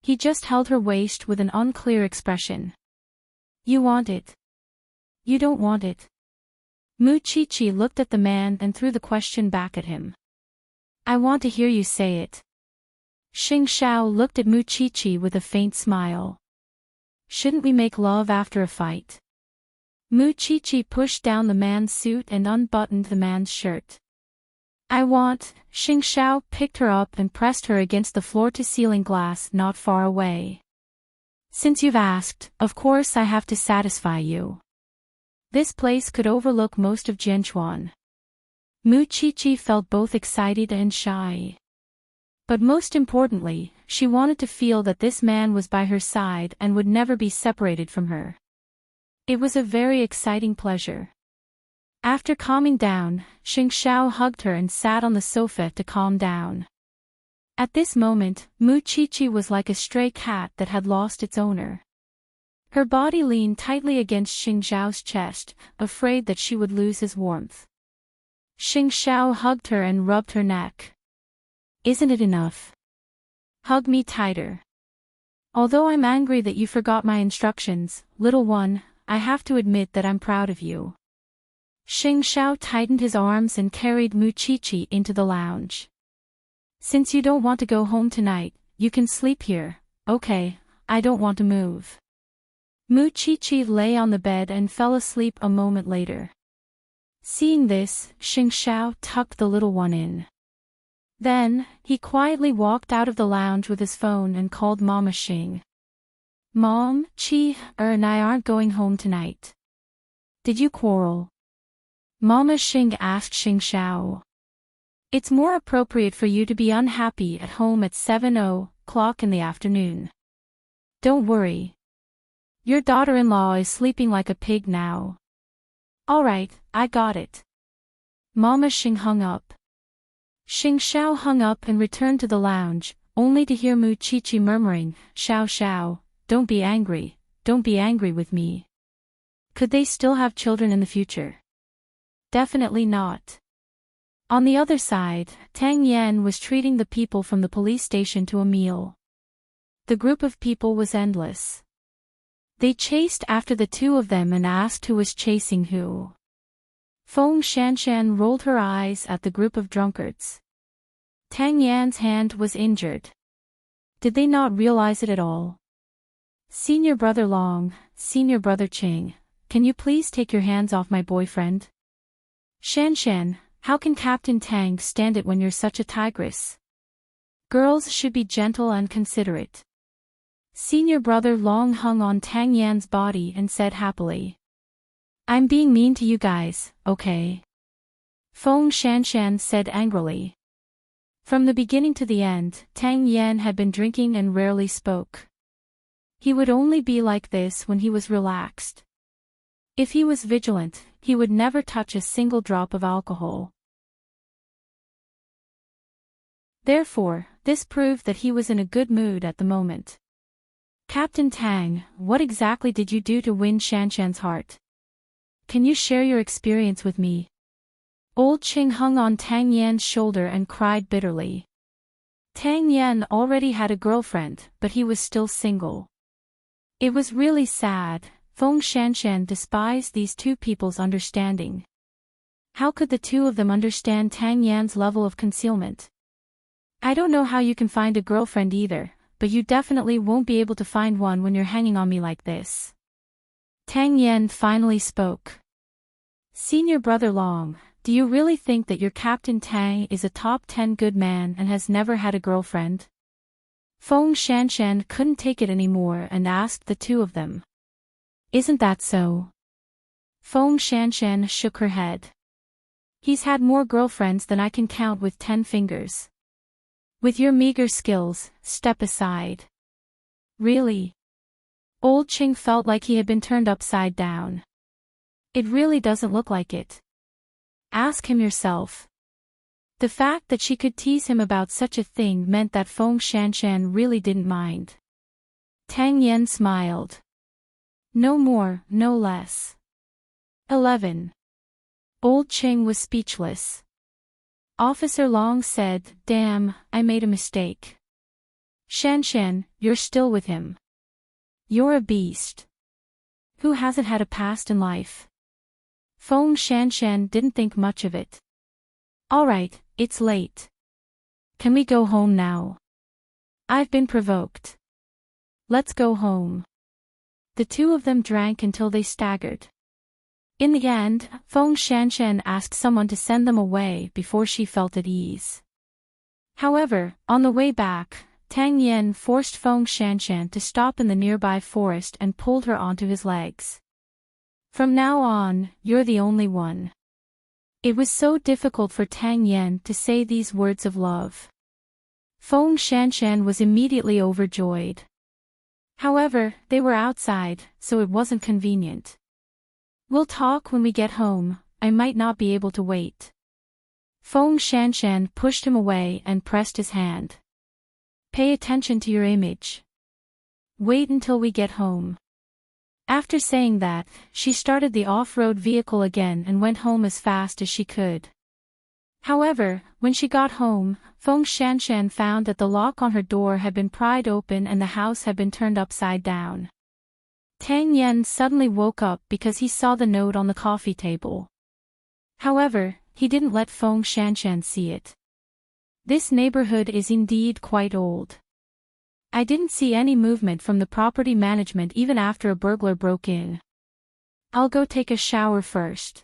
He just held her waist with an unclear expression. You want it. You don't want it. Muqiqi looked at the man and threw the question back at him. I want to hear you say it. Xingxiao looked at Muqiqi with a faint smile. Shouldn't we make love after a fight? Muqiqi pushed down the man's suit and unbuttoned the man's shirt. Xingxiao picked her up and pressed her against the floor-to-ceiling glass not far away. Since you've asked, of course I have to satisfy you. This place could overlook most of Jianchuan. Muqiqi felt both excited and shy. But most importantly, she wanted to feel that this man was by her side and would never be separated from her. It was a very exciting pleasure. After calming down, Xingxiao hugged her and sat on the sofa to calm down. At this moment, Muqiqi was like a stray cat that had lost its owner. Her body leaned tightly against Xingxiao's chest, afraid that she would lose his warmth. Xingxiao hugged her and rubbed her neck. Isn't it enough? Hug me tighter. Although I'm angry that you forgot my instructions, little one, I have to admit that I'm proud of you. Xingxiao tightened his arms and carried Muqiqi into the lounge. Since you don't want to go home tonight, you can sleep here, okay, I don't want to move. Muqiqi lay on the bed and fell asleep a moment later. Seeing this, Xingxiao tucked the little one in. Then, he quietly walked out of the lounge with his phone and called Mama Xing. Mom, Qi and I aren't going home tonight. Did you quarrel? Mama Xing asked Xingxiao. It's more appropriate for you to be unhappy at home at 7:00 in the afternoon. Don't worry. Your daughter-in-law is sleeping like a pig now. Alright, I got it. Mama Xing hung up. Xing Xiao hung up and returned to the lounge, only to hear Mu Qiqi murmuring, "Xiao Xiao, don't be angry with me. Could they still have children in the future?" Definitely not. On the other side, Tang Yan was treating the people from the police station to a meal. The group of people was endless. They chased after the two of them and asked who was chasing who. Feng Shanshan rolled her eyes at the group of drunkards. Tang Yan's hand was injured. Did they not realize it at all? "Senior Brother Long, Senior Brother Qing, can you please take your hands off my boyfriend?" "Shanshan, how can Captain Tang stand it when you're such a tigress? Girls should be gentle and considerate." Senior Brother Long hung on Tang Yan's body and said happily, "I'm being mean to you guys, okay?" Feng Shanshan said angrily. From the beginning to the end, Tang Yan had been drinking and rarely spoke. He would only be like this when he was relaxed. If he was vigilant, he would never touch a single drop of alcohol. Therefore, this proved that he was in a good mood at the moment. "Captain Tang, what exactly did you do to win Shanshan's heart? Can you share your experience with me?" Old Qing hung on Tang Yan's shoulder and cried bitterly. Tang Yan already had a girlfriend, but he was still single. It was really sad. Feng Shanshan despised these two people's understanding. How could the two of them understand Tang Yan's level of concealment? "I don't know how you can find a girlfriend either, but you definitely won't be able to find one when you're hanging on me like this." Tang Yan finally spoke. "Senior Brother Long, do you really think that your Captain Tang is a top 10 good man and has never had a girlfriend?" Feng Shanshan couldn't take it anymore and asked the two of them. "Isn't that so?" Feng Shanshan shook her head. "He's had more girlfriends than I can count with 10 fingers. With your meager skills, step aside." "Really?" Old Qing felt like he had been turned upside down. "It really doesn't look like it. Ask him yourself." The fact that she could tease him about such a thing meant that Feng Shanshan really didn't mind. Tang Yan smiled. "No more, no less." 11. Old Qing was speechless. Officer Long said, "Damn, I made a mistake. Shanshan, you're still with him. You're a beast. Who hasn't had a past in life?" Feng Shanshan didn't think much of it. "All right, it's late. Can we go home now? I've been provoked. Let's go home." The two of them drank until they staggered. In the end, Feng Shanshan asked someone to send them away before she felt at ease. However, on the way back, Tang Yan forced Feng Shanshan to stop in the nearby forest and pulled her onto his legs. "From now on, you're the only one." It was so difficult for Tang Yan to say these words of love. Feng Shanshan was immediately overjoyed. However, they were outside, so it wasn't convenient. "We'll talk when we get home, I might not be able to wait." Feng Shanshan pushed him away and pressed his hand. "Pay attention to your image. Wait until we get home." After saying that, she started the off-road vehicle again and went home as fast as she could. However, when she got home, Feng Shanshan found that the lock on her door had been pried open and the house had been turned upside down. Tang Yan suddenly woke up because he saw the note on the coffee table. However, he didn't let Feng Shanshan see it. "This neighborhood is indeed quite old. I didn't see any movement from the property management even after a burglar broke in. I'll go take a shower first."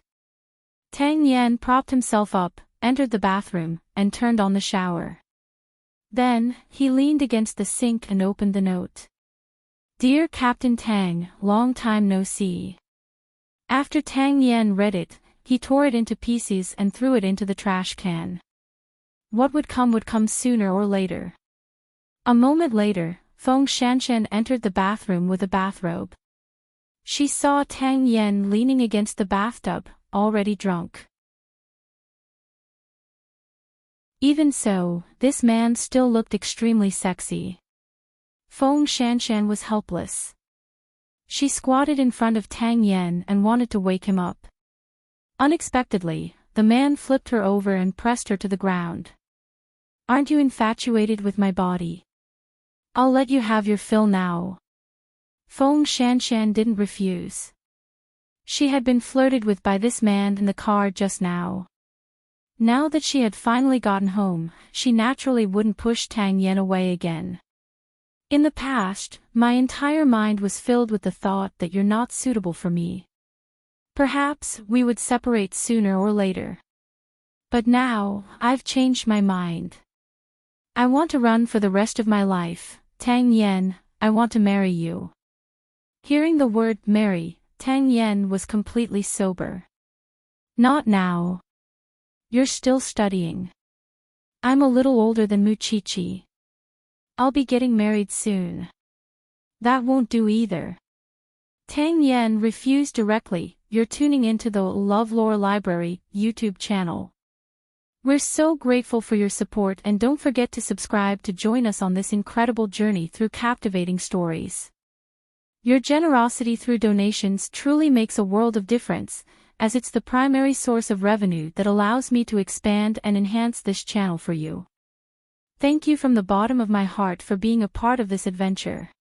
Tang Yan propped himself up, entered the bathroom, and turned on the shower. Then, he leaned against the sink and opened the note. "Dear Captain Tang, long time no see." After Tang Yan read it, he tore it into pieces and threw it into the trash can. What would come sooner or later. A moment later, Feng Shanshan entered the bathroom with a bathrobe. She saw Tang Yan leaning against the bathtub, already drunk. Even so, this man still looked extremely sexy. Feng Shanshan was helpless. She squatted in front of Tang Yen and wanted to wake him up. Unexpectedly, the man flipped her over and pressed her to the ground. "Aren't you infatuated with my body? I'll let you have your fill now." Feng Shanshan didn't refuse. She had been flirted with by this man in the car just now. Now that she had finally gotten home, she naturally wouldn't push Tang Yen away again. "In the past, my entire mind was filled with the thought that you're not suitable for me. Perhaps we would separate sooner or later. But now, I've changed my mind. I want to run for the rest of my life. Tang Yen, I want to marry you." Hearing the word marry, Tang Yen was completely sober. "Not now. You're still studying. I'm a little older than Muchichi. I'll be getting married soon." "That won't do either." Tang Yen refused directly. "You're tuning into the LoveLore Library YouTube channel. We're so grateful for your support, and don't forget to subscribe to join us on this incredible journey through captivating stories. Your generosity through donations truly makes a world of difference, as it's the primary source of revenue that allows me to expand and enhance this channel for you. Thank you from the bottom of my heart for being a part of this adventure.